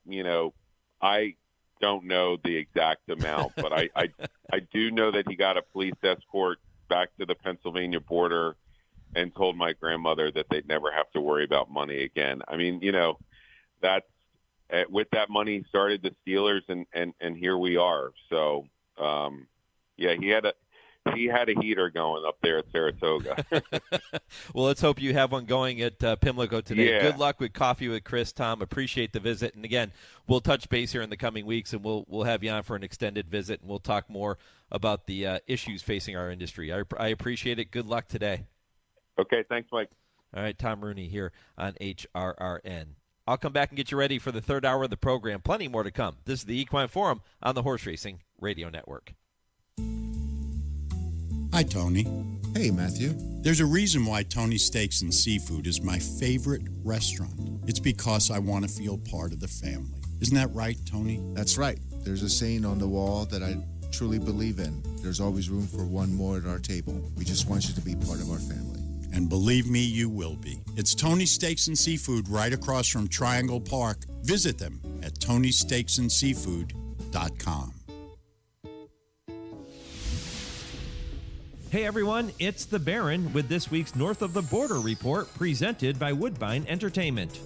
don't know the exact amount, but I do know that he got a police escort back to the Pennsylvania border and told my grandmother that they'd never have to worry about money again. I mean, that's with that money started the Steelers, and here we are. So, he had a heater going up there at Saratoga. Well, let's hope you have one going at Pimlico today. Yeah. Good luck with Coffee with Chris, Tom. Appreciate the visit. And again, we'll touch base here in the coming weeks, and we'll have you on for an extended visit, and we'll talk more about the issues facing our industry. I appreciate it. Good luck today. Okay, thanks, Mike. All right, Tom Rooney here on HRRN. I'll come back and get you ready for the third hour of the program. Plenty more to come. This is the Equine Forum on the Horse Racing Radio Network. Hi, Tony. Hey, Matthew. There's a reason why Tony's Steaks and Seafood is my favorite restaurant. It's because I want to feel part of the family. Isn't that right, Tony? That's right. There's a saying on the wall that I truly believe in. There's always room for one more at our table. We just want you to be part of our family. And believe me, you will be. It's Tony's Steaks and Seafood right across from Triangle Park. Visit them at TonySteaksandSeafood.com. Hey everyone, it's the Baron with this week's North of the Border report presented by Woodbine Entertainment.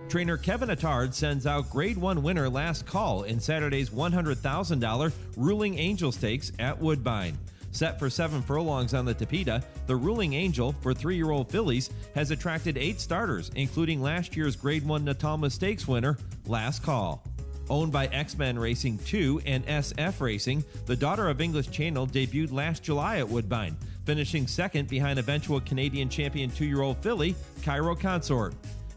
Trainer Kevin Attard sends out Grade 1 winner Last Call in Saturday's $100,000 Ruling Angel Stakes at Woodbine. Set for 7 furlongs on the Tapeta, the Ruling Angel for 3-year-old fillies has attracted 8 starters, including last year's Grade 1 Natalma Stakes winner Last Call. Owned by X-Men Racing 2 and SF Racing, the Daughter of English Channel debuted last July at Woodbine. finishing second behind eventual Canadian champion 2-year-old filly, Cairo Consort.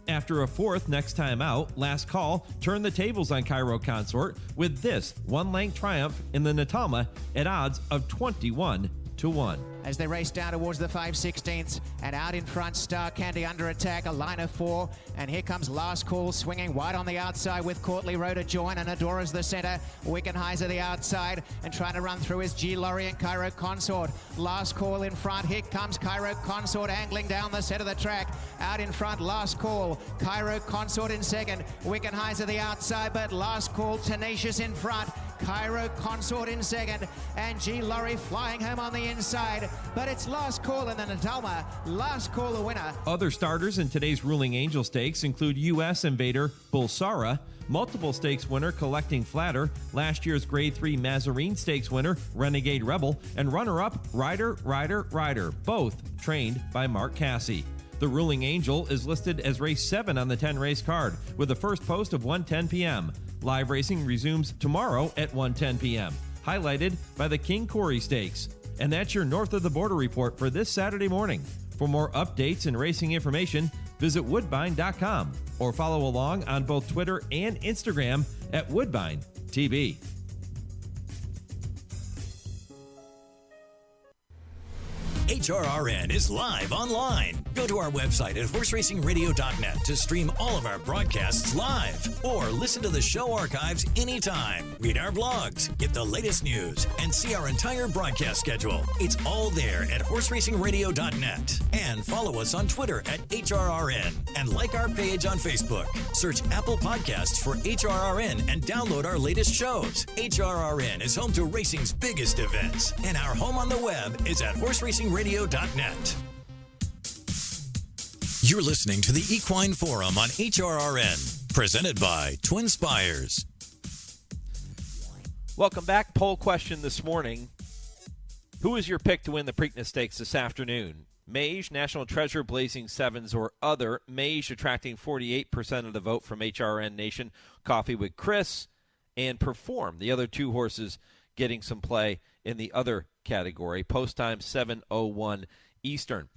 After a fourth next time out, Last Call turned the tables on Cairo Consort with this one-length triumph in the Natalma at odds of 21-1. As they race down towards the 5/16ths, and out in front, Star Candy under attack, a line of 4, and here comes Last Call swinging wide on the outside with Courtly Road to join, and Adora's the center, Wickenheiser the outside, and trying to run through is G. Laurie and Cairo Consort. Last Call in front, here comes Cairo Consort angling down the center of the track, out in front, Last Call, Cairo Consort in second, Wickenheiser the outside, but Last Call tenacious in front, Cairo Consort in second, and G. Laurie flying home on the inside. But it's Last Call in the Natalma. Last Call the winner. Other starters in today's Ruling Angel Stakes include U.S. Invader Bulsara, multiple stakes winner Collecting Flatter, last year's Grade 3 Mazarine Stakes winner Renegade Rebel, and runner-up Rider, both trained by Mark Cassie. The Ruling Angel is listed as race 7 on the 10-race card, with the first post of 1:10 p.m. Live racing resumes tomorrow at 1:10 p.m., highlighted by the King Corey Stakes. And that's your North of the Border report for this Saturday morning. For more updates and racing information, visit Woodbine.com or follow along on both Twitter and Instagram at WoodbineTV. HRRN is live online. Go to our website at horseracingradio.net to stream all of our broadcasts live or listen to the show archives anytime. Read our blogs, get the latest news, and see our entire broadcast schedule. It's all there at horseracingradio.net. And follow us on Twitter at HRRN and like our page on Facebook. Search Apple Podcasts for HRRN and download our latest shows. HRRN is home to racing's biggest events, and our home on the web is at horseracingradio.net. You're listening to the Equine Forum on HRRN, presented by TwinSpires. Welcome back. Poll question this morning. Who is your pick to win the Preakness Stakes this afternoon? Mage, National Treasure, Blazing Sevens, or other? Mage attracting 48% of the vote from HRN Nation, Coffee with Chris, and Perform, the other two horses getting some play in the other category. Post time 7:01 Eastern.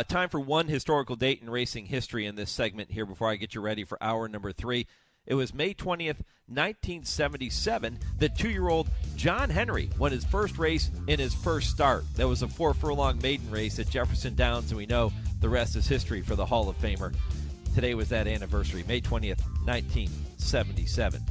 Time for one historical date in racing history in this segment here before I get you ready for hour number 3. It was May 20th, 1977, that 2-year-old John Henry won his first race in his first start. That was a 4-furlong maiden race at Jefferson Downs, and we know the rest is history for the Hall of Famer. Today was that anniversary, May 20th, 1977.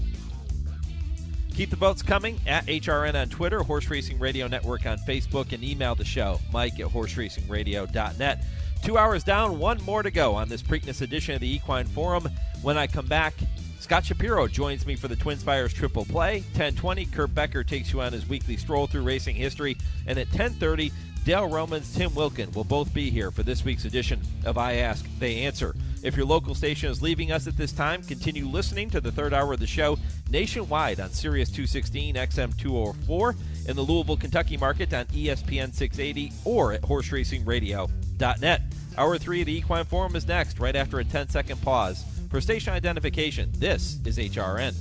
Keep the votes coming at HRN on Twitter, Horse Racing Radio Network on Facebook, and email the show, Mike at horseracingradio.net. 2 hours down, one more to go on this Preakness edition of the Equine Forum. When I come back, Scott Shapiro joins me for the TwinSpires Triple Play. 10:20, Kurt Becker takes you on his weekly stroll through racing history. And at 10:30, Dale Romans, Tim Wilkin will both be here for this week's edition of I Ask, They Answer. If your local station is leaving us at this time, continue listening to the third hour of the show nationwide on Sirius 216, XM 204, in the Louisville, Kentucky market on ESPN 680 or at horseracingradio.net. Hour 3 of the Equine Forum is next, right after a 10-second pause. For station identification, this is HRN.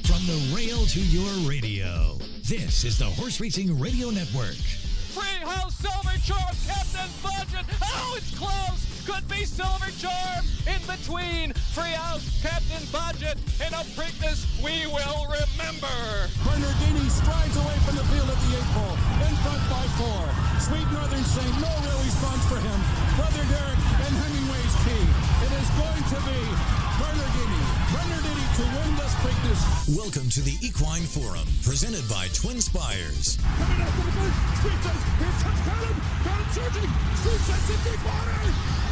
From the rail to your radio, this is the Horse Racing Radio Network. Free House Silver Charm, Captain Budget. Oh, it's close. Could be Silver Charm in between. Free House, Captain Budget, and a Preakness we will remember. Bernardini strides away from the field at the 8 pole. In front by 4. Sweet Northern saying no real response for him. Brother Derek and Hemingway's key. It is going to be Bernardini to win this Preakness. Welcome to the Equine Forum, presented by TwinSpires. Coming out to the first. Sweet says, here comes Cannon. Cannon surging. Sweet says in deep water.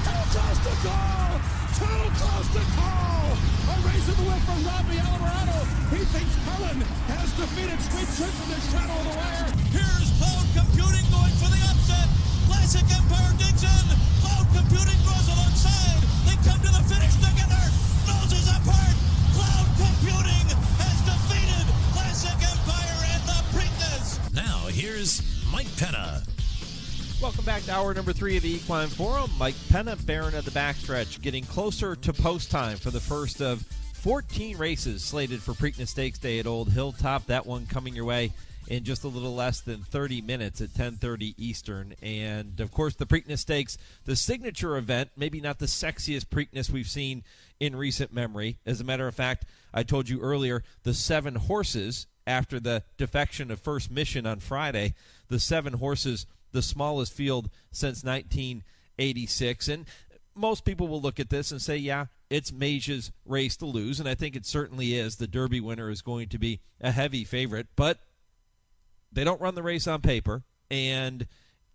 Too close to call. Too close to call. A race of the wheel from Robbie Alvarado. He thinks Helen has defeated Sweet Trick from the shadow of the wire. Here's Cloud Computing going for the upset. Classic Empire digs in. Cloud Computing goes alongside. They come to the finish together. Noses apart. Cloud Computing has defeated Classic Empire and the Preakness. Now here's Mike Penna. Welcome back to hour number 3 of the Equine Forum. Mike Penna, Baron of the Backstretch, getting closer to post time for the first of 14 races slated for Preakness Stakes Day at Old Hilltop. That one coming your way in just a little less than 30 minutes at 10:30 Eastern. And, of course, the Preakness Stakes, the signature event, maybe not the sexiest Preakness we've seen in recent memory. As a matter of fact, I told you earlier, the 7 horses, after the defection of First Mission on Friday, the 7 horses, the smallest field since 1986. And most people will look at this and say, yeah, it's Mage's race to lose, and I think it certainly is. The Derby winner is going to be a heavy favorite, but they don't run the race on paper, and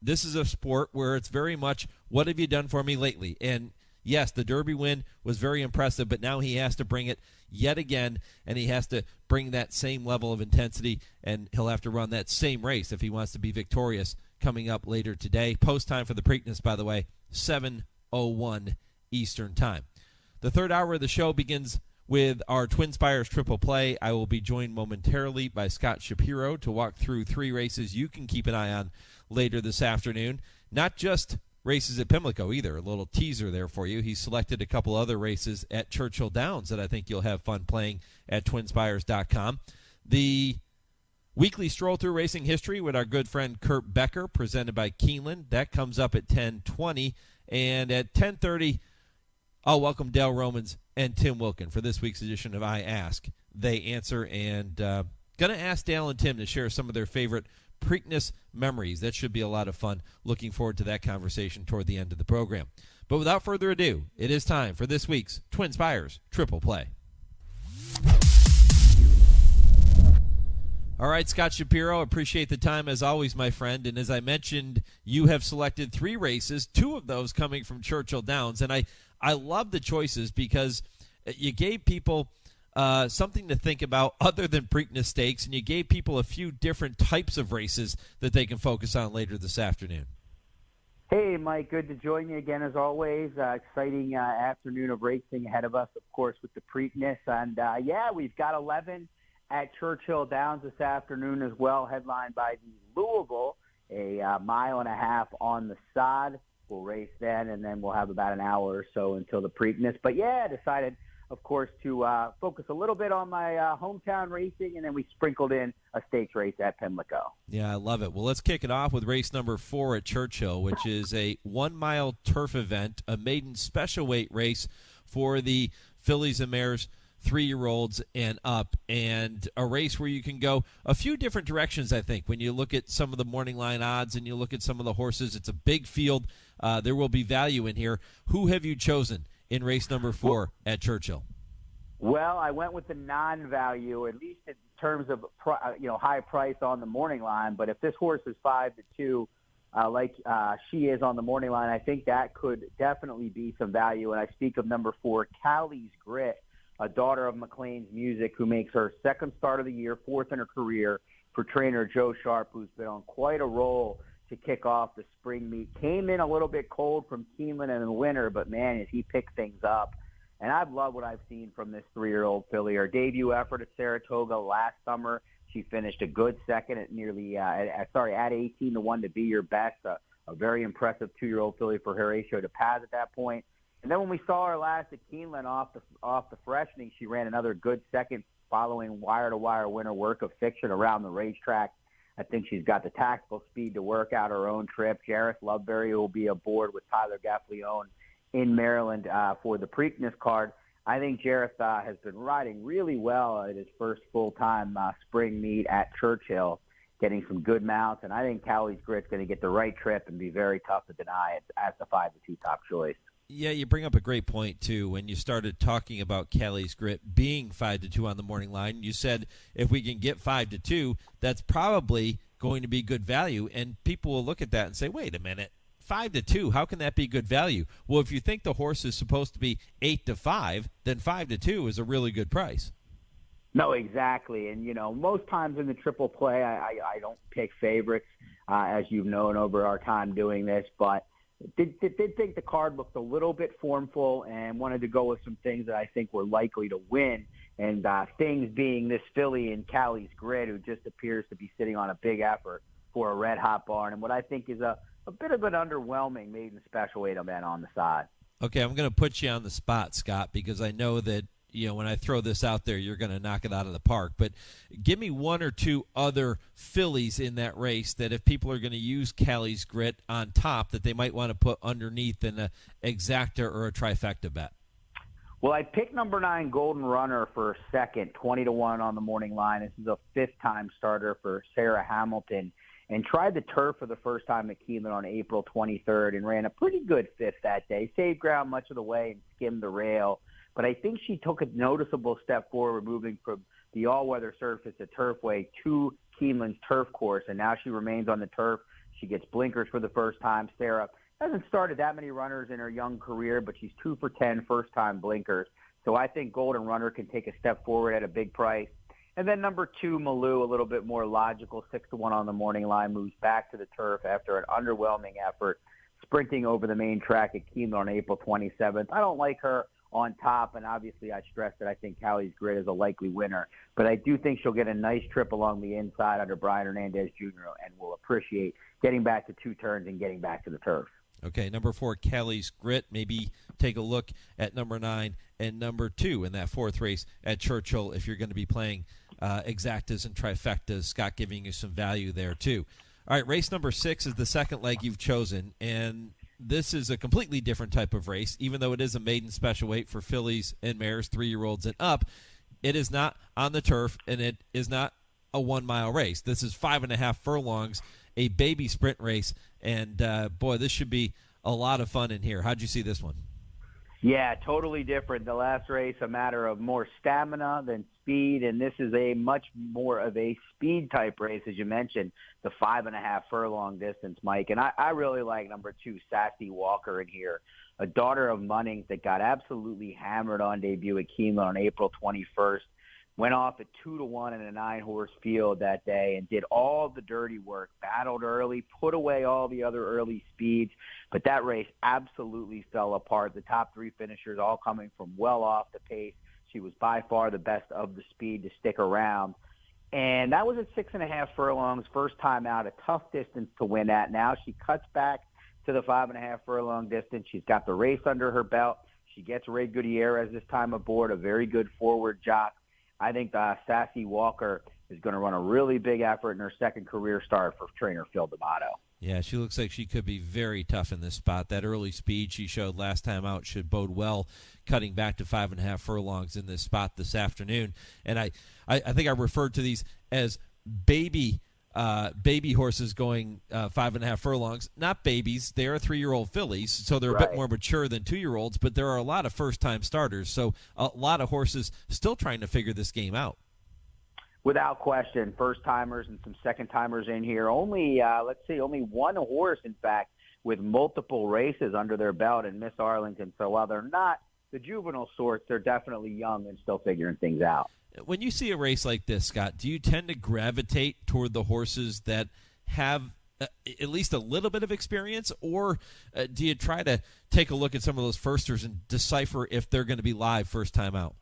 this is a sport where it's very much, what have you done for me lately? And yes, the Derby win was very impressive, but now he has to bring it yet again, and he has to bring that same level of intensity, and he'll have to run that same race if he wants to be victorious coming up later today. Post time for the Preakness, by the way, 7:01 Eastern Time. The third hour of the show begins with our TwinSpires Triple Play. I will be joined momentarily by Scott Shapiro to walk through 3 races you can keep an eye on later this afternoon. Not just races at Pimlico either. A little teaser there for you. He selected a couple other races at Churchill Downs that I think you'll have fun playing at TwinSpires.com. The weekly Stroll Through Racing History with our good friend Kurt Becker, presented by Keeneland. That comes up at 10:20. And at 10:30, I'll welcome Dale Romans and Tim Wilkin for this week's edition of I Ask, They Answer. And going to ask Dale and Tim to share some of their favorite Preakness memories. That should be a lot of fun. Looking forward to that conversation toward the end of the program. But without further ado, it is time for this week's TwinSpires Triple Play. All right, Scott Shapiro, appreciate the time as always, my friend. And as I mentioned, you have selected 3 races, 2 of those coming from Churchill Downs. And I love the choices because you gave people something to think about other than Preakness Stakes, and you gave people a few different types of races that they can focus on later this afternoon. Hey, Mike, good to join you again as always. Exciting afternoon of racing ahead of us, of course, with the Preakness. And, yeah, we've got 11 at Churchill Downs this afternoon as well, headlined by the Louisville, a mile and a half on the sod. We'll race then, and then we'll have about an hour or so until the Preakness. But, yeah, I decided, of course, to focus a little bit on my hometown racing, and then we sprinkled in a stakes race at Pimlico. Yeah, I love it. Well, let's kick it off with race number 4 at Churchill, which is a 1-mile turf event, a maiden special weight race for the fillies and mares, 3-year-olds and up, and a race where you can go a few different directions, I think. When you look at some of the morning line odds and you look at some of the horses, it's a big field. There will be value in here. Who have you chosen in race number 4 at Churchill? Well, I went with the non-value, at least in terms of high price on the morning line. But if this horse is 5-2, like she is on the morning line, I think that could definitely be some value. And I speak of number 4, Callie's Grit, a daughter of McLean's Music, who makes her 2nd start of the year, 4th in her career, for trainer Joe Sharp, who's been on quite a roll to kick off the spring meet. Came in a little bit cold from Keeneland in the winter, but, man, as he picked things up. And I've loved what I've seen from this 3-year-old filly. Her debut effort at Saratoga last summer, she finished a good second at at 18-1 to be your best. A very impressive 2-year-old filly for Horatio DePaz at that point. And then when we saw her last at Keeneland off the freshening, she ran another good second following wire-to-wire winner Work of Fiction around the racetrack. I think she's got the tactical speed to work out her own trip. Jareth Loveberry will be aboard with Tyler Gaffleone in Maryland for the Preakness card. I think Jareth has been riding really well at his first full-time spring meet at Churchill, getting some good mounts. And I think Callie's Grit's going to get the right trip and be very tough to deny as the 5-2 top choice. Yeah, you bring up a great point, too. When you started talking about Callie's Grit being 5-2 on the morning line, you said if we can get 5-2, that's probably going to be good value. And people will look at that and say, wait a minute, 5-2, how can that be good value? Well, if you think the horse is supposed to be 8-5, then 5-2 is a really good price. No, exactly. And, most times in the triple play, I don't pick favorites, as you've known over our time doing this, but did think the card looked a little bit formful and wanted to go with some things that I think were likely to win. And things being this filly and Callie's Grit, who just appears to be sitting on a big effort for a red-hot barn, and what I think is a a bit of an underwhelming maiden special weight event on the side. Okay, I'm going to put you on the spot, Scott, because I know that, when I throw this out there, you're going to knock it out of the park. But give me one or two other fillies in that race that if people are going to use Callie's Grit on top, that they might want to put underneath in an exacta or a trifecta bet. Well, I picked number 9, Golden Runner, for second, 20-1 on the morning line. This is a fifth-time starter for Sarah Hamilton, and tried the turf for the first time at Keeneland on April 23rd and ran a pretty good fifth that day. Saved ground much of the way and skimmed the rail. But I think she took a noticeable step forward moving from the all-weather surface at Turfway to Keeneland's turf course, and now she remains on the turf. She gets blinkers for the first time. Sarah hasn't started that many runners in her young career, but she's 2 for 10 first-time blinkers. So I think Golden Runner can take a step forward at a big price. And then number 2, Malou, a little bit more logical, 6-1 on the morning line, moves back to the turf after an underwhelming effort, sprinting over the main track at Keeneland on April 27th. I don't like her on top, and obviously I stress that I think Callie's Grit is a likely winner. But I do think she'll get a nice trip along the inside under Brian Hernandez Jr. and will appreciate getting back to 2 turns and getting back to the turf. Okay, number 4, Callie's Grit. Maybe take a look at number 9 and number 2 in that fourth race at Churchill if you're going to be playing exactas and trifectas. Scott giving you some value there too. All right, race number 6 is the second leg you've chosen, and this is a completely different type of race. Even though it is a maiden special weight for fillies and mares, 3-year-olds and up, it is not on the turf, and it is not a 1-mile race. This is 5.5 furlongs, a baby sprint race, and boy, this should be a lot of fun in here. How'd you see this one? Yeah, totally different. The last race, a matter of more stamina than speed, and this is a much more of a speed-type race, as you mentioned, the 5.5 furlong distance, Mike. And I really like number 2, Sassy Walker in here, a daughter of Munnings that got absolutely hammered on debut at Keeneland on April 21st. Went off at 2-1 in a 9-horse field that day and did all the dirty work, battled early, put away all the other early speeds. But that race absolutely fell apart. The top 3 finishers all coming from well off the pace. She was by far the best of the speed to stick around. And that was at 6.5 furlongs, first time out, a tough distance to win at. Now she cuts back to the 5.5 furlong distance. She's got the race under her belt. She gets Ray Gutierrez this time aboard, a very good forward jock. I think Sassy Walker is going to run a really big effort in her second career start for trainer Phil D'Amato. Yeah, she looks like she could be very tough in this spot. That early speed she showed last time out should bode well, cutting back to 5.5 furlongs in this spot this afternoon. And I think I referred to these as baby horses going 5.5 furlongs. Not babies. They are 3-year-old fillies, so they're a bit more mature than 2-year-olds, but there are a lot of first-time starters, so a lot of horses still trying to figure this game out. Without question, first-timers and some second-timers in here. Only one horse, in fact, with multiple races under their belt in Miss Arlington. So while they're not the juvenile sorts, they're definitely young and still figuring things out. When you see a race like this, Scott, do you tend to gravitate toward the horses that have at least a little bit of experience, or do you try to take a look at some of those firsters and decipher if they're going to be live first time out?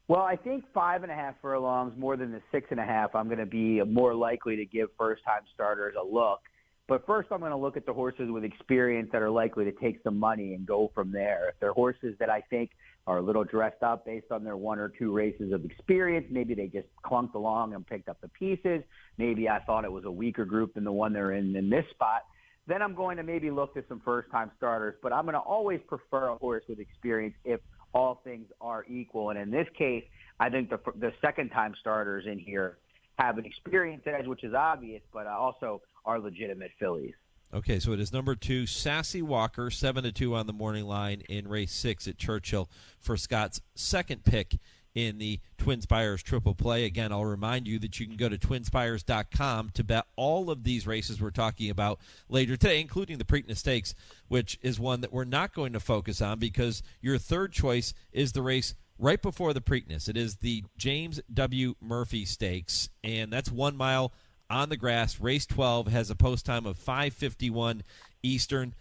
Well, I think 5.5 furlongs more than the 6.5, I'm going to be more likely to give first-time starters a look. But first I'm going to look at the horses with experience that are likely to take some money and go from there. If they're horses that I think are a little dressed up based on their 1 or 2 races of experience, maybe they just clunked along and picked up the pieces, maybe I thought it was a weaker group than the one they're in this spot, then I'm going to maybe look at some first-time starters. But I'm going to always prefer a horse with experience if all things are equal. And in this case, I think the second-time starters in here have an experience edge, which is obvious, but also are legitimate fillies. Okay, so it is number 2, Sassy Walker, 7-2 on the morning line in race 6 at Churchill for Scott's second pick in the TwinSpires Triple Play. Again, I'll remind you that you can go to TwinSpires.com to bet all of these races we're talking about later today, including the Preakness Stakes, which is one that we're not going to focus on because your third choice is the race right before the Preakness. It is the James W. Murphy Stakes, and that's 1 mile on the grass. Race 12 has a post time of 5:51 Eastern.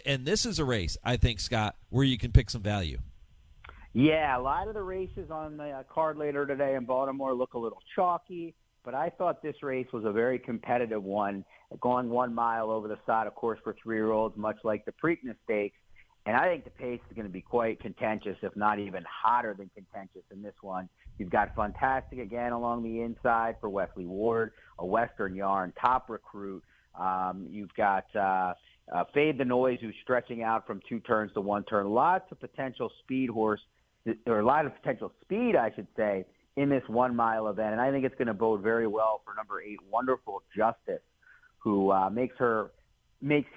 And this is a race, I think, Scott, where you can pick some value. Yeah, a lot of the races on the card later today in Baltimore look a little chalky. but I thought this race was a very competitive one, going 1 mile over the side, of course, for 3-year-olds, much like the Preakness Stakes. And I think the pace is going to be quite contentious, if not even hotter than contentious in this one. You've got Fantastic again along the inside for Wesley Ward, a Western Yarn, top recruit. You've got Fade the Noise, who's stretching out from 2 turns to 1 turn. Lots of potential speed or a lot of potential speed, I should say, in this 1 mile event. And I think it's going to bode very well for number 8, Wonderful Justice, who makes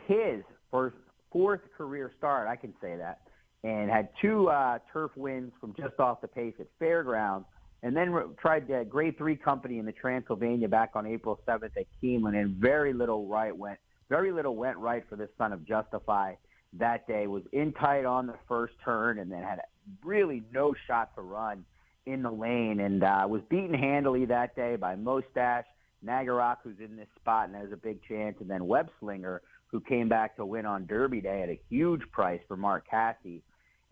his fourth career start, I can say that, and had 2 turf wins from just off the pace at Fairgrounds, and then tried Grade 3 company in the Transylvania back on April 7th at Keeneland, and very little went right for this son of Justify that day. Was in tight on the first turn and then had really no shot to run in the lane, and was beaten handily that day by Mostache, Nagarock, who's in this spot and has a big chance, and then Web Slinger, who came back to win on Derby Day at a huge price for Mark Cassie.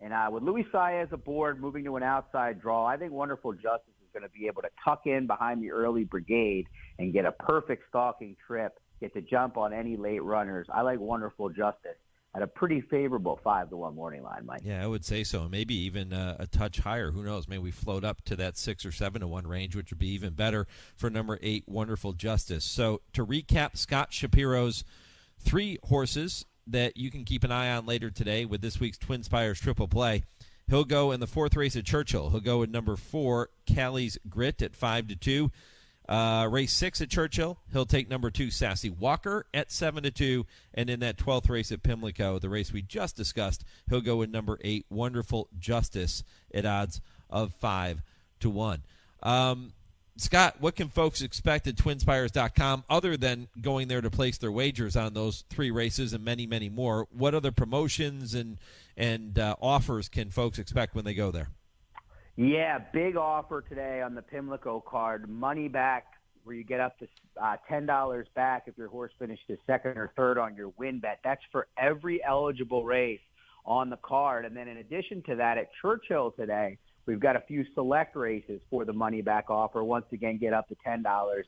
And with Luis Saez aboard, moving to an outside draw, I think Wonderful Justice is going to be able to tuck in behind the early brigade and get a perfect stalking trip, get to jump on any late runners. I like Wonderful Justice at a pretty favorable 5-1 morning line, Mike. Yeah, I would say so. Maybe even a touch higher. Who knows? Maybe we float up to that 6 or 7-1 range, which would be even better for number 8, Wonderful Justice. So to recap, Scott Shapiro's 3 horses that you can keep an eye on later today with this week's TwinSpires Triple Play. He'll go in the 4th race at Churchill. He'll go in number 4, Callie's Grit at 5-2. Race 6 at Churchill, he'll take number 2, Sassy Walker at 7-2. And in that 12th race at Pimlico, the race we just discussed, he'll go in number 8, Wonderful Justice at odds of 5-1. Scott, what can folks expect at TwinSpires.com other than going there to place their wagers on those 3 races and many, many more? What other promotions and offers can folks expect when they go there? Yeah, big offer today on the Pimlico card. Money back, where you get up to $10 back if your horse finished 2nd or 3rd on your win bet. That's for every eligible race on the card. And then in addition to that, at Churchill today, we've got a few select races for the money back offer. Once again, get up to $10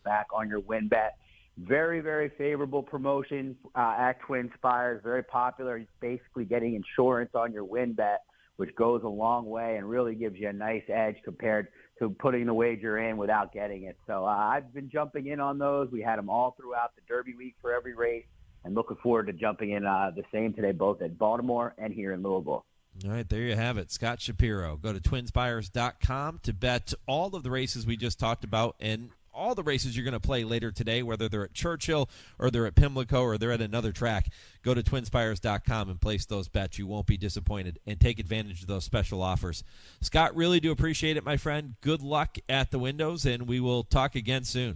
back on your win bet. Very, very favorable promotion at TwinSpires. Very popular. It's basically getting insurance on your win bet, which goes a long way and really gives you a nice edge compared to putting the wager in without getting it. So I've been jumping in on those. We had them all throughout the Derby week for every race, and looking forward to jumping in the same today, both at Baltimore and here in Louisville. All right, there you have it. Scott Shapiro. Go to TwinSpires.com to bet all of the races we just talked about and all the races you're going to play later today, whether they're at Churchill or they're at Pimlico or they're at another track. Go to TwinSpires.com and place those bets. You won't be disappointed, and take advantage of those special offers. Scott, really do appreciate it, my friend. Good luck at the windows, and we will talk again soon.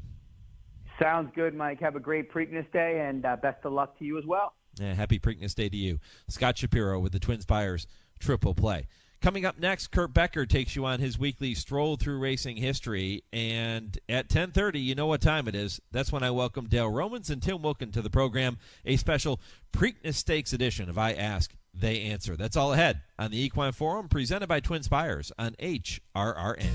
Sounds good, Mike. Have a great Preakness Day, and best of luck to you as well. Yeah, happy Preakness Day to you. Scott Shapiro with the TwinSpires Triple Play. Coming up next, Kurt Becker takes you on his weekly Stroll Through Racing History. And at 10:30, you know what time it is. That's when I welcome Dale Romans and Tim Wilkin to the program, a special Preakness Stakes edition of I Ask, They Answer. That's all ahead on the Equine Forum, presented by TwinSpires on HRRN.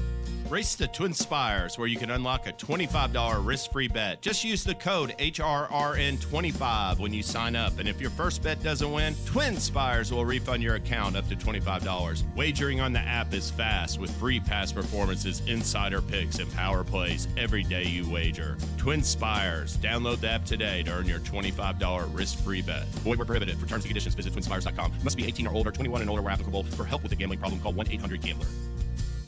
Race to TwinSpires, where you can unlock a $25 risk-free bet. Just use the code HRRN25 when you sign up. And if your first bet doesn't win, TwinSpires will refund your account up to $25. Wagering on the app is fast with free past performances, insider picks, and power plays every day you wager. TwinSpires. Download the app today to earn your $25 risk-free bet. Void where prohibited. For terms and conditions, visit TwinSpires.com. Must be 18 or older, 21 and older where applicable. For help with a gambling problem, call 1-800-GAMBLER.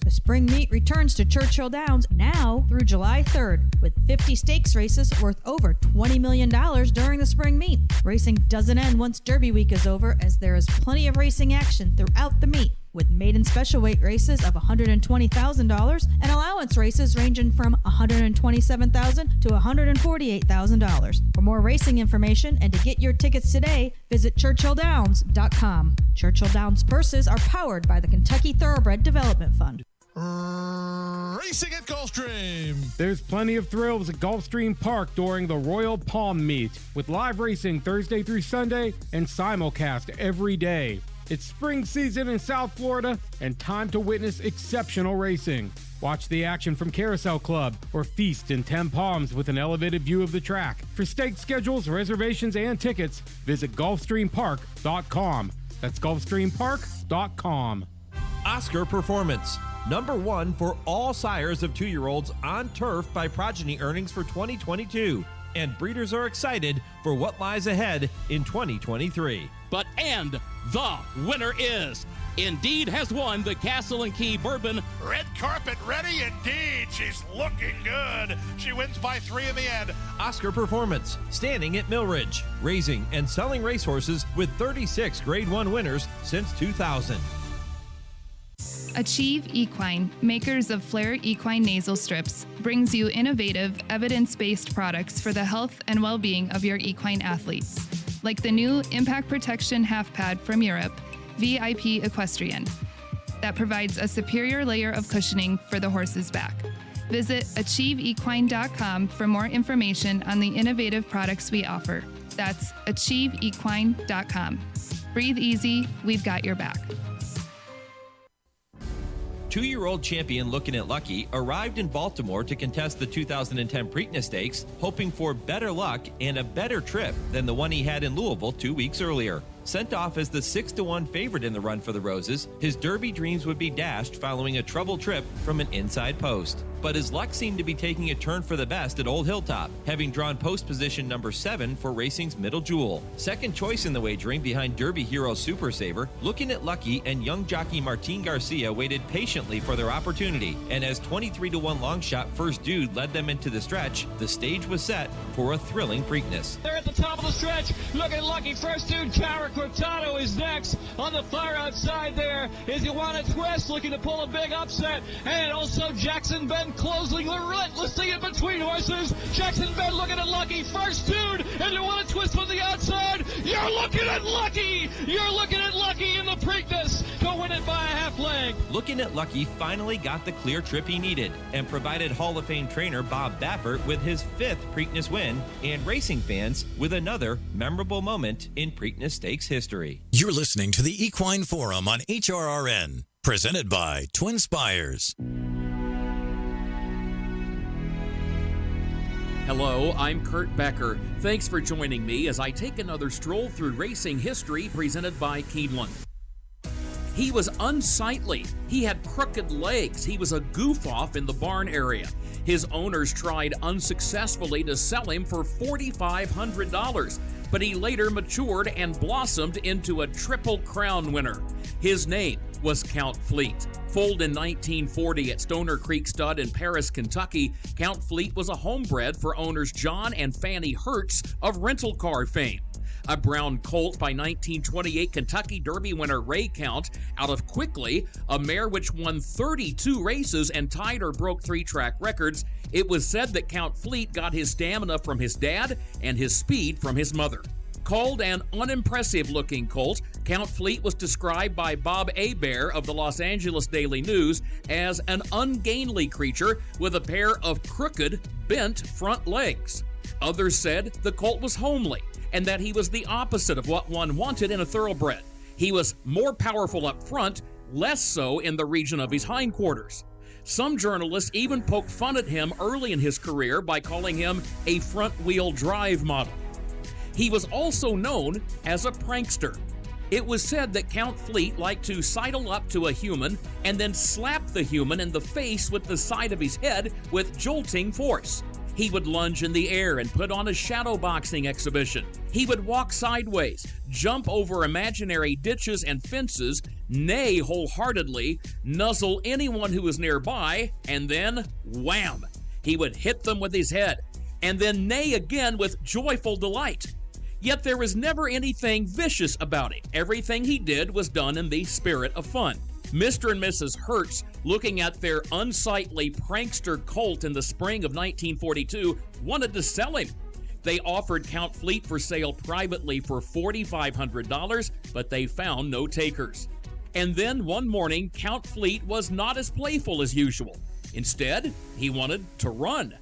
The spring meet returns to Churchill Downs now through July 3rd with 50 stakes races worth over $20 million during the spring meet. Racing doesn't end once Derby week is over, as there is plenty of racing action throughout the meet, with maiden special weight races of $120,000 and allowance races ranging from $127,000 to $148,000. For more racing information and to get your tickets today, visit ChurchillDowns.com. Churchill Downs purses are powered by the Kentucky Thoroughbred Development Fund. Racing at Gulfstream. There's plenty of thrills at Gulfstream Park during the Royal Palm Meet, with live racing Thursday through Sunday and simulcast every day. It's spring season in South Florida and time to witness exceptional racing. Watch the action from Carousel Club or feast in 10 Palms with an elevated view of the track. For stake schedules, reservations, and tickets, visit GulfstreamPark.com. That's GulfstreamPark.com. Oscar Performance, #1 for all sires of 2-year-olds on turf by Progeny earnings for 2022. And breeders are excited for what lies ahead in 2023. And the winner is, Indeed has won the Castle and Key Bourbon. Red carpet ready indeed. She's looking good. She wins by 3 in the end. Oscar Performance, standing at Millridge, raising and selling racehorses with 36 Grade 1 winners since 2000. Achieve Equine, makers of Flair Equine Nasal Strips, brings you innovative, evidence-based products for the health and well-being of your equine athletes, like the new Impact Protection Half Pad from Europe, VIP Equestrian, that provides a superior layer of cushioning for the horse's back. Visit achieveequine.com for more information on the innovative products we offer. That's achieveequine.com. Breathe easy, we've got your back. 2-year-old champion Looking at Lucky arrived in Baltimore to contest the 2010 Preakness Stakes, hoping for better luck and a better trip than the one he had in Louisville 2 weeks earlier. Sent off as the 6-1 favorite in the run for the Roses, his Derby dreams would be dashed following a troubled trip from an inside post. But his luck seemed to be taking a turn for the best at Old Hilltop, having drawn post position number 7 for racing's Middle Jewel. Second choice in the wagering behind Derby hero Super Saver, Looking at Lucky and young jockey Martin Garcia waited patiently for their opportunity, and as 23-1 long shot First Dude led them into the stretch, the stage was set for a thrilling Preakness. They're at the top of the stretch. Looking at Lucky. First Dude, Cara Cortado is next. On the far outside there is Ioana Twist looking to pull a big upset, and also Jackson Ben closing relentlessly in between horses. Jackson Ben looking at Lucky. First Dude, and Ioana Twist on the outside. You're looking at Lucky. You're looking at Lucky in the Preakness to win it by a half leg. Looking at Lucky finally got the clear trip he needed and provided Hall of Fame trainer Bob Baffert with his 5th Preakness win and racing fans with another memorable moment in Preakness Stakes history. You're listening to the Equine Forum on HRRN, presented by TwinSpires. Hello, I'm Kurt Becker. Thanks for joining me as I take another stroll through racing history presented by Keeneland. He was unsightly. He had crooked legs. He was a goof-off in the barn area. His owners tried unsuccessfully to sell him for $4,500, but he later matured and blossomed into a Triple Crown winner. His name was Count Fleet. Foaled in 1940 at Stoner Creek Stud in Paris, Kentucky, Count Fleet was a homebred for owners John and Fanny Hertz of rental car fame. A brown colt by 1928 Kentucky Derby winner Ray Count out of Quickly, a mare which won 32 races and tied or broke 3 track records. It was said that Count Fleet got his stamina from his dad and his speed from his mother. Called an unimpressive-looking colt, Count Fleet was described by Bob Hebert of the Los Angeles Daily News as an ungainly creature with a pair of crooked, bent front legs. Others said the colt was homely and that he was the opposite of what one wanted in a thoroughbred. He was more powerful up front, less so in the region of his hindquarters. Some journalists even poked fun at him early in his career by calling him a front-wheel drive model. He was also known as a prankster. It was said that Count Fleet liked to sidle up to a human and then slap the human in the face with the side of his head with jolting force. He would lunge in the air and put on a shadowboxing exhibition. He would walk sideways, jump over imaginary ditches and fences, neigh wholeheartedly, nuzzle anyone who was nearby, and then wham! He would hit them with his head, and then neigh again with joyful delight. Yet there was never anything vicious about it. Everything he did was done in the spirit of fun. Mr. and Mrs. Hertz, looking at their unsightly prankster colt in the spring of 1942, wanted to sell him. They offered Count Fleet for sale privately for $4,500, but they found no takers. And then one morning, Count Fleet was not as playful as usual. Instead, he wanted to run.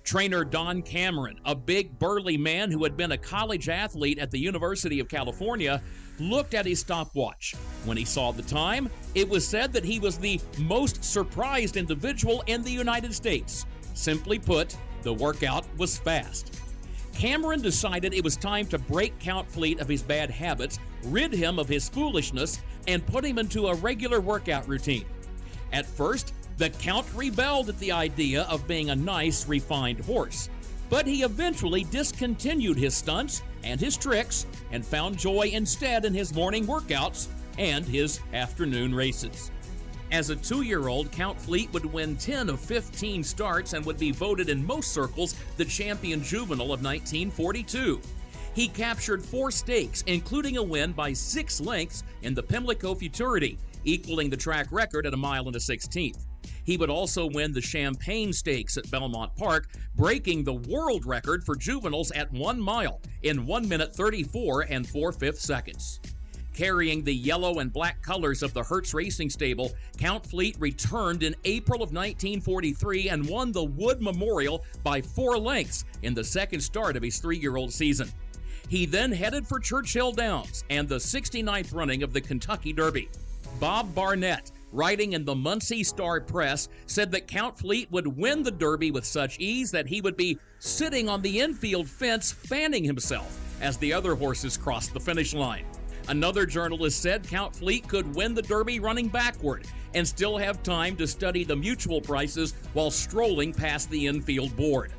Trainer Don Cameron, a big burly man who had been a college athlete at the University of California, looked at his stopwatch. When he saw the time, it was said that he was the most surprised individual in the United States. Simply put, the workout was fast. Cameron decided it was time to break Count Fleet of his bad habits, rid him of his foolishness, and put him into a regular workout routine. At first, the Count rebelled at the idea of being a nice, refined horse, but he eventually discontinued his stunts and his tricks and found joy instead in his morning workouts and his afternoon races. As a 2-year-old, Count Fleet would win 10 of 15 starts and would be voted in most circles the champion juvenile of 1942. He captured 4 stakes, including a win by 6 lengths in the Pimlico Futurity, equaling the track record at 1 1/16. He would also win the Champagne Stakes at Belmont Park, breaking the world record for juveniles at 1 mile in 1 minute 34 and 4/5 seconds. Carrying the yellow and black colors of the Hertz Racing Stable, Count Fleet returned in April of 1943 and won the Wood Memorial by 4 lengths in the second start of his 3-year-old season. He then headed for Churchill Downs and the 69th running of the Kentucky Derby. Bob Barnett, writing in the Muncie Star Press, said that Count Fleet would win the Derby with such ease that he would be sitting on the infield fence fanning himself as the other horses crossed the finish line. Another journalist said Count Fleet could win the Derby running backward and still have time to study the mutual prices while strolling past the infield board.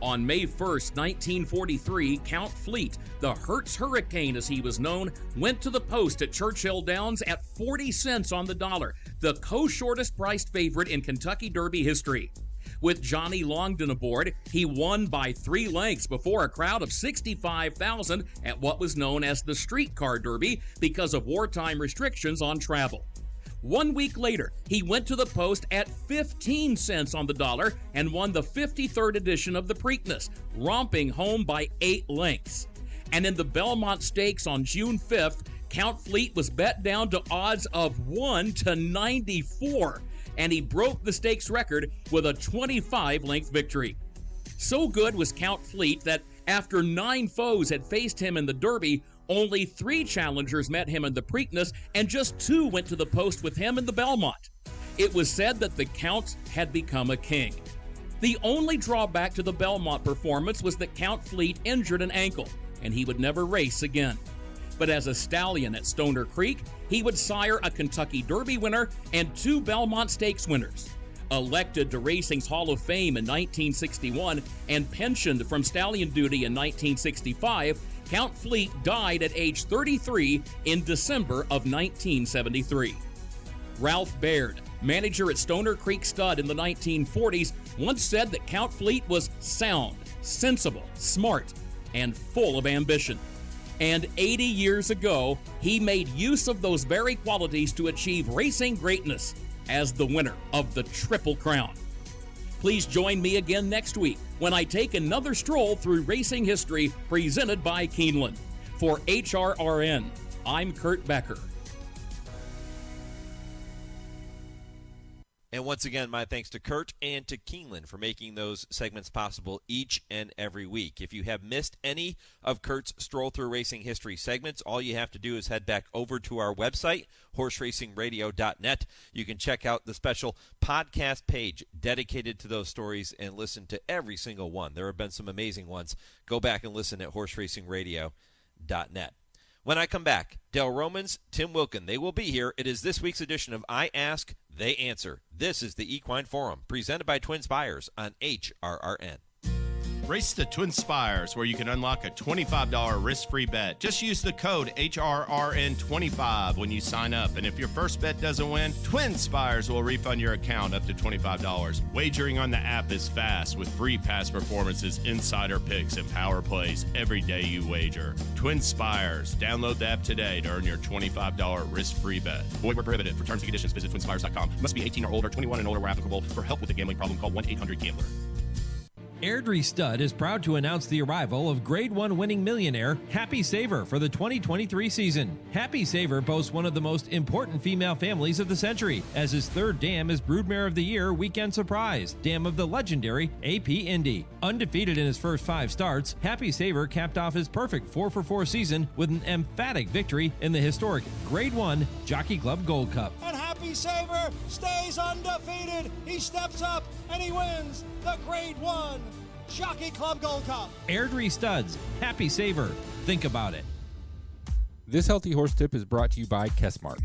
On May 1st, 1943, Count Fleet, the Hertz Hurricane as he was known, went to the post at Churchill Downs at 40 cents on the dollar, the co-shortest priced favorite in Kentucky Derby history. With Johnny Longden aboard, he won by 3 lengths before a crowd of 65,000 at what was known as the Streetcar Derby because of wartime restrictions on travel. 1 week later, he went to the post at 15 cents on the dollar and won the 53rd edition of the Preakness, romping home by 8 lengths. And in the Belmont Stakes on June 5th, Count Fleet was bet down to odds of 1 to 94, and he broke the stakes record with a 25-length victory. So good was Count Fleet that after 9 foes had faced him in the Derby, only 3 challengers met him in the Preakness, and just 2 went to the post with him in the Belmont. It was said that the Count had become a king. The only drawback to the Belmont performance was that Count Fleet injured an ankle, and he would never race again. But as a stallion at Stoner Creek, he would sire a Kentucky Derby winner and 2 Belmont Stakes winners. Elected to Racing's Hall of Fame in 1961 and pensioned from stallion duty in 1965, Count Fleet died at age 33 in December of 1973. Ralph Baird, manager at Stoner Creek Stud in the 1940s, once said that Count Fleet was sound, sensible, smart, and full of ambition. And 80 years ago, he made use of those very qualities to achieve racing greatness as the winner of the Triple Crown. Please join me again next week when I take another stroll through racing history presented by Keeneland. For HRRN, I'm Kurt Becker. And once again, my thanks to Kurt and to Keeneland for making those segments possible each and every week. If you have missed any of Kurt's Stroll Through Racing History segments, all you have to do is head back over to our website, horseracingradio.net. You can check out the special podcast page dedicated to those stories and listen to every single one. There have been some amazing ones. Go back and listen at horseracingradio.net. When I come back, Del Romans, Tim Wilkin, they will be here. It is this week's edition of I Ask, They Answer. This is the Equine Forum, presented by TwinSpires on HRRN. Race the TwinSpires, where you can unlock a $25 risk-free bet. Just use the code HRRN25 when you sign up. And if your first bet doesn't win, TwinSpires will refund your account up to $25. Wagering on the app is fast with free past performances, insider picks, and power plays every day you wager. TwinSpires. Download the app today to earn your $25 risk-free bet. Void where prohibited. For terms and conditions, visit TwinSpires.com. Must be 18 or older, 21 and older where applicable. For help with a gambling problem, call 1-800-GAMBLER. Airdrie Stud is proud to announce the arrival of Grade 1 winning millionaire Happy Saver for the 2023 season. Happy Saver boasts one of the most important female families of the century, as his third dam is Broodmare of the Year Weekend Surprise, dam of the legendary AP Indy. Undefeated in his first 5 starts, Happy Saver capped off his perfect 4-for-4 season with an emphatic victory in the historic Grade 1 Jockey Club Gold Cup. And Happy Saver stays undefeated. He steps up and he wins the Grade 1 Jockey Club Gold Cup. Airdrie Studs, Happy Saver. Think about it. This healthy horse tip is brought to you by Kessmark.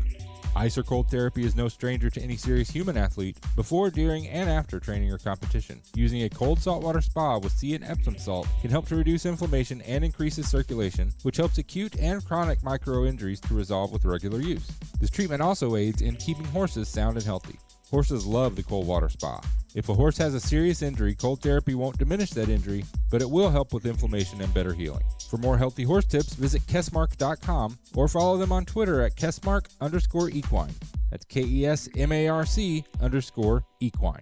Ice or cold therapy is no stranger to any serious human athlete before, during, and after training or competition. Using a cold saltwater spa with sea and Epsom salt can help to reduce inflammation and increases circulation, which helps acute and chronic micro-injuries to resolve with regular use. This treatment also aids in keeping horses sound and healthy. Horses love the cold water spa. If a horse has a serious injury, cold therapy won't diminish that injury, but it will help with inflammation and better healing. For more healthy horse tips, visit Kessmark.com or follow them on Twitter at Kessmark_equine. That's KESMARC_equine.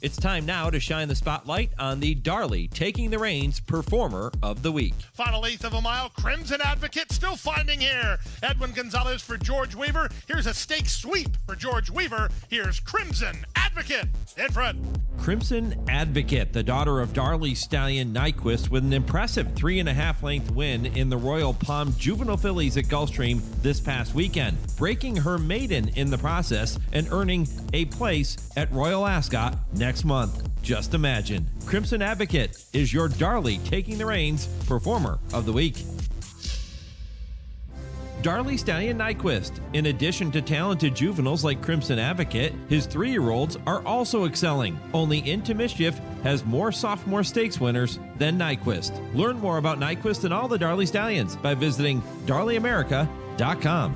It's time now to shine the spotlight on the Darley Taking the Reins Performer of the Week. Final eighth of a mile, Crimson Advocate still finding here. Edwin Gonzalez for George Weaver. Here's a stake sweep for George Weaver. Here's Crimson Advocate in front. Crimson Advocate, the daughter of Darley stallion Nyquist, with an impressive 3.5-length win in the Royal Palm Juvenile Fillies at Gulfstream this past weekend, breaking her maiden in the process and earning a place at Royal Ascot next month. Just imagine. Crimson Advocate is your Darley Taking the Reins Performer of the Week. Darley Stallion Nyquist. In addition to talented juveniles like Crimson Advocate, his 3-year-olds are also excelling. Only Into Mischief has more sophomore stakes winners than Nyquist. Learn more about Nyquist and all the Darley Stallions by visiting darleyamerica.com.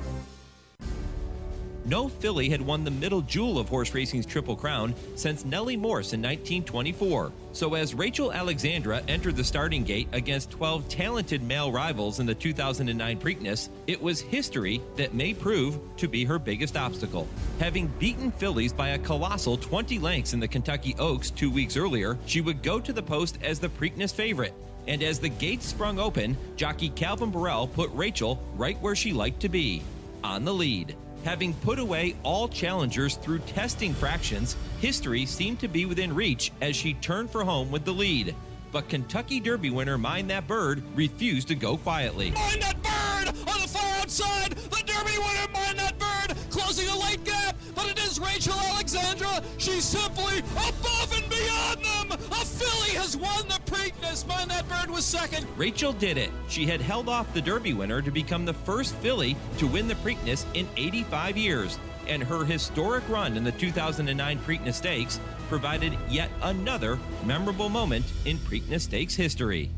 No filly had won the middle jewel of horse racing's Triple Crown since Nellie Morse in 1924. So as Rachel Alexandra entered the starting gate against 12 talented male rivals in the 2009 Preakness, it was history that may prove to be her biggest obstacle. Having beaten fillies by a colossal 20 lengths in the Kentucky Oaks 2 weeks earlier, she would go to the post as the Preakness favorite. And as the gates sprung open, jockey Calvin Burrell put Rachel right where she liked to be, on the lead. Having put away all challengers through testing fractions, history seemed to be within reach as she turned for home with the lead. But Kentucky Derby winner Mind That Bird refused to go quietly. Mind That Bird on the far outside. The Derby winner, Mind That Bird, closing a late gap. But it is Rachel Alexandra. She's simply above and beyond them. A filly has won the Preakness. Mind That Bird was second. Rachel did it. She had held off the Derby winner to become the first filly to win the Preakness in 85 years. And her historic run in the 2009 Preakness Stakes provided yet another memorable moment in Preakness Stakes history.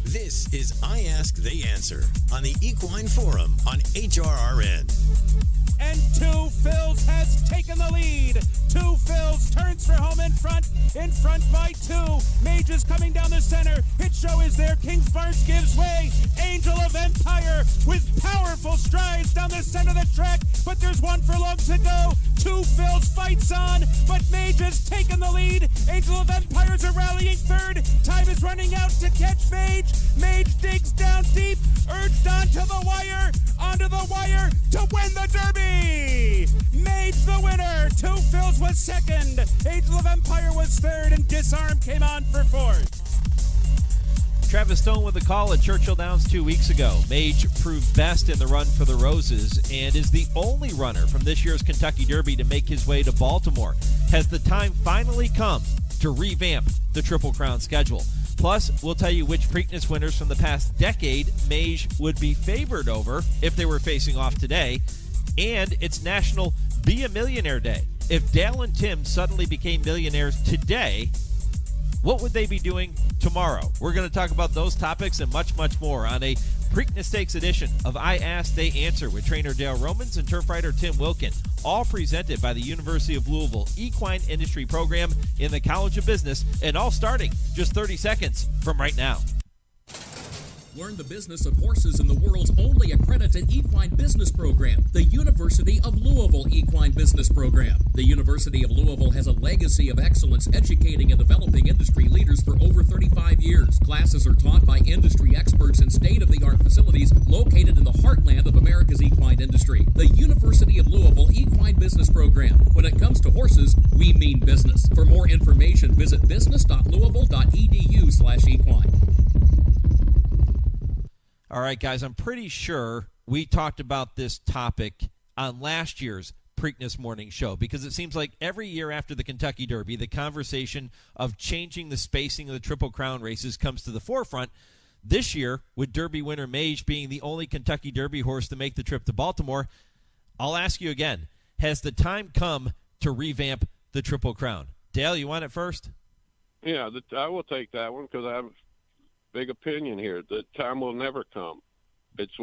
This is I Ask, They Answer on the Equine Forum on HRRN. And Two Phils has taken the lead. Two Phils turns for home in front by 2. Mage is coming down the center. Hit Show is there. King's Barnes gives way. Angel of Empire with powerful strides down the center of the track, but there's 1 furlong to go. Two Phils fights on, but Mage has taken the lead. Angel of Empires are rallying third. Time is running out to catch Mage. Mage digs down deep, urged onto the wire to win the Derby. Mage the winner. Two Phils was second. Angel of Empire was third, and Disarm came on for fourth. Travis Stone with a call at Churchill Downs 2 weeks ago. Mage proved best in the run for the Roses and is the only runner from this year's Kentucky Derby to make his way to Baltimore. Has the time finally come to revamp the Triple Crown schedule? Plus, we'll tell you which Preakness winners from the past decade Mage would be favored over if they were facing off today. And it's National Be a Millionaire Day. If Dale and Tim suddenly became millionaires today, what would they be doing tomorrow? We're going to talk about those topics and much, much more on a Preakness Stakes edition of I Ask, They Answer with trainer Dale Romans and turf writer Tim Wilkin, all presented by the University of Louisville Equine Industry Program in the College of Business, and all starting just 30 seconds from right now. Learn the business of horses in the world's only accredited equine business program, the University of Louisville Equine Business Program. The University of Louisville has a legacy of excellence educating and developing industry leaders for over 35 years. Classes are taught by industry experts in state-of-the-art facilities located in the heartland of America's equine industry. The University of Louisville Equine Business Program. When it comes to horses, we mean business. For more information, visit business.louisville.edu/equine. All right, guys, I'm pretty sure we talked about this topic on last year's Preakness Morning Show, because it seems like every year after the Kentucky Derby, the conversation of changing the spacing of the Triple Crown races comes to the forefront. This year, with Derby winner Mage being the only Kentucky Derby horse to make the trip to Baltimore, I'll ask you again, has the time come to revamp the Triple Crown? Dale, you want it first? Yeah, I will take that one because I have big opinion here. The time will never come. It's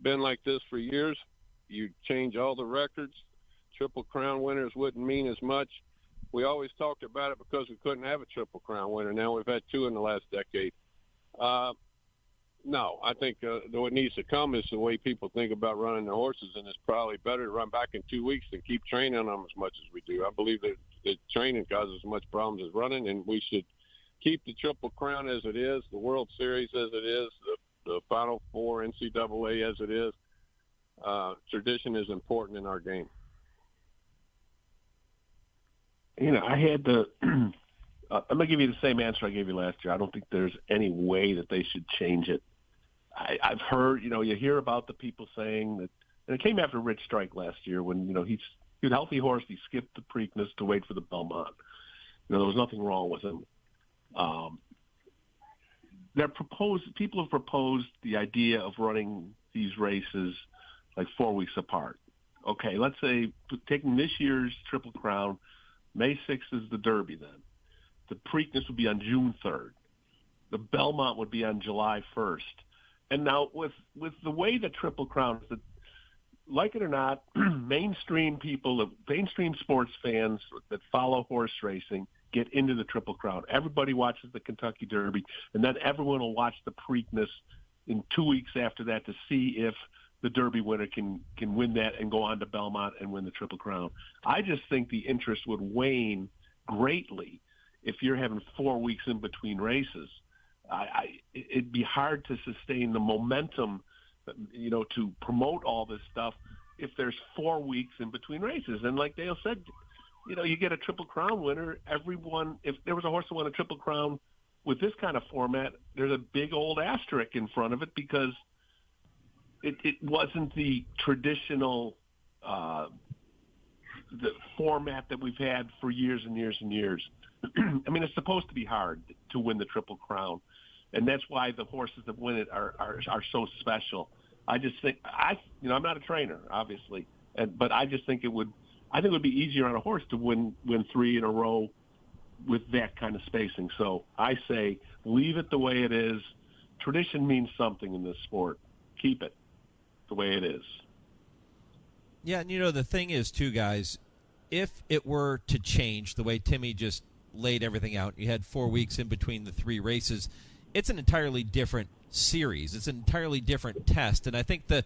been like this for years. You change all the records. Triple Crown winners wouldn't mean as much. We always talked about it because we couldn't have a Triple Crown winner. Now we've had two in the last decade. No, I think what needs to come is the way people think about running their horses, and it's probably better to run back in 2 weeks than keep training them as much as we do. I believe that training causes as much problems as running, and we should keep the Triple Crown as it is, the World Series as it is, the Final Four, NCAA as it is. Tradition is important in our game. I had the I'm going to give you the same answer I gave you last year. I don't think there's any way that they should change it. I've heard, you hear about the people saying that, and it came after Rich Strike last year when, he was a healthy horse. He skipped the Preakness to wait for the Belmont. There was nothing wrong with him. People have proposed the idea of running these races like 4 weeks apart. Okay, let's say taking this year's Triple Crown, May 6th is the Derby then. The Preakness would be on June 3rd. The Belmont would be on July 1st. And now with the way the Triple Crown is, like it or not, mainstream sports fans that follow horse racing get into the Triple Crown. Everybody watches the Kentucky Derby, and then everyone will watch the Preakness in 2 weeks after that to see if the Derby winner can win that and go on to Belmont and win the Triple Crown. I just think the interest would wane greatly if you're having 4 weeks in between races. It'd be hard to sustain the momentum, to promote all this stuff if there's 4 weeks in between races. And like Dale said, you get a Triple Crown winner. If there was a horse that won a Triple Crown with this kind of format, there's a big old asterisk in front of it because it wasn't the traditional the format that we've had for years and years and years. I mean, it's supposed to be hard to win the Triple Crown, and that's why the horses that win it are so special. I just think I'm not a trainer, obviously, but I just think it would be easier on a horse to win 3 in a row with that kind of spacing. So I say leave it the way it is. Tradition means something in this sport. Keep it the way it is. Yeah, and the thing is, too, guys, if it were to change the way Timmy just laid everything out, you had 4 weeks in between the 3 races, it's an entirely different series. It's an entirely different test. And I think the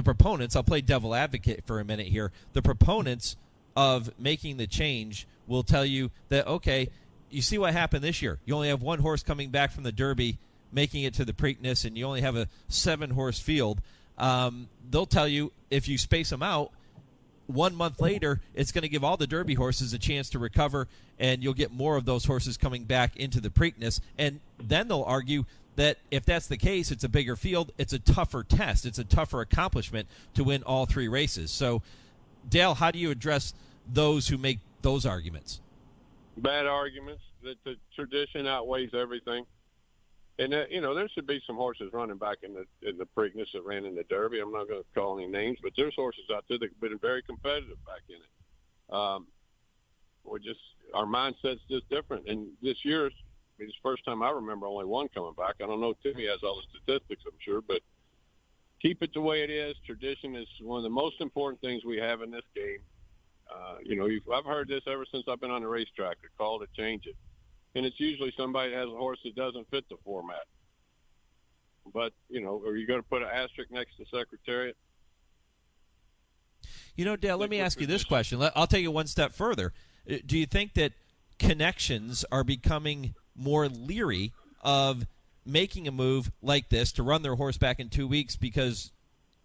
proponents, I'll play devil advocate for a minute here, the proponents of making the change will tell you that, okay, you see what happened this year. You only have one horse coming back from the Derby making it to the Preakness, and you only have a 7-horse field. They'll tell you if you space them out, 1 month later, it's going to give all the Derby horses a chance to recover, and you'll get more of those horses coming back into the Preakness. And then they'll argue that if that's the case, it's a bigger field, it's a tougher test, it's a tougher accomplishment to win all 3 races. So, Dale, how do you address those who make those arguments? Bad arguments. That the tradition outweighs everything. And, there should be some horses running back in the Preakness that ran in the Derby. I'm not going to call any names, but there's horses out there that have been very competitive back in it. Our mindset's just different. And this year, it's the first time I remember only one coming back. I don't know if Timmy has all the statistics, I'm sure, but keep it the way it is. Tradition is one of the most important things we have in this game. I've heard this ever since I've been on the racetrack, a call to change it. And it's usually somebody that has a horse that doesn't fit the format. But, are you going to put an asterisk next to Secretariat? Dale, let me ask you this question. I'll take it one step further. Do you think that connections are becoming more leery of making a move like this to run their horse back in 2 weeks because,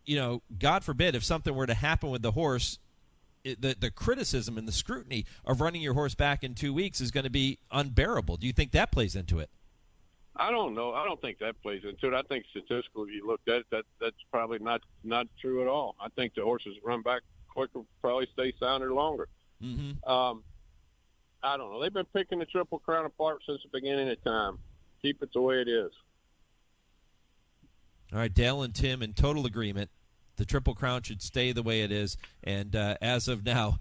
God forbid, if something were to happen with the horse, the criticism and the scrutiny of running your horse back in 2 weeks is going to be unbearable. Do you think that plays into it? I don't know. I don't think that plays into it. I think statistically, you looked at it, that's probably not true at all. I think the horses that run back quicker probably stay sounder longer. Mm-hmm. I don't know. They've been picking the Triple Crown apart since the beginning of time. Keep it the way it is. All right, Dale and Tim in total agreement. The Triple Crown should stay the way it is, and as of now,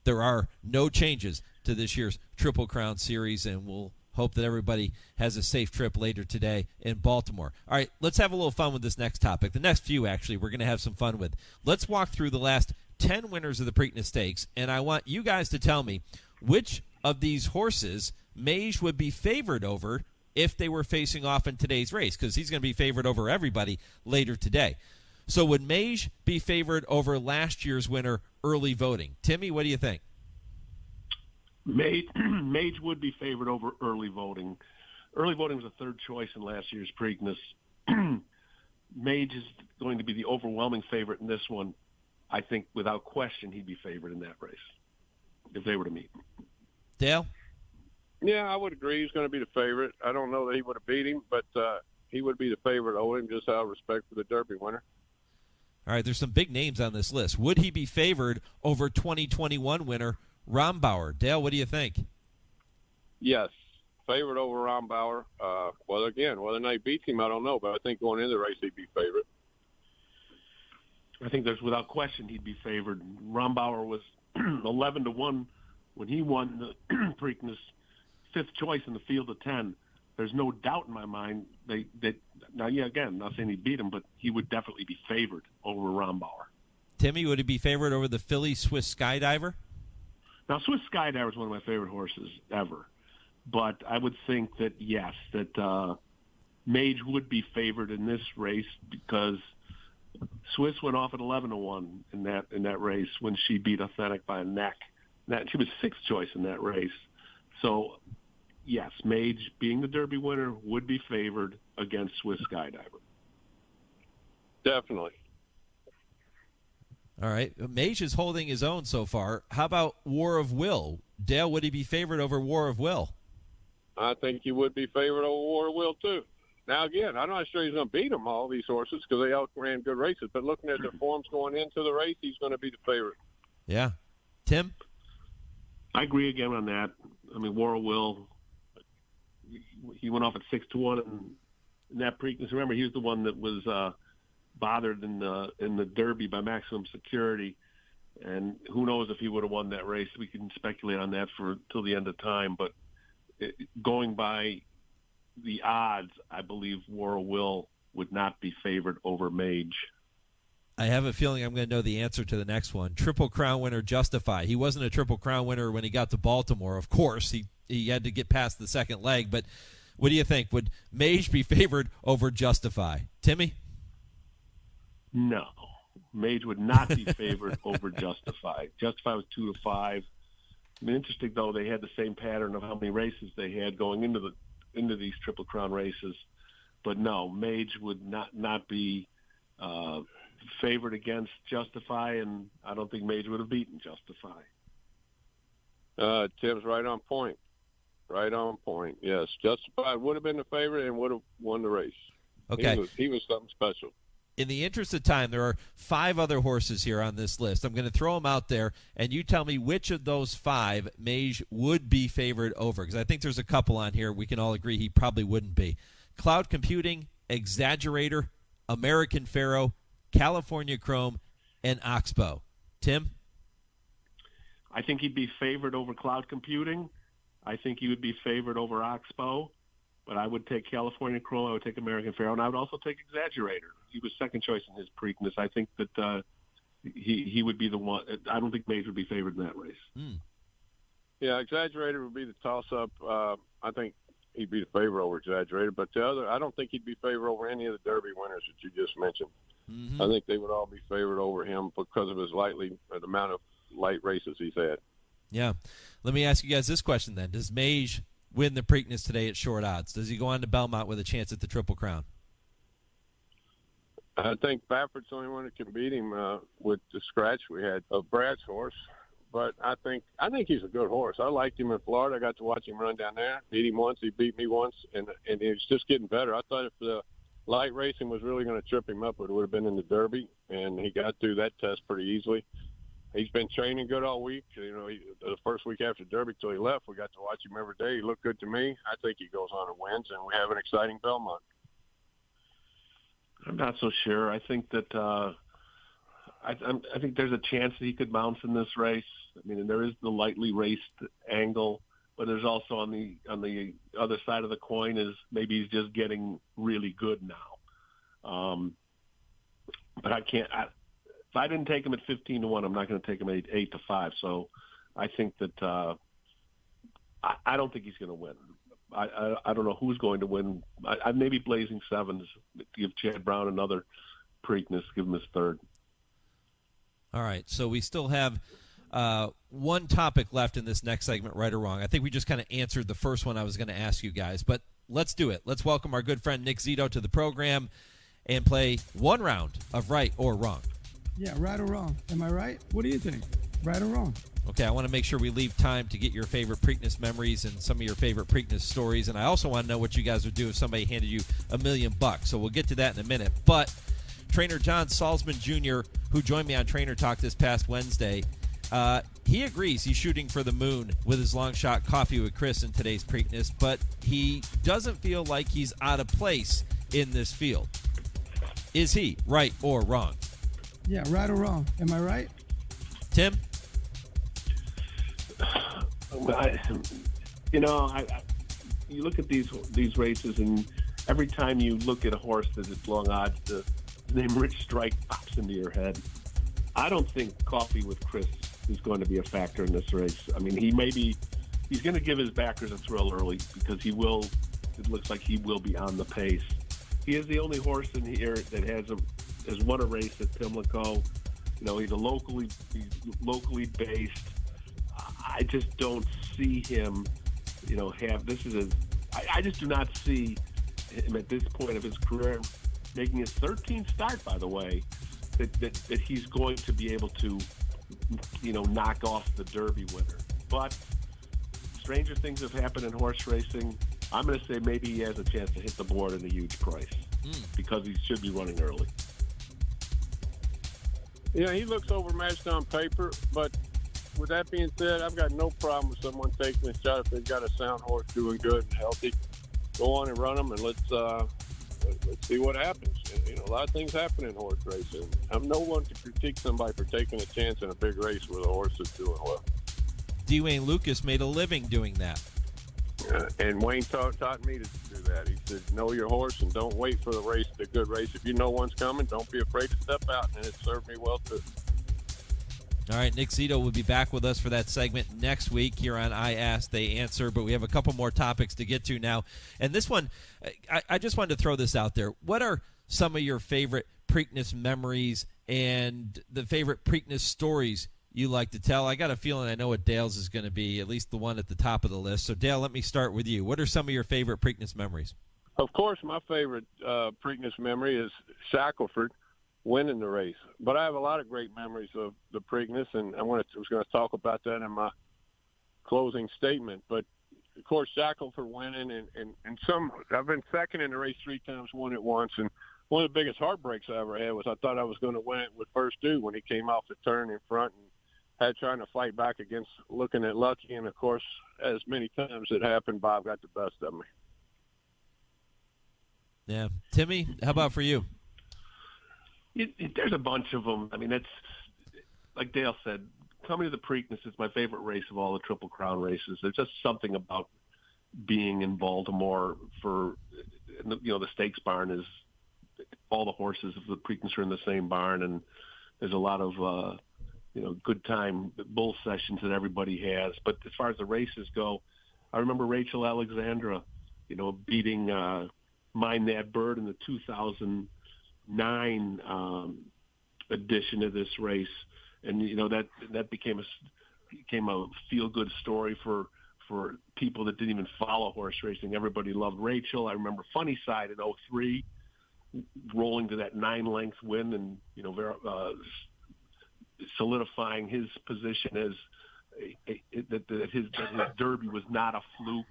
there are no changes to this year's Triple Crown series, and we'll hope that everybody has a safe trip later today in Baltimore. All right, let's have a little fun with this next topic. The next few, actually, we're going to have some fun with. Let's walk through the last 10 winners of the Preakness Stakes, and I want you guys to tell me which of these horses Mage would be favored over if they were facing off in today's race, because he's going to be favored over everybody later today. So would Mage be favored over last year's winner, Early Voting? Timmy, what do you think? Mage would be favored over Early Voting. Early Voting was a third choice in last year's Preakness. Mage is going to be the overwhelming favorite in this one. I think without question he'd be favored in that race if they were to meet. Dale? Yeah, I would agree. He's going to be the favorite. I don't know that he would have beat him, but he would be the favorite over him just out of respect for the Derby winner. All right, there's some big names on this list. Would he be favored over 2021 winner Rombauer? Dale, what do you think? Yes, favorite over Rombauer. Well, again, whether or not he beats him, I don't know, but I think going into the race he'd be favorite. I think there's without question he'd be favored. Rombauer was 11-1 when he won the Preakness, fifth choice in the field of 10. There's no doubt in my mind again, not saying he beat him, but he would definitely be favored over Rombauer. Timmy, would he be favored over the Philly Swiss Skydiver? Now, Swiss Skydiver is one of my favorite horses ever, but I would think that, yes, that Mage would be favored in this race because Swiss went off at 11-1 in that race when she beat Authentic by a neck. She was sixth choice in that race. So, yes, Mage, being the Derby winner, would be favored against Swiss Skydiver. Definitely. All right. Mage is holding his own so far. How about War of Will? Dale, would he be favored over War of Will? I think he would be favored over War of Will, too. Now, again, I'm not sure he's going to beat them, all these horses, because they all ran good races. But looking at their forms going into the race, he's going to be the favorite. Yeah. Tim? I agree again on that. I mean, War of Will, he went off at 6-1 in that Preakness. Remember, he was the one that was bothered in the Derby by Maximum Security, and who knows if he would have won that race. We can speculate on that till the end of time, but going by the odds, I believe War of Will would not be favored over Mage. I have a feeling I'm going to know the answer to the next one. Triple Crown winner Justify. He wasn't a Triple Crown winner when he got to Baltimore. Of course, he had to get past the second leg, but what do you think? Would Mage be favored over Justify? Timmy? No. Mage would not be favored over Justify. Justify was 2-5. I mean, interesting, though, they had the same pattern of how many races they had going into these Triple Crown races. But no, Mage would not be favored against Justify, and I don't think Mage would have beaten Justify. Tim's right on point. Right on point, yes. Justify would have been the favorite and would have won the race. Okay. He was something special. In the interest of time, there are 5 other horses here on this list. I'm going to throw them out there, and you tell me which of those 5 Mage would be favored over, because I think there's a couple on here we can all agree he probably wouldn't be. Cloud Computing, Exaggerator, American Pharaoh, California Chrome, and Oxbow. Tim? I think he'd be favored over Cloud Computing. I think he would be favored over Oxbow. But I would take California Chrome, I would take American Pharaoh, and I would also take Exaggerator. He was second choice in his Preakness. I think that he would be the one. I don't think Mage would be favored in that race. Yeah, Exaggerator would be the toss-up. I think he'd be the favorite over Exaggerated. But the other, I don't think he'd be favored over any of the Derby winners that you just mentioned. Mm-hmm. I think they would all be favored over him because of the amount of light races he's had. Yeah. Let me ask you guys this question then. Does Mage win the Preakness today at short odds? Does he go on to Belmont with a chance at the Triple Crown? I think Baffert's the only one that can beat him with the scratch we had of Brad's horse. But I think he's a good horse. I liked him in Florida. I got to watch him run down there. Beat him once. He beat me once, and he's just getting better. I thought if the light racing was really going to trip him up, it would have been in the Derby, and he got through that test pretty easily. He's been training good all week. The first week after Derby till he left, we got to watch him every day. He looked good to me. I think he goes on and wins, and we have an exciting Belmont. I'm not so sure. I think that I think there's a chance that he could bounce in this race. I mean, and there is the lightly raced angle, but there's also on the other side of the coin is maybe he's just getting really good now. But I can't. If I didn't take him at 15-1, I'm not going to take him at 8-5. So I think that I don't think he's going to win. I don't know who's going to win. I maybe Blazing Sevens, give Chad Brown another Preakness, give him his third. All right, so we still have one topic left in this next segment, right or wrong. I think we just kind of answered the first one I was going to ask you guys, but let's do it. Let's welcome our good friend Nick Zito to the program and play one round of right or wrong. Yeah, right or wrong. Am I right? What do you think? Right or wrong? Okay, I want to make sure we leave time to get your favorite Preakness memories and some of your favorite Preakness stories, and I also want to know what you guys would do if somebody handed you $1 million. So we'll get to that in a minute. But Trainer John Salzman Jr., who joined me on Trainer Talk this past Wednesday, he agrees he's shooting for the moon with his long shot Coffee with Chris in today's Preakness, but he doesn't feel like he's out of place in this field. Is he right or wrong? Yeah, right or wrong. Am I right? Tim? You look at these races, and every time you look at a horse that is long odds, the name Rich Strike pops into your head. I don't think Coffee with Chris is going to be a factor in this race. I mean, he's going to give his backers a thrill early because it looks like he will be on the pace. He is the only horse in here that has won a race at Pimlico. He's locally based. I just don't see him, I just do not see him at this point of his career making his 13th start, by the way, that he's going to be able to, knock off the Derby winner. But stranger things have happened in horse racing. I'm going to say maybe he has a chance to hit the board at a huge price because he should be running early. Yeah, he looks overmatched on paper, but with that being said, I've got no problem with someone taking a shot if they've got a sound horse doing good and healthy. Go on and run them, and let's see what happens. A lot of things happen in horse racing. I'm no one to critique somebody for taking a chance in a big race with a horse that's doing well. Dwayne Lucas made a living doing that. And Wayne taught me to do that. He said, know your horse and don't wait for the good race. If you know one's coming, don't be afraid to step out, and it served me well, too. All right, Nick Zito will be back with us for that segment next week here on I Ask, They Answer, but we have a couple more topics to get to now. And this one, I just wanted to throw this out there. What are some of your favorite Preakness memories and the favorite Preakness stories you like to tell? I got a feeling I know what Dale's is going to be, at least the one at the top of the list. So, Dale, let me start with you. What are some of your favorite Preakness memories? Of course, my favorite Preakness memory is Shackelford winning the race. But I have a lot of great memories of the Preakness, and I was going to talk about that in my closing statement. But, of course, Shackelford winning, and I've been second in the race 3 times, won it once, and one of the biggest heartbreaks I ever had was I thought I was going to win it with First Due when he came off the turn in front and had trying to fight back against looking at Lucky. And, of course, as many times it happened, Bob got the best of me. Yeah. Timmy, how about for you? There's a bunch of them. I mean, it's like Dale said, coming to the Preakness is my favorite race of all the Triple Crown races. There's just something about being in Baltimore the stakes barn is all the horses of the Preakness are in the same barn, and there's a lot of, good time bull sessions that everybody has. But as far as the races go, I remember Rachel Alexandra beating Mind That Bird in the 2009 edition of this race. And, that became a feel-good story for people that didn't even follow horse racing. Everybody loved Rachel. I remember Funny Side in 2003 rolling to that 9-length win and, solidifying his position as that his Derby was not a fluke.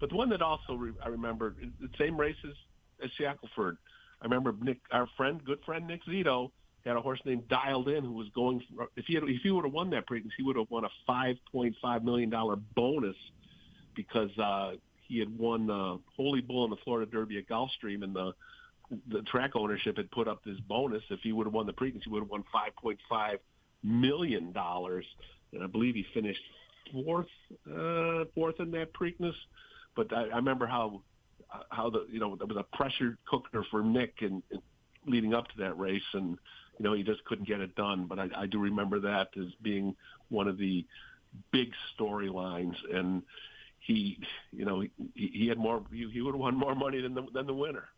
But the one that also I remember, the same races as Shackelford. I remember our good friend Nick Zito had a horse named Dialed In who was going. If he would have won that Preakness, he would have won a $5.5 million bonus because he had won Holy Bull in the Florida Derby at Gulfstream, and the track ownership had put up this bonus. If he would have won the Preakness, he would have won $5.5 million, and I believe he finished fourth in that Preakness. But I remember how there was a pressure cooker for Nick and leading up to that race, and he just couldn't get it done. But I do remember that as being one of the big storylines, and he had more. He would have won more money than the winner.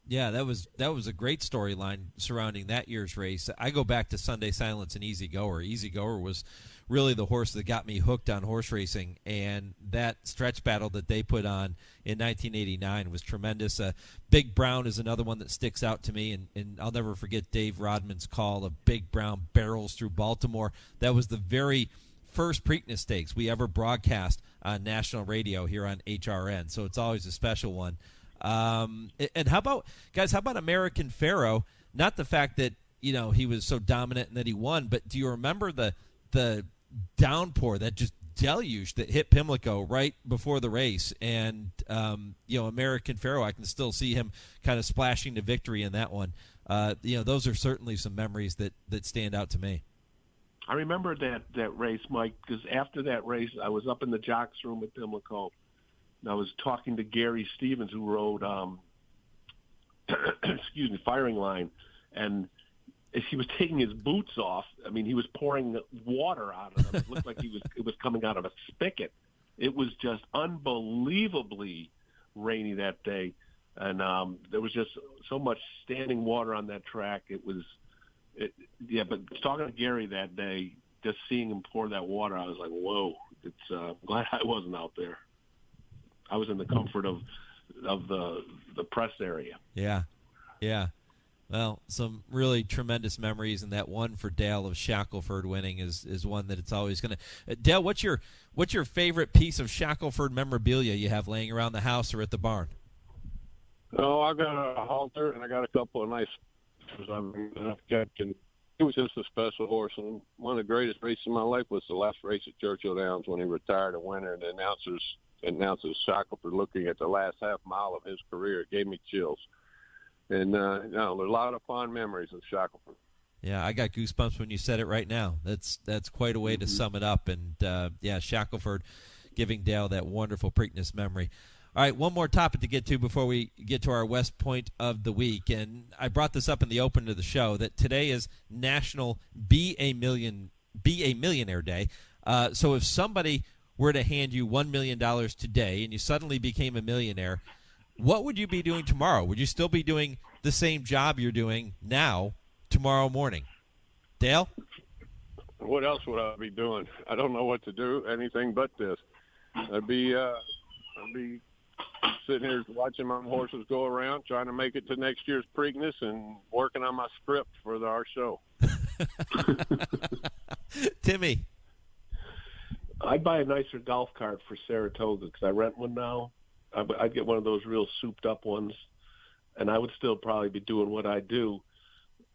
Yeah, that was a great storyline surrounding that year's race. I go back to Sunday Silence and Easy Goer. Easy Goer was really the horse that got me hooked on horse racing, and that stretch battle that they put on in 1989 was tremendous. Big Brown is another one that sticks out to me, and I'll never forget Dave Rodman's call of Big Brown barrels through Baltimore. That was the very first Preakness Stakes we ever broadcast on national radio here on HRRN, so it's always a special one. And how about American Pharoah? Not the fact that he was so dominant and that he won, but do you remember the downpour that just deluged that hit Pimlico right before the race? And American Pharoah, I can still see him kind of splashing to victory in that one. Those are certainly some memories that stand out to me. I remember that race, Mike, because after that race, I was up in the jocks room at Pimlico. And I was talking to Gary Stevens, who rode, Firing Line, and as he was taking his boots off, I mean, he was pouring water out of them. It looked like it was coming out of a spigot. It was just unbelievably rainy that day, and there was just so much standing water on that track. But talking to Gary that day, just seeing him pour that water, I was like, whoa! I'm glad I wasn't out there. I was in the comfort of the press area. Yeah. Well, some really tremendous memories, and that one for Dale of Shackelford winning is one that it's always going to. Dale, what's your favorite piece of Shackelford memorabilia you have laying around the house or at the barn? Oh, I got a halter, and I got a couple of nice. He was just a special horse, and one of the greatest races of my life was the last race at Churchill Downs when he retired a winner, and the announcers Shackelford looking at the last half mile of his career. It gave me chills. And there's a lot of fond memories of Shackelford. Yeah, I got goosebumps when you said it right now. That's quite a way to sum it up. And, Shackelford giving Dale that wonderful Preakness memory. All right, one more topic to get to before we get to our West Point of the week. And I brought this up in the open of the show that today is National Be a Millionaire Day. So if somebody were to hand you $1 million today and you suddenly became a millionaire, what would you be doing tomorrow? Would you still be doing the same job you're doing now tomorrow morning? Dale? What else would I be doing? I don't know what to do, anything but this. I'd be sitting here watching my horses go around, trying to make it to next year's Preakness and working on my script for our show. Timmy? I'd buy a nicer golf cart for Saratoga because I rent one now. I'd get one of those real souped-up ones, and I would still probably be doing what I do.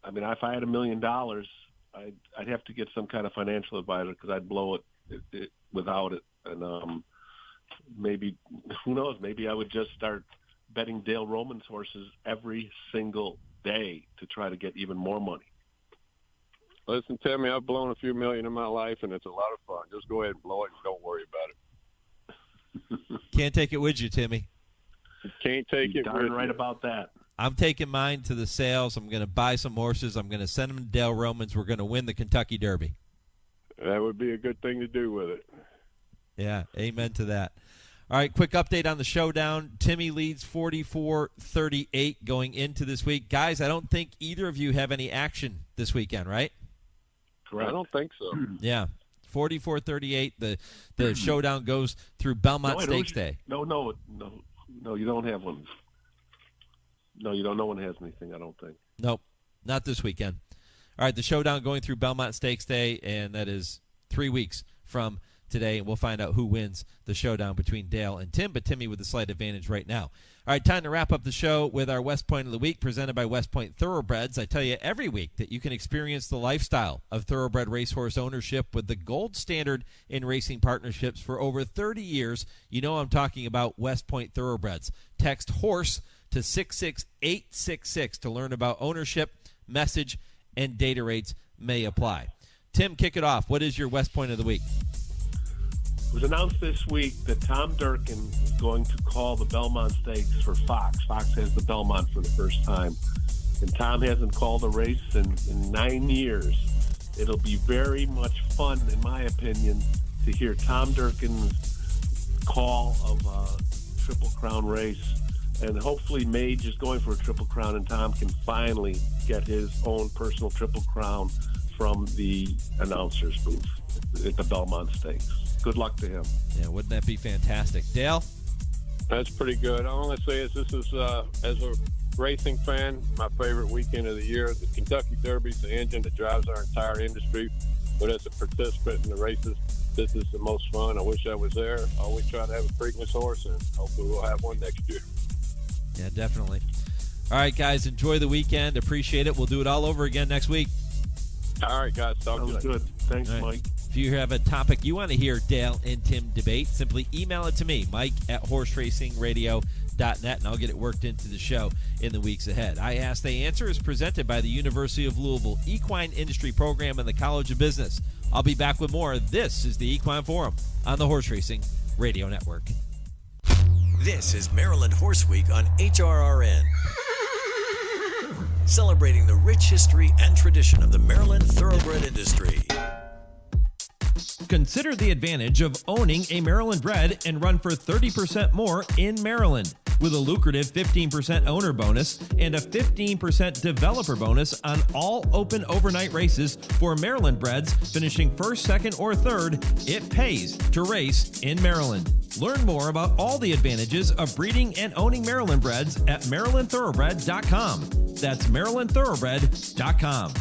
I mean, if I had $1 million, I'd have to get some kind of financial advisor because I'd blow it without it. And maybe, who knows, maybe I would just start betting Dale Roman's horses every single day to try to get even more money. Listen, Timmy, I've blown a few million in my life, and it's a lot of fun. Just go ahead and blow it and don't worry about it. Can't take it with you, Timmy. Can't take it with you. Darn right about that. I'm taking mine to the sales. I'm going to buy some horses. I'm going to send them to Dale Romans. We're going to win the Kentucky Derby. That would be a good thing to do with it. Yeah, amen to that. All right, quick update on the showdown. Timmy leads 44-38 going into this week. Guys, I don't think either of you have any action this weekend, right? Correct. I don't think so. Yeah, 44-38. The showdown goes through Belmont Stakes Day. No, you don't have one. No, no one has anything, I don't think. Nope, not this weekend. All right, the showdown going through Belmont Stakes Day, and that is 3 weeks from today, and we'll find out who wins the showdown between Dale and Tim, but Timmy with a slight advantage right now. All right, time to wrap up the show with our West Point of the Week presented by West Point Thoroughbreds. I tell you every week that you can experience the lifestyle of thoroughbred racehorse ownership with the gold standard in racing partnerships for over 30 years. You know I'm talking about West Point Thoroughbreds. Text HORSE to 66866 to learn about ownership, message, and data rates may apply. Tim, kick it off. What is your West Point of the Week? It was announced this week that Tom Durkin is going to call the Belmont Stakes for Fox. Fox has the Belmont for the first time. And Tom hasn't called a race in 9 years. It'll be very much fun, in my opinion, to hear Tom Durkin's call of a Triple Crown race. And hopefully Mage is going for a Triple Crown, and Tom can finally get his own personal Triple Crown from the announcer's booth at the Belmont Stakes. Good luck to him. Yeah, wouldn't that be fantastic? Dale? That's pretty good. All I'm going to say is this is, as a racing fan, my favorite weekend of the year. The Kentucky Derby is the engine that drives our entire industry. But as a participant in the races, this is the most fun. I wish I was there. I always try to have a Preakness horse, and hopefully we'll have one next year. Yeah, definitely. All right, guys, enjoy the weekend. Appreciate it. We'll do it all over again next week. All right, guys. Talk to you later. Good. Thanks, right. Mike. If you have a topic you want to hear Dale and Tim debate, simply email it to me, mike@horseracingradio.net, and I'll get it worked into the show in the weeks ahead. I Ask, They Answer is presented by the University of Louisville Equine Industry Program and the College of Business. I'll be back with more. This is the Equine Forum on the Horse Racing Radio Network. This is Maryland Horse Week on HRRN. Celebrating the rich history and tradition of the Maryland thoroughbred industry. Consider the advantage of owning a Maryland-bred and run for 30% more in Maryland with a lucrative 15% owner bonus and a 15% developer bonus on all open overnight races for Maryland-breds finishing first, second, or third. It pays to race in Maryland. Learn more about all the advantages of breeding and owning Maryland-breds at MarylandThoroughbred.com. That's MarylandThoroughbred.com.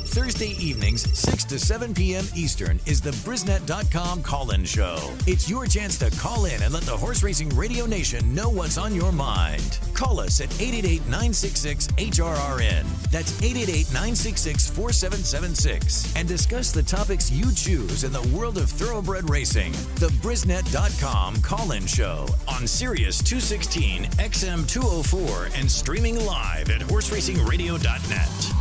Thursday evenings, 6 to 7 p.m. Eastern, is the Brisnet.com call-in show. It's your chance to call in and let the Horse Racing Radio Nation know what's on your mind. Call us at 888-966-HRRN. That's 888-966-4776. And discuss the topics you choose in the world of thoroughbred racing. The Brisnet.com call-in show on Sirius 216, XM 204, and streaming live at horseracingradio.net.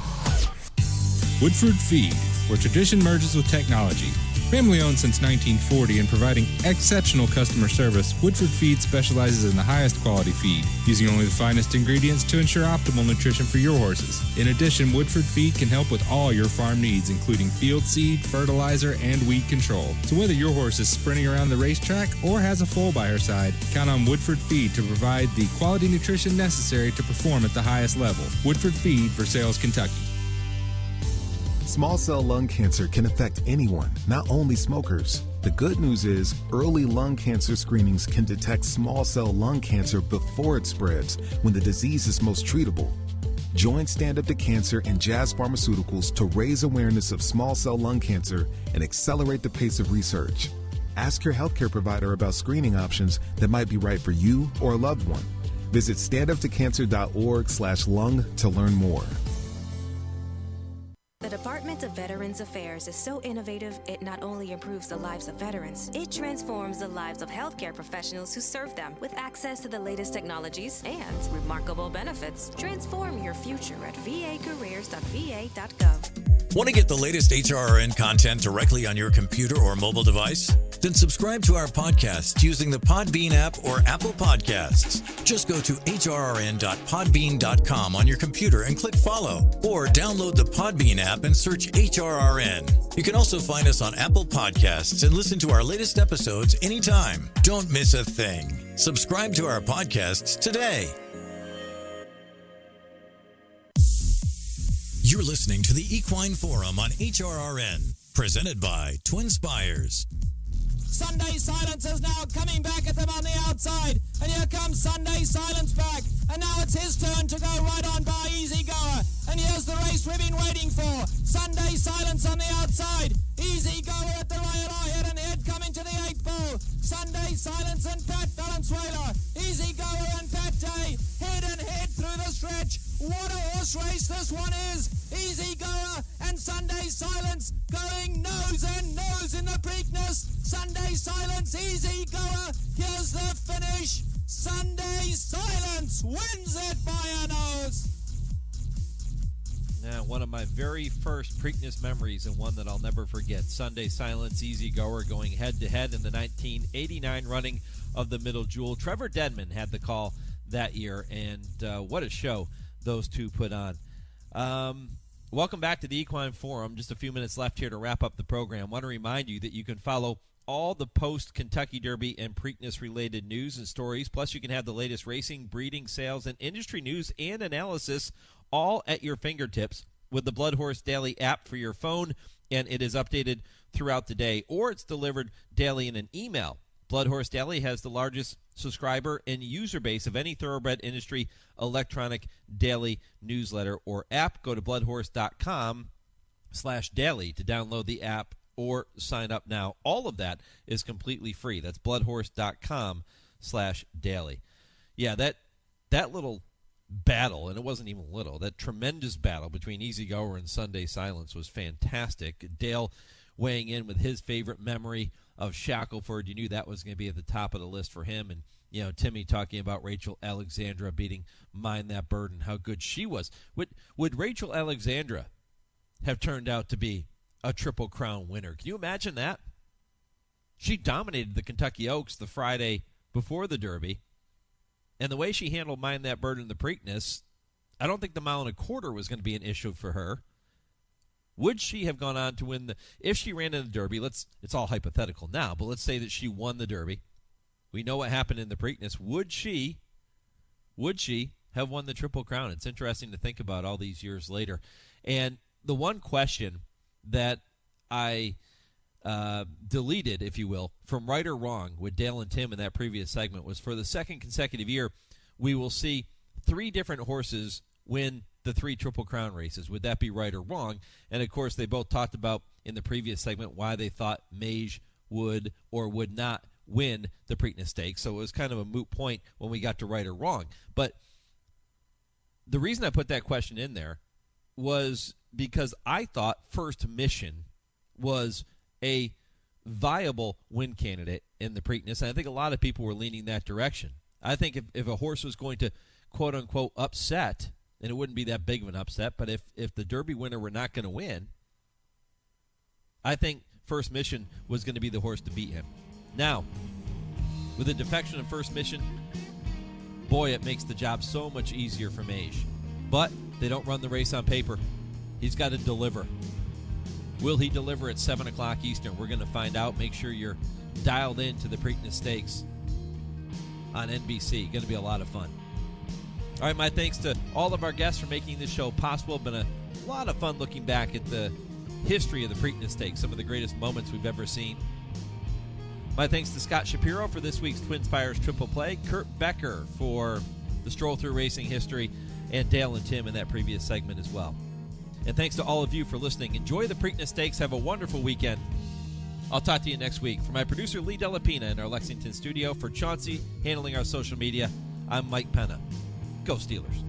Woodford Feed, where tradition merges with technology. Family owned since 1940 and providing exceptional customer service, Woodford Feed specializes in the highest quality feed, using only the finest ingredients to ensure optimal nutrition for your horses. In addition, Woodford Feed can help with all your farm needs, including field seed, fertilizer, and weed control. So whether your horse is sprinting around the racetrack or has a foal by her side, count on Woodford Feed to provide the quality nutrition necessary to perform at the highest level. Woodford Feed, Versailles, Kentucky. Small cell lung cancer can affect anyone, not only smokers. The good news is early lung cancer screenings can detect small cell lung cancer before it spreads, when the disease is most treatable. Join Stand Up to Cancer and Jazz Pharmaceuticals to raise awareness of small cell lung cancer and accelerate the pace of research. Ask your healthcare provider about screening options that might be right for you or a loved one. Visit standuptocancer.org/lung to learn more. The Department of Veterans Affairs is so innovative, it not only improves the lives of veterans, it transforms the lives of healthcare professionals who serve them with access to the latest technologies and remarkable benefits. Transform your future at vacareers.va.gov. Want to get the latest HRRN content directly on your computer or mobile device? Then subscribe to our podcast using the Podbean app or Apple Podcasts. Just go to hrrn.podbean.com on your computer and click follow, or download the Podbean app and search HRRN. You can also find us on Apple Podcasts and listen to our latest episodes anytime. Don't miss a thing. Subscribe to our podcasts today. You're listening to the Equine Forum on HRRN, presented by TwinSpires. Sunday Silence is now coming back at them on the outside. And here comes Sunday Silence back. And now it's his turn to go right on by Easy Goer. And here's the race we've been waiting for. Sunday Silence on the outside. Easy Goer at the rail, head and head coming to the 8th ball. Sunday Silence and Pat Valenzuela. Easy Goer and Pat Day head and head through the stretch. What a horse race this one is. Easy Goer and Sunday Silence going nose and nose in the Preakness. Sunday Silence, Easy Goer. Here's the finish. Sunday Silence wins it by a nose. Now, one of my very first Preakness memories, and one that I'll never forget. Sunday Silence, Easy Goer going head-to-head in the 1989 running of the Middle Jewel. Trevor Dedman had the call that year, and what a show those two put on. Welcome back to the Equine Forum. Just a few minutes left here to wrap up the program. I want to remind you that you can follow all the post-Kentucky Derby and Preakness-related news and stories. Plus, you can have the latest racing, breeding, sales, and industry news and analysis all at your fingertips with the Blood Horse Daily app for your phone, and it is updated throughout the day, or it's delivered daily in an email. Blood Horse Daily has the largest subscriber and user base of any thoroughbred industry electronic daily newsletter or app. Go to bloodhorse.com/daily to download the app or sign up now. All of that is completely free. That's bloodhorse.com/daily. Yeah, that little battle, and it wasn't even little, that tremendous battle between Easy Goer and Sunday Silence was fantastic. Dale weighing in with his favorite memory of Shackelford. You knew that was going to be at the top of the list for him. And, you know, Timmy talking about Rachel Alexandra beating Mind That Burden, how good she was. Would Rachel Alexandra have turned out to be a Triple Crown winner? Can you imagine that? She dominated the Kentucky Oaks the Friday before the Derby. And the way she handled Mind That Burden in the Preakness, I don't think the 1.25 miles was going to be an issue for her. Would she have gone on to win if she ran in the Derby? It's all hypothetical now, but let's say that she won the Derby. We know what happened in the Preakness. Would she have won the Triple Crown? It's interesting to think about all these years later. And the one question that I deleted, if you will, from Right or Wrong with Dale and Tim in that previous segment was, for the second consecutive year, we will see 3 different horses win the 3 Triple Crown races. Would that be right or wrong? And, of course, they both talked about in the previous segment why they thought Mage would or would not win the Preakness Stakes. So it was kind of a moot point when we got to right or wrong. But the reason I put that question in there was because I thought First Mission was a viable win candidate in the Preakness, and I think a lot of people were leaning that direction. I think if a horse was going to, quote-unquote, upset, and it wouldn't be that big of an upset, but if the Derby winner were not going to win, I think First Mission was going to be the horse to beat him. Now, with the defection of First Mission, boy, it makes the job so much easier for Mage. But they don't run the race on paper. He's got to deliver. Will he deliver at 7 o'clock Eastern? We're going to find out. Make sure you're dialed in to the Preakness Stakes on NBC. Going to be a lot of fun. All right, my thanks to all of our guests for making this show possible. Been a lot of fun looking back at the history of the Preakness Stakes, some of the greatest moments we've ever seen. My thanks to Scott Shapiro for this week's TwinSpires Triple Play, Kurt Becker for the Stroll Through Racing History, and Dale and Tim in that previous segment as well. And thanks to all of you for listening. Enjoy the Preakness Stakes. Have a wonderful weekend. I'll talk to you next week. For my producer, Lee Delapina, in our Lexington studio, for Chauncey handling our social media, I'm Mike Penna. Go Steelers.